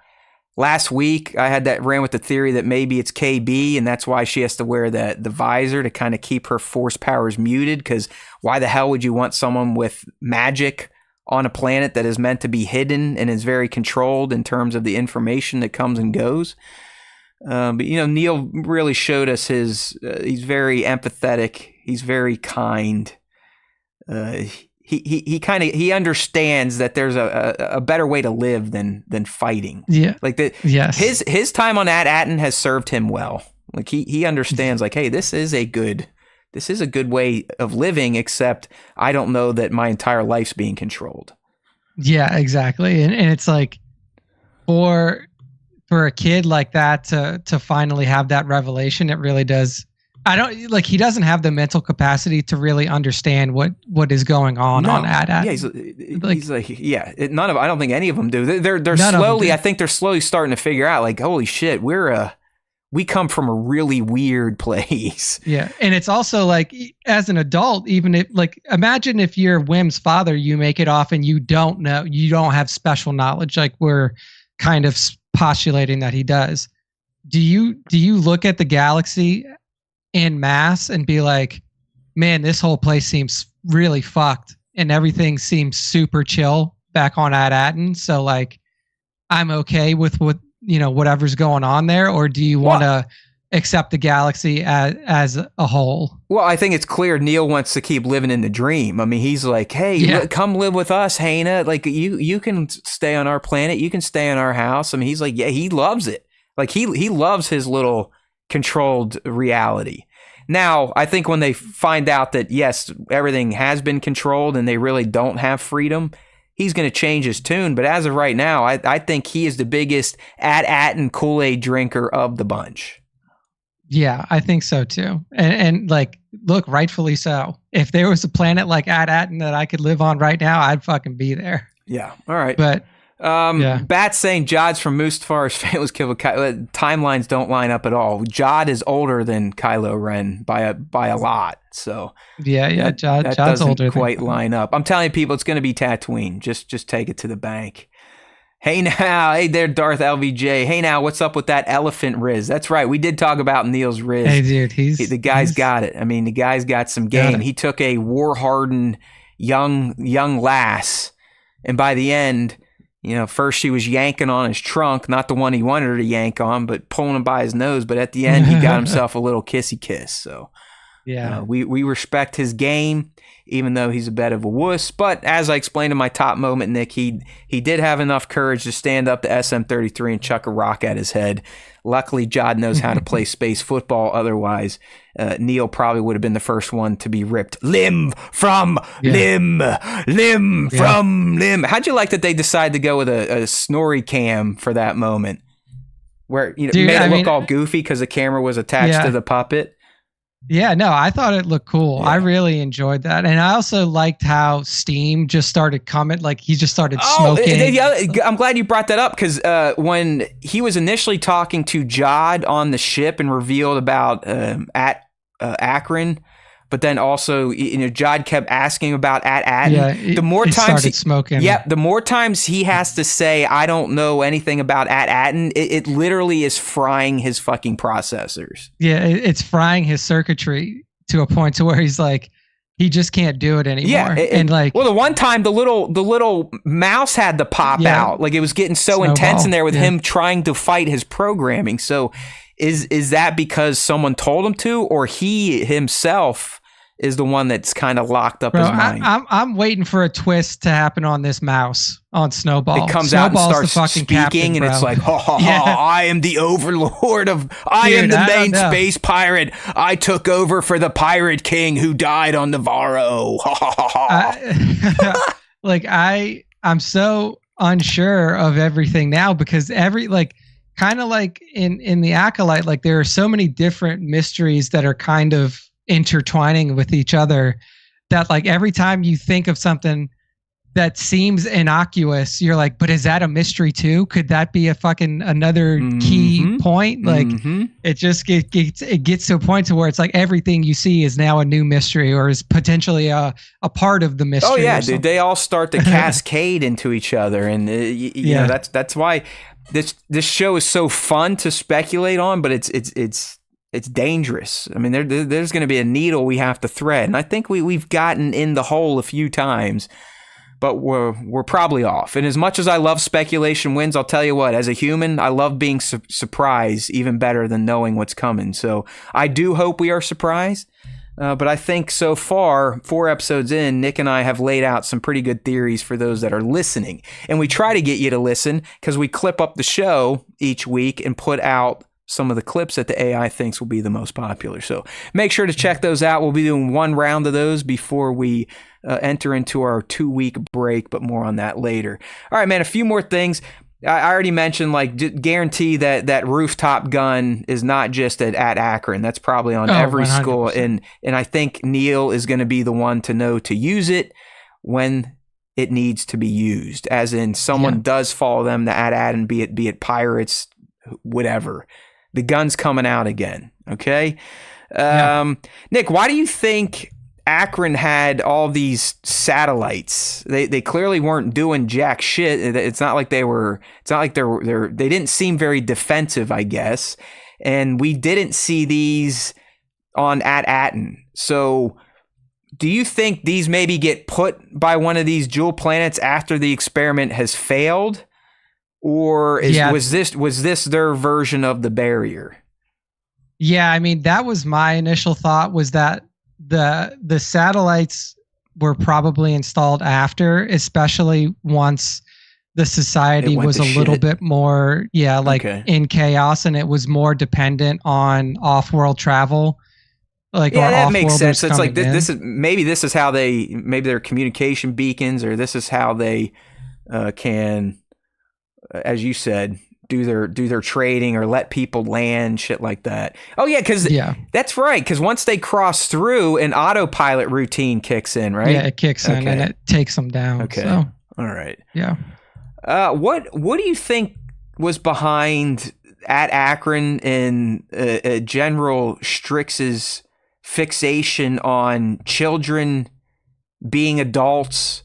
Last week, I ran with the theory that maybe it's KB, and that's why she has to wear the visor to kind of keep her Force powers muted, because why the hell would you want someone with magic on a planet that is meant to be hidden and is very controlled in terms of the information that comes and goes? But Neil really showed us he's very empathetic. He's very kind. He understands that there's a better way to live than fighting. Yeah. Like yes. His time on At Attin has served him well. Like he understands, like, hey, this is a good way of living, except I don't know that my entire life's being controlled. Yeah, exactly. And it's like for a kid like that to finally have that revelation, it really does. He doesn't have the mental capacity to really understand what is going on At Attin. Yeah, I don't think any of them do. They're slowly, I think they're slowly starting to figure out, like, holy shit, we come from a really weird place. Yeah. And it's also like, as an adult, even if, like, imagine if you're Wim's father, you make it off and you don't have special knowledge, like we're kind of postulating that he does. Do you look at the galaxy en masse and be like, man, this whole place seems really fucked and everything seems super chill back on At Attin, so like I'm okay with whatever's going on there? Or do you want to accept the galaxy as a whole? Well, I think it's clear Neil wants to keep living in the dream. I mean, he's like, hey, come live with us, Hana. Like, you can stay on our planet. You can stay in our house. I mean, he's like, yeah, he loves it. Like, he loves his little controlled reality. Now, I think when they find out that, yes, everything has been controlled and they really don't have freedom, he's going to change his tune. But as of right now, I think he is the biggest At Attin Kool-Aid drinker of the bunch. Yeah, I think so too. And like, look, rightfully so. If there was a planet like At Attin that I could live on right now, I'd fucking be there. Yeah. All right. But Bat saying Jod's from Mustafar's family was killed with Kylo. Timelines don't line up at all. Jod is older than Kylo Ren by a lot. So Jod's doesn't older quite line up. I'm telling you, people, it's going to be Tatooine. Just take it to the bank. Hey now, hey there, Darth LVJ. Hey now, what's up with that elephant Riz? That's right. We did talk about Neil's Riz. Hey dude, the guy's got it. I mean, the guy's got some game. He took a war-hardened young lass, and by the end, first she was yanking on his trunk, not the one he wanted her to yank on, but pulling him by his nose. But at the end, he got himself a little kissy kiss. So we respect his game, even though he's a bit of a wuss. But as I explained in my top moment, Nick, he did have enough courage to stand up to SM-33 and chuck a rock at his head. Luckily, Jod knows how to play space football. Otherwise, Neil probably would have been the first one to be ripped limb from limb from limb. How'd you like that they decided to go with a snorri cam for that moment? Where made it look all goofy because the camera was attached to the puppet? Yeah, no, I thought it looked cool. I really enjoyed that. And I also liked how steam just started coming, like he just started smoking. I'm glad you brought that up because when he was initially talking to Jod on the ship and revealed about at Achrann, but then also Jod kept asking about At Attin. Yeah, the more times started smoking. Yeah, the more times he has to say, I don't know anything about At Attin, it literally is frying his fucking processors. Yeah, it's frying his circuitry to a point to where he's like, he just can't do it anymore. Yeah, the one time the little mouse had to pop out, like it was getting so intense in there with him trying to fight his programming. So is that because someone told him to, or he himself is the one that's kind of locked up his mind? I'm waiting for a twist to happen on this mouse on Snowball. It comes out and starts speaking, and it's like, I am the overlord I am the main space pirate. I took over for the pirate king who died on Navarro. I'm so unsure of everything now because kind of like in the Acolyte, like there are so many different mysteries that are kind of intertwining with each other that like every time you think of something that seems innocuous, you're like, but is that a mystery too? Could that be a fucking another key point? Like it just gets to a point to where it's like everything you see is now a new mystery or is potentially a part of the mystery. Oh yeah, dude, they all start to cascade into each other, and you know that's why this show is so fun to speculate on, but it's dangerous. I mean, there's going to be a needle we have to thread, and I think we've gotten in the hole a few times, but we're probably off. And as much as I love speculation wins, I'll tell you what, as a human, I love being surprised even better than knowing what's coming. So I do hope we are surprised, but I think so far, 4 episodes in, Nick and I have laid out some pretty good theories for those that are listening, and we try to get you to listen because we clip up the show each week and put out some of the clips that the AI thinks will be the most popular. So make sure to check those out. We'll be doing one round of those before we enter into our 2-week break, but more on that later. All right, man, a few more things. I already mentioned, like, guarantee that rooftop gun is not just at Achrann. That's probably on every 100%. School. And I think Neil is going to be the one to know to use it when it needs to be used. As in someone does follow them to At Attin, be it pirates, whatever. The gun's coming out again, okay? Nick, why do you think Achrann had all these satellites? They clearly weren't doing jack shit. It's not like they didn't seem very defensive, I guess. And we didn't see these on At Attin. So do you think these maybe get put by one of these jewel planets after the experiment has failed? Or was this their version of the barrier? Yeah, I mean, that was my initial thought, was that the satellites were probably installed after, especially once the society was a little bit more in chaos, and it was more dependent on off-world travel. That makes sense. It's like this is how maybe their communication beacons, or this is how they can, as you said, do their trading or let people land, shit like that. Oh yeah, because that's right. Because once they cross through, an autopilot routine kicks in, right? Yeah, it kicks in and it takes them down. Okay, so. All right. Yeah. What do you think was behind At Achrann and General Strix's fixation on children being adults,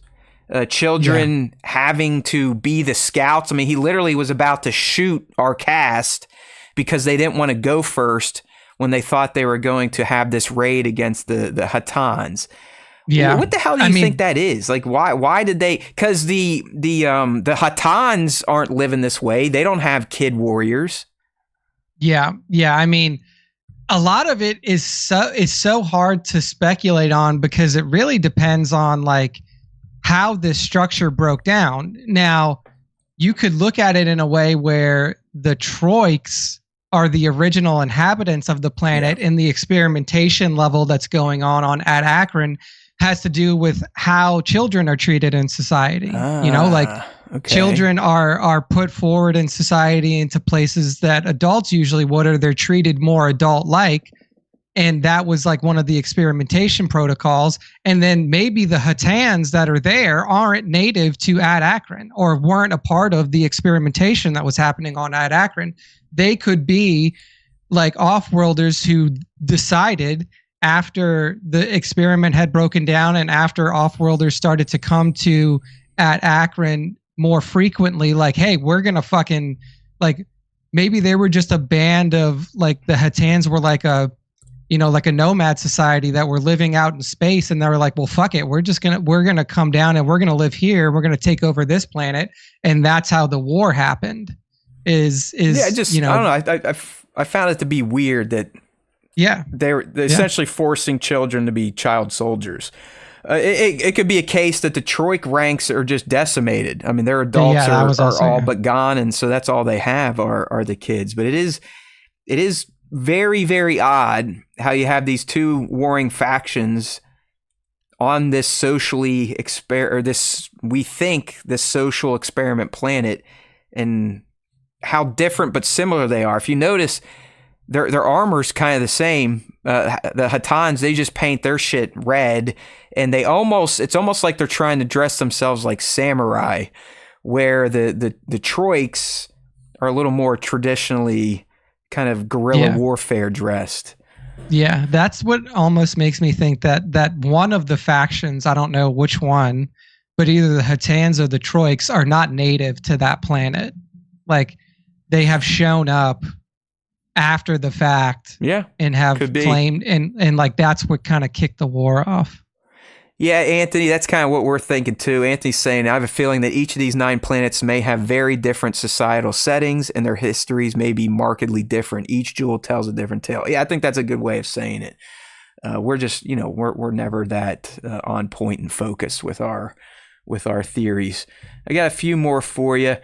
children having to be the scouts? I mean, he literally was about to shoot our cast because they didn't want to go first when they thought they were going to have this raid against the Hattans. Yeah. What the hell do you think that is? Like, why did they? Because the Hattans aren't living this way. They don't have kid warriors. Yeah. I mean, a lot of it is so hard to speculate on because it really depends on like how this structure broke down. Now, you could look at it in a way where the Troiks are the original inhabitants of the planet, and the experimentation level that's going on At Achrann has to do with how children are treated in society. Children are put forward in society into places that adults usually would, or they're treated more adult-like. And that was like one of the experimentation protocols. And then maybe the Hattans that are there aren't native to At Achrann or weren't a part of the experimentation that was happening on At Achrann. They could be like off-worlders who decided after the experiment had broken down and after off-worlders started to come to At Achrann more frequently, like, hey, we're going to fucking, like, maybe they were just a band of, like, the Hattans were like a nomad society that were living out in space, and they were like, well, fuck it, we're going to come down and we're going to live here. We're going to take over this planet. And that's how the war happened. I don't know. I found it to be weird that they're essentially forcing children to be child soldiers. It could be a case that the Troik ranks are just decimated. I mean, their adults are all but gone, and so that's all they have are the kids. But it is very, very odd how you have these two warring factions on this social experiment planet, and how different but similar they are. If you notice, their armor's kind of the same. The Hattans, they just paint their shit red, and it's almost like they're trying to dress themselves like samurai, where the Troiks are a little more traditionally kind of guerrilla warfare dressed. Yeah, that's what almost makes me think that one of the factions, I don't know which one, but either the Hattans or the Troiks are not native to that planet. Like, they have shown up after the fact and have claimed, and like that's what kind of kicked the war off. Yeah, Anthony, that's kind of what we're thinking too. Anthony's saying, I have a feeling that each of these 9 planets may have very different societal settings, and their histories may be markedly different. Each jewel tells a different tale. Yeah, I think that's a good way of saying it. We're just, we're never that on point and focused with our theories. I got a few more for you.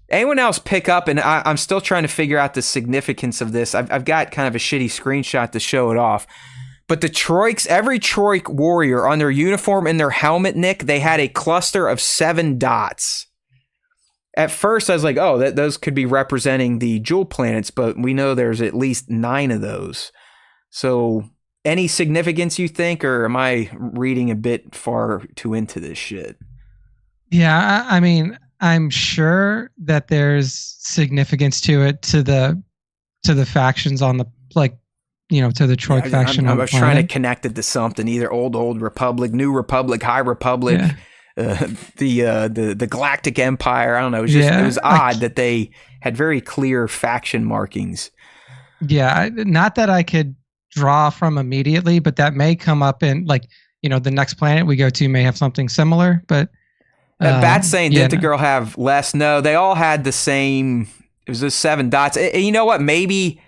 Anyone else pick up, and I'm still trying to figure out the significance of this. I've got kind of a shitty screenshot to show it off. But the Troiks, every Troik warrior on their uniform and their helmet, Nick, they had a cluster of 7 dots. At first, I was like, oh, those could be representing the jewel planets, but we know there's at least 9 of those. So any significance, you think, or am I reading a bit far too into this shit? Yeah, I mean, I'm sure that there's significance to it, to the factions on the, like, to the Troik faction. I was trying to connect it to something, either old Republic, New Republic, High Republic, the Galactic Empire. I don't know. It was odd that they had very clear faction markings. Yeah, not that I could draw from immediately, but that may come up in, like, the next planet we go to may have something similar. But Bat's saying, didn't the girl have less? No, they all had the same. It was just 7 dots. You know what? Maybe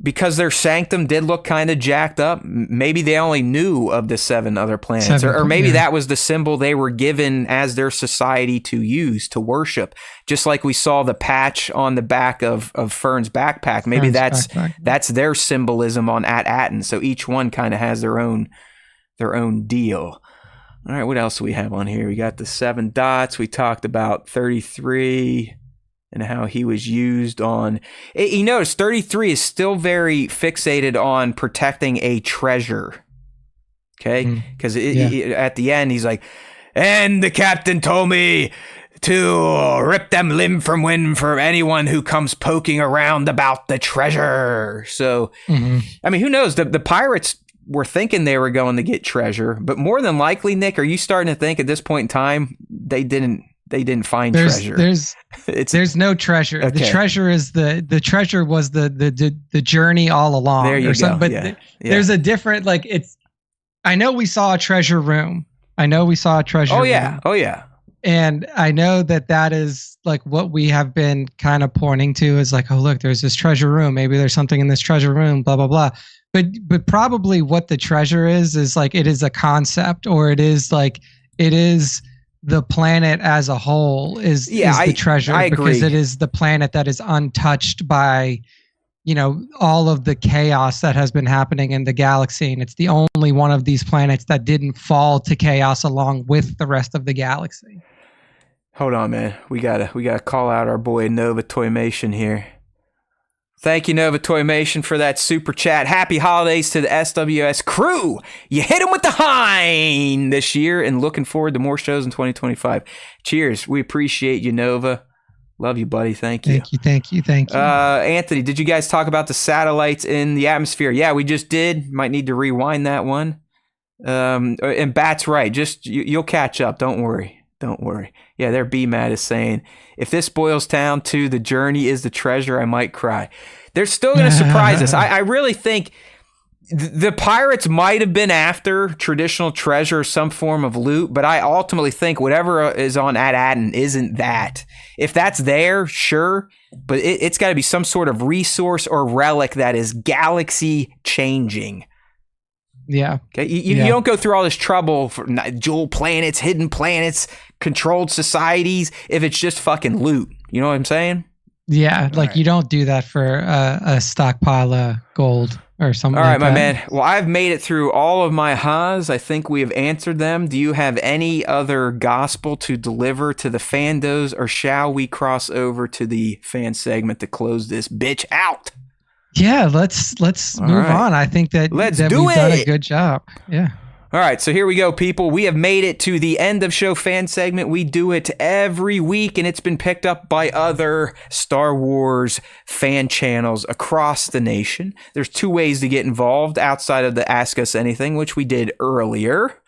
because their sanctum did look kind of jacked up, maybe they only knew of the 7 other planets. Or maybe that was the symbol they were given as their society to use, to worship. Just like we saw the patch on the back of Fern's backpack. Maybe that's their symbolism on At Attin. So each one kind of has their own deal. All right, what else do we have on here? We got the 7 dots. We talked about 33 and how he was used on. You notice 33 is still very fixated on protecting a treasure. Okay? Because at the end, he's like, and the captain told me to rip them limb from limb for anyone who comes poking around about the treasure. So, I mean, who knows? The pirates were thinking they were going to get treasure, but more than likely, Nick, are you starting to think at this point in time they didn't find treasure? There's no treasure. Okay. The treasure is the treasure was the journey all along. There you go. But there's a different, like, it's. I know we saw a treasure room. Oh yeah. And I know that is like what we have been kind of pointing to is like, oh, look, there's this treasure room. Maybe there's something in this treasure room, blah, blah, blah. But probably what the treasure is like, it is a concept, or it is the planet as a whole is the treasure. I agree. Because it is the planet that is untouched by, all of the chaos that has been happening in the galaxy. And it's the only one of these planets that didn't fall to chaos along with the rest of the galaxy. Hold on, man. We gotta call out our boy Nova Toymation here. Thank you, Nova Toymation, for that super chat. Happy holidays to the SWS crew. You hit them with the hind this year, and looking forward to more shows in 2025. Cheers. We appreciate you, Nova. Love you, buddy. Thank you. Thank you. Anthony, did you guys talk about the satellites in the atmosphere? Yeah, we just did. Might need to rewind that one. And Bat's right. Just you'll catch up. Don't worry. Yeah, their BMAT is saying, if this boils down to the journey is the treasure, I might cry. They're still going to surprise us. I really think the pirates might have been after traditional treasure, some form of loot, but I ultimately think whatever is on At Attin isn't that. If that's there, sure, but it's got to be some sort of resource or relic that is galaxy changing. Yeah. Okay. You don't go through all this trouble for jewel planets, hidden planets, controlled societies if it's just fucking loot. You know what I'm saying? Yeah. Like, you don't do that for a stockpile of gold or something. All right, like my that. man. Well, I've made it through all of my ha's. I think we have answered them. Do you have any other gospel to deliver to the fandos, or shall we cross over to the fan segment to close this bitch out? Yeah, let's move on. I think that we've done a good job. Yeah. All right, so here we go, people. We have made it to the end of show fan segment. We do it every week, and it's been picked up by other Star Wars fan channels across the nation. There's two ways to get involved outside of the Ask Us Anything, which we did earlier.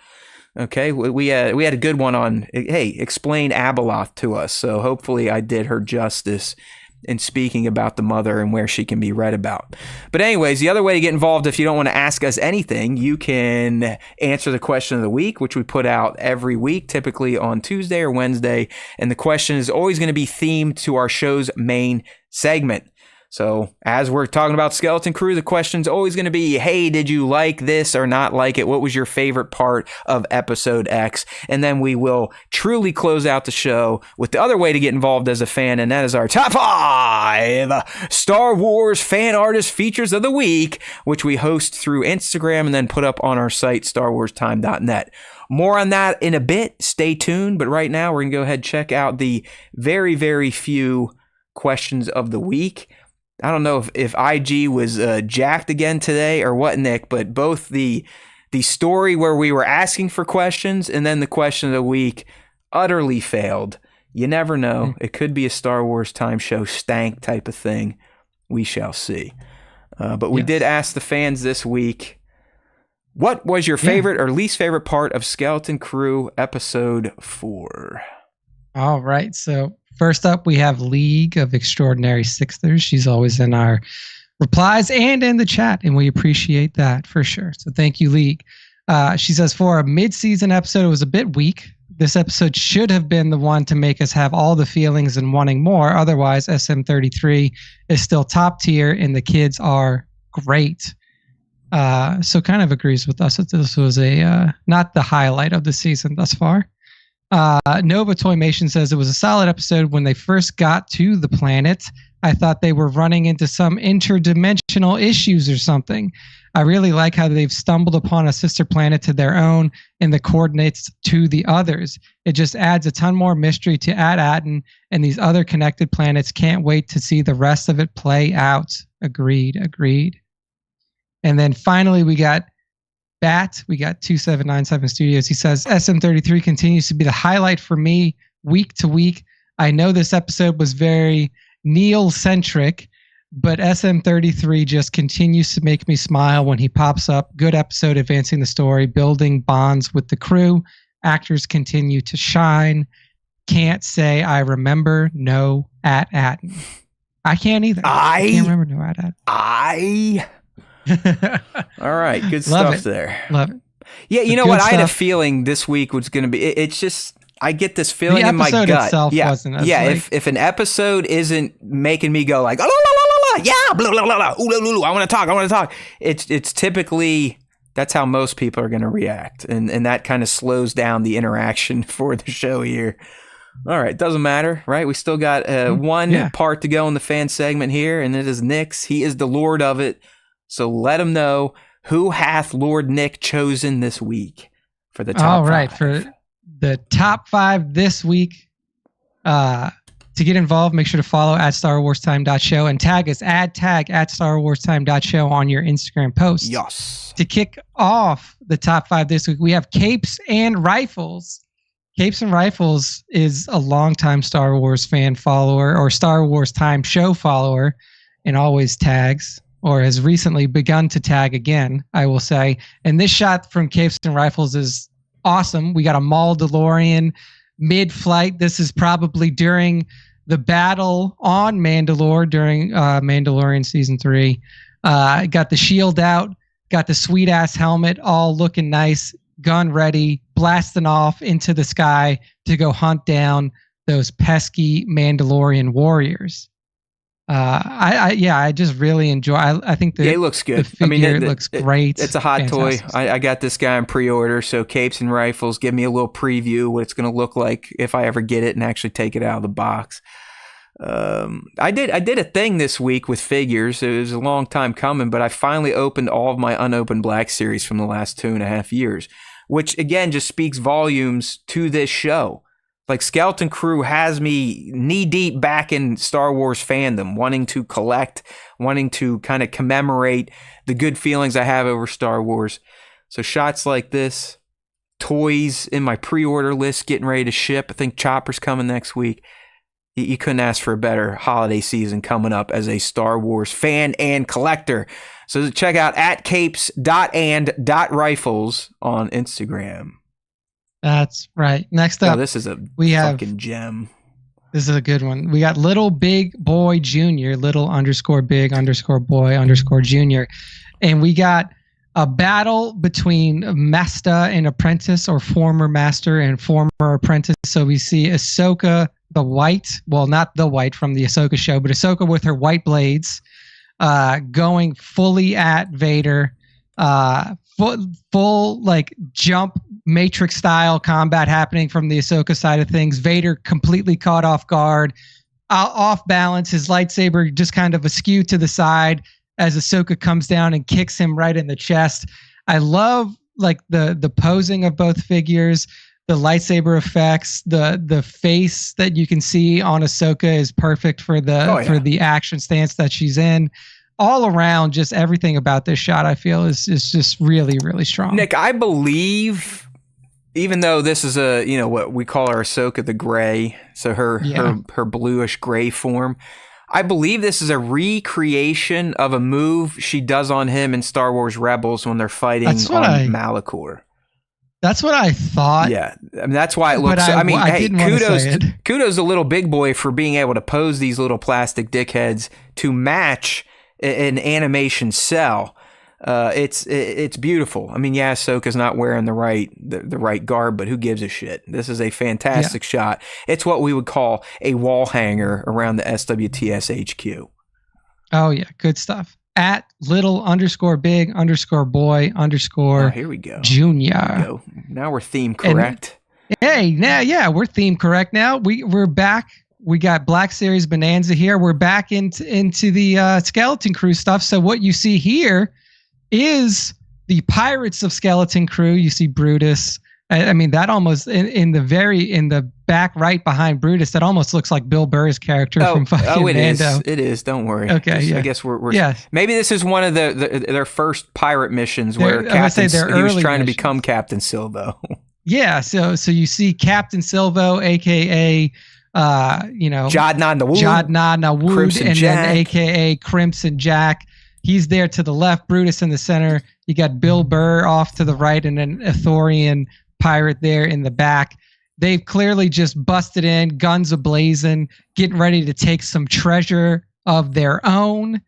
Okay, we had a good one on, hey, explain Abeloth to us. So hopefully I did her justice in speaking about the mother and where she can be read about. But anyways, the other way to get involved, if you don't want to ask us anything, you can answer the question of the week, which we put out every week, typically on Tuesday or Wednesday. And the question is always going to be themed to our show's main segment. So as we're talking about Skeleton Crew, the question's always going to be, hey, did you like this or not like it? What was your favorite part of episode X? And then we will truly close out the show with the other way to get involved as a fan, and that is our top 5 Star Wars fan artist features of the week, which we host through Instagram and then put up on our site, starwarstime.net. More on that in a bit. Stay tuned. But right now, we're going to go ahead and check out the very, very few questions of the week. I don't know if IG was jacked again today or what, Nick, but both the story where we were asking for questions and then the question of the week utterly failed. You never know. It could be a Star Wars time show stank type of thing. We shall see. But we did ask the fans this week, what was your favorite or least favorite part of Skeleton Crew episode 4? All right. So first up, we have League of Extraordinary Sixthers. She's always in our replies and in the chat, and we appreciate that for sure. So thank you, League. She says, for a mid-season episode, it was a bit weak. This episode should have been the one to make us have all the feelings and wanting more. Otherwise, SM33 is still top tier, and the kids are great. So kind of agrees with us that this was not the highlight of the season thus far. Nova Toymation says it was a solid episode when they first got to the planet. I thought they were running into some interdimensional issues or something. I really like how they've stumbled upon a sister planet to their own and the coordinates to the others. It just adds a ton more mystery to At Attin and these other connected planets. Can't wait to see the rest of it play out. Agreed. And then finally we got Bat, we got 2797 Studios. He says SM33 continues to be the highlight for me week to week. I know this episode was very Neil-centric, but SM33 just continues to make me smile when he pops up. Good episode, advancing the story, building bonds with the crew. Actors continue to shine. Can't say I remember no At Attin. I can't either. I can't remember no At Attin. All right, good Love stuff it. there. Love it. Yeah, you The know good what? I had a stuff. feeling this week was going to be. It's just I get this feeling The in my episode gut. itself Yeah, wasn't as yeah. like- If an episode isn't making me go like, oh, la, la, la, la, yeah, blah, blah, blah, blah, ooh, la, la, la, I want to talk. It's typically that's how most people are going to react, and that kind of slows down the interaction for the show here. All right, doesn't matter, right? We still got one part to go in the fan segment here, and it is Nick's. He is the Lord of it, so let him know who hath Lord Nick chosen this week for the top All right, 5. for the top 5 this week. To get involved, make sure to follow at StarWarsTime.show and tag us, tag at StarWarsTime.show on your Instagram posts. Yes. To kick off the top 5 this week, we have Capes and Rifles. Capes and Rifles is a longtime Star Wars fan follower or Star Wars Time show follower and always tags, or has recently begun to tag again, I will say. And this shot from Capes and Rifles is awesome. We got a Maul DeLorean mid-flight. This is probably during the battle on Mandalore during Mandalorian Season 3. Got the shield out, got the sweet-ass helmet, all looking nice, gun ready, blasting off into the sky to go hunt down those pesky Mandalorian warriors. I just really enjoy. I think it looks good. The figure looks great. It's a hot Fantastic. toy. I got this guy on pre-order, so Capes and Rifles, give me a little preview what it's going to look like if I ever get it and actually take it out of the box. I did a thing this week with figures. It was a long time coming, but I finally opened all of my unopened Black Series from the last 2.5 years, which again just speaks volumes to this show. Like, Skeleton Crew has me knee-deep back in Star Wars fandom, wanting to collect, wanting to kind of commemorate the good feelings I have over Star Wars. So shots like this, toys in my pre-order list getting ready to ship. I think Chopper's coming next week. You couldn't ask for a better holiday season coming up as a Star Wars fan and collector. So check out @capes.and.rifles on Instagram. That's right. Next up, this is a fucking gem. This is a good one. We got Little Big Boy Junior, little_big_boy_ junior. And we got a battle between master and apprentice, or former master and former apprentice. So we see Ahsoka, the white, well, not the white from the Ahsoka show, but Ahsoka with her white blades, going fully at Vader, full like jump Matrix style combat happening from the Ahsoka side of things. Vader completely caught off guard, off balance, his lightsaber just kind of askew to the side as Ahsoka comes down and kicks him right in the chest. I love like the posing of both figures, the lightsaber effects, the face that you can see on Ahsoka is perfect for the action stance that she's in. All around, just everything about this shot, I feel, is just really, really strong. Nick, I believe, even though this is what we call our Ahsoka the gray, so her bluish gray form, I believe this is a recreation of a move she does on him in Star Wars Rebels when they're fighting on Malachor. That's what I thought. Yeah, I mean, that's why it looks. Kudos to Little Big Boy for being able to pose these little plastic dickheads to match an animation cell. It's beautiful. I mean, yeah, Ahsoka's not wearing the right garb, but who gives a shit? This is a fantastic shot. It's what we would call a wall hanger around the SWTS HQ. Oh yeah, good stuff. At little_big_boy_ here we go. Junior. Now we're theme correct. We're theme correct now. We're back. We got Black Series Bonanza here. We're back into the Skeleton Crew stuff. So what you see here is the Pirates of Skeleton Crew. You see Brutus. I mean, that almost in the back right behind Brutus, that almost looks like Bill Burr's character from fucking Mando. It is. Don't worry. Okay, I guess we're maybe this is one of their first pirate missions where he was trying to become Captain Silvo. Yeah, so you see Captain Silvo, aka Jadna Nawood, Jadna Nawood, Crimson and Jack. then aka Crimson Jack. He's there to the left, Brutus in the center. You got Bill Burr off to the right, and then Ithorian pirate there in the back. They've clearly just busted in, guns ablazing, getting ready to take some treasure of their own.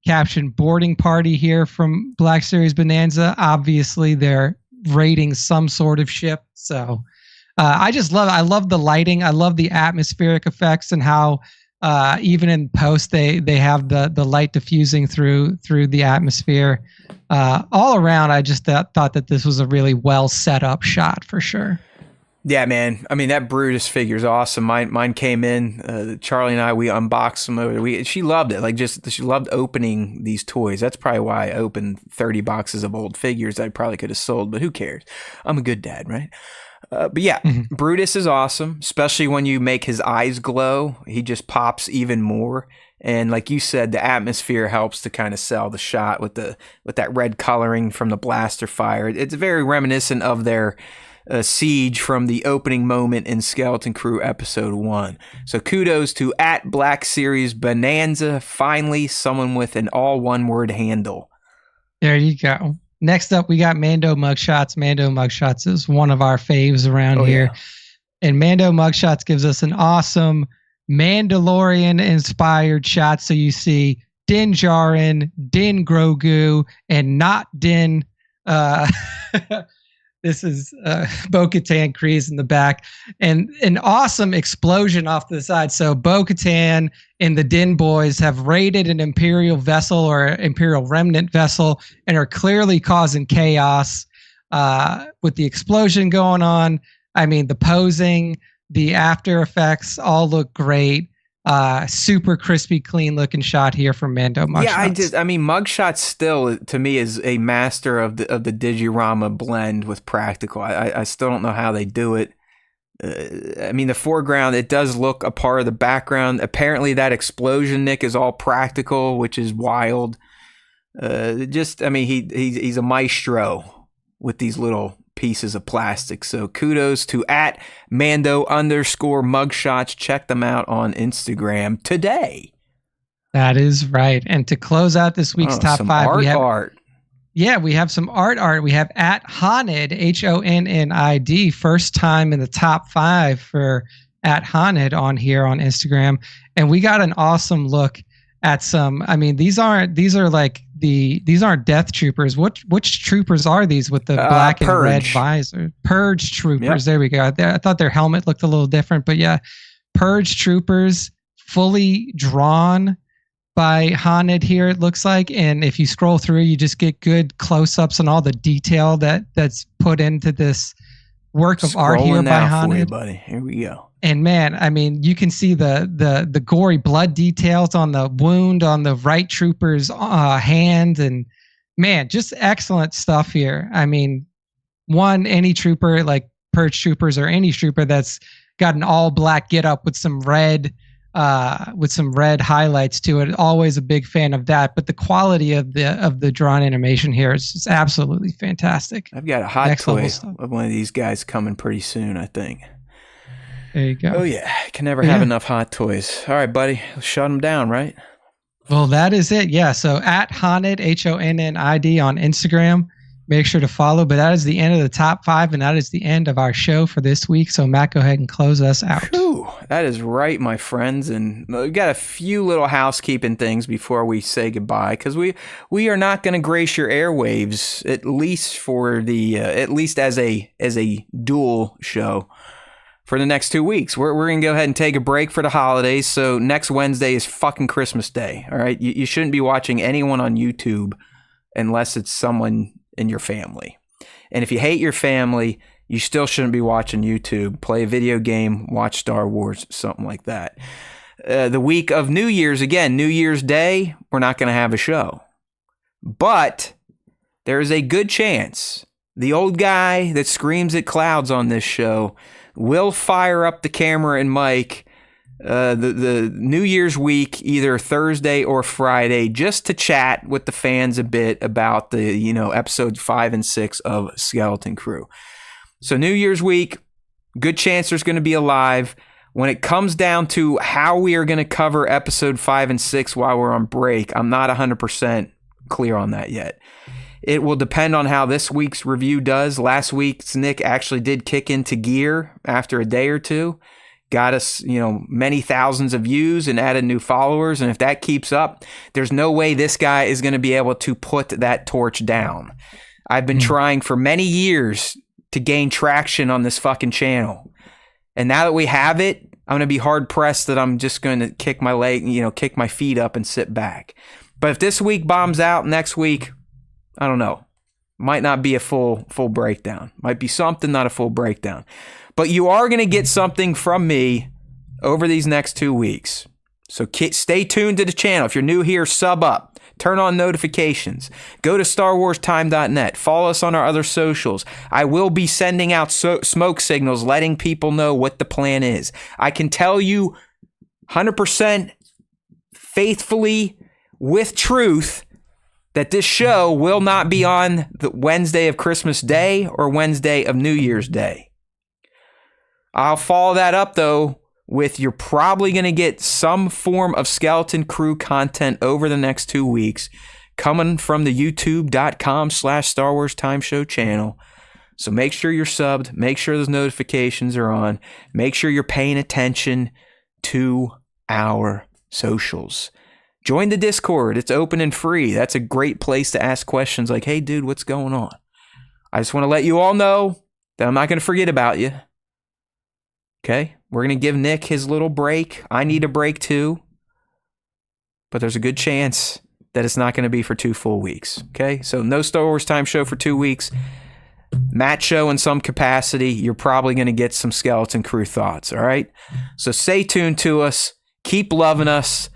Caption boarding party here from Black Series Bonanza. Obviously, they're raiding some sort of ship. So I love the lighting. I love the atmospheric effects and how even in post they have the light diffusing through the atmosphere. All around, I just thought that this was a really well set up shot for sure. Yeah, man. I mean, that Brutus figure's awesome. Mine came in. Charlie and I, we unboxed them. She loved it. She loved opening these toys. That's probably why I opened 30 boxes of old figures I probably could have sold, but who cares? I'm a good dad, right? But yeah, Brutus is awesome, especially when you make his eyes glow. He just pops even more. And like you said, the atmosphere helps to kind of sell the shot with that red coloring from the blaster fire. It's very reminiscent of their siege from the opening moment in Skeleton Crew episode 1. So kudos to at Black Series Bonanza. Finally, someone with an all one word handle. There you go. Next up, we got Mando Mugshots. Mando Mugshots is one of our faves around here. Yeah. And Mando Mugshots gives us an awesome Mandalorian-inspired shot. So you see Din Djarin, Din Grogu, and not Din... This is Bo-Katan Kryze in the back, and an awesome explosion off to the side. So Bo-Katan and the Din boys have raided an Imperial vessel or Imperial remnant vessel and are clearly causing chaos with the explosion going on. I mean, the posing, the after effects all look great. Super crispy, clean looking shot here from Mando Mugshots. Yeah, Mugshots still to me is a master of the Digirama blend with practical. I still don't know how they do it. The foreground, it does look a part of the background. Apparently that explosion, Nick, is all practical, which is wild. He's a maestro with these little pieces of plastic. So kudos to at Mando_Mugshots. Check them out on Instagram today. That is right. And to close out this week's top five, we have some art. We have at Honid, HONNID, first time in the top 5 for at Honid on here on Instagram. And we got an awesome look at some. These aren't Death Troopers. Which troopers are these with the black and red visor? Purge Troopers. Yep. There we go. I thought their helmet looked a little different, but yeah, Purge Troopers, fully drawn by Honid here, it looks like. And if you scroll through, you just get good close-ups on all the detail that's put into this work of art here by Honid. For you, buddy. Here we go. And man, you can see the gory blood details on the wound on the right trooper's hand, and man, just excellent stuff here. Any trooper like Purge Troopers or any trooper that's got an all black get up with some red highlights to it, always a big fan of that. But the quality of the drawn animation here is just absolutely fantastic. I've got a hot toy of one of these guys coming pretty soon, I think. There you go. Oh, yeah. Can never have enough hot toys. All right, buddy. Let's shut them down, right? Well, that is it. Yeah. So at Honid, HONNID on Instagram. Make sure to follow. But that is the end of the top 5, and that is the end of our show for this week. So, Matt, go ahead and close us out. Whew, that is right, my friends. And we got a few little housekeeping things before we say goodbye, because we are not going to grace your airwaves, at least for at least as a dual show. For the next 2 weeks, we're going to go ahead and take a break for the holidays. So next Wednesday is fucking Christmas Day. All right. You shouldn't be watching anyone on YouTube unless it's someone in your family. And if you hate your family, you still shouldn't be watching YouTube. Play a video game, watch Star Wars, something like that. The week of New Year's, again, New Year's Day, we're not going to have a show. But there is a good chance the old guy that screams at clouds on this show will fire up the camera and mic the New Year's week, either Thursday or Friday, just to chat with the fans a bit about the episodes 5 and 6 of Skeleton Crew. So New Year's week, good chance there's going to be a live. When it comes down to how we are going to cover episode 5 and 6 while we're on break, I'm not 100% clear on that yet. It will depend on how this week's review does. Last week's Nick actually did kick into gear after a day or two. Got us, many thousands of views and added new followers. And if that keeps up, there's no way this guy is going to be able to put that torch down. I've been trying for many years to gain traction on this fucking channel. And now that we have it, I'm going to be hard pressed that I'm just going to kick my feet up and sit back. But if this week bombs out, next week, I don't know. Might not be a full breakdown. Might be something, not a full breakdown. But you are going to get something from me over these next 2 weeks. So stay tuned to the channel. If you're new here, sub up. Turn on notifications. Go to StarWarsTime.net. Follow us on our other socials. I will be sending out smoke signals, letting people know what the plan is. I can tell you 100% faithfully, with truth, that this show will not be on the Wednesday of Christmas Day or Wednesday of New Year's Day. I'll follow that up, though, with you're probably going to get some form of Skeleton Crew content over the next 2 weeks coming from the youtube.com/Star Wars Time Show channel. So make sure you're subbed. Make sure those notifications are on. Make sure you're paying attention to our socials. Join the Discord. It's open and free. That's a great place to ask questions like, hey, dude, what's going on? I just want to let you all know that I'm not going to forget about you. Okay? We're going to give Nick his little break. I need a break too. But there's a good chance that it's not going to be for 2 full weeks. Okay? So no Star Wars Time Show for 2 weeks. Matt Show in some capacity. You're probably going to get some Skeleton Crew thoughts. All right? So stay tuned to us. Keep loving us.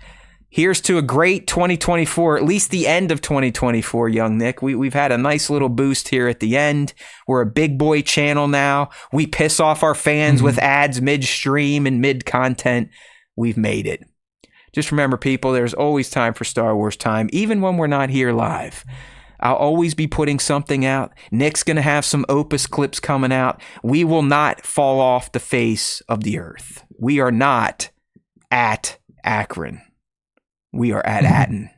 Here's to a great 2024, at least the end of 2024, young Nick. We've had a nice little boost here at the end. We're a big boy channel now. We piss off our fans with ads midstream and mid-content. We've made it. Just remember, people, there's always time for Star Wars Time, even when we're not here live. I'll always be putting something out. Nick's going to have some Opus clips coming out. We will not fall off the face of the earth. We are not at Achrann. We are at Attin.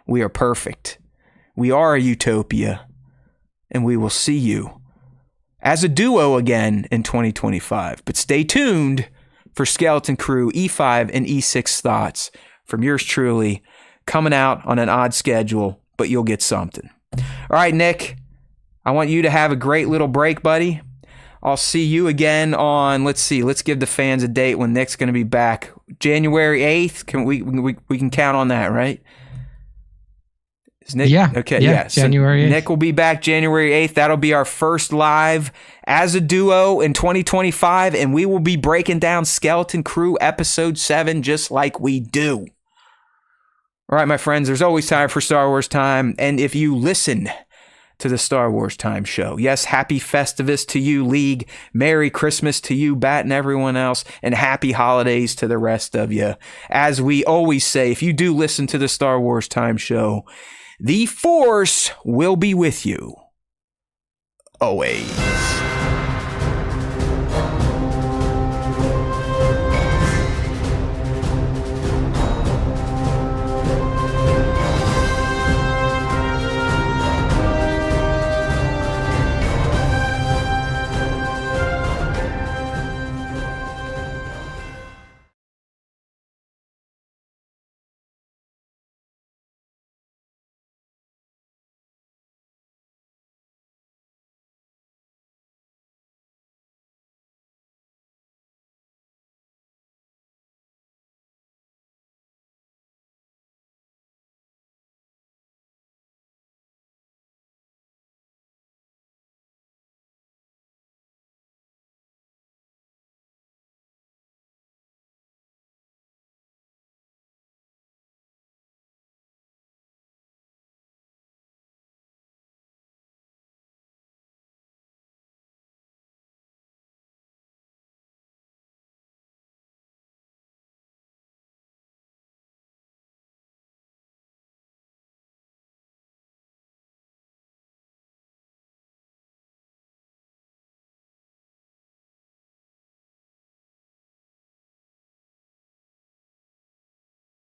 We are perfect. We are a utopia. And we will see you as a duo again in 2025. But stay tuned for Skeleton Crew E5 and E6 thoughts from yours truly, coming out on an odd schedule, but you'll get something. All right, Nick, I want you to have a great little break, buddy. I'll see you again on, let's give the fans a date when Nick's going to be back. January 8th. We can count on that, right? Is Nick? Yeah. Okay. Yeah. January 8th. So Nick will be back January 8th. That'll be our first live as a duo in 2025, and we will be breaking down Skeleton Crew episode 7 just like we do. All right, my friends, there's always time for Star Wars Time, and if you listen to the Star Wars Time Show. Yes, happy Festivus to you, League. Merry Christmas to you, Bat, and everyone else. And happy holidays to the rest of you. As we always say, if you do listen to the Star Wars Time Show, the Force will be with you always.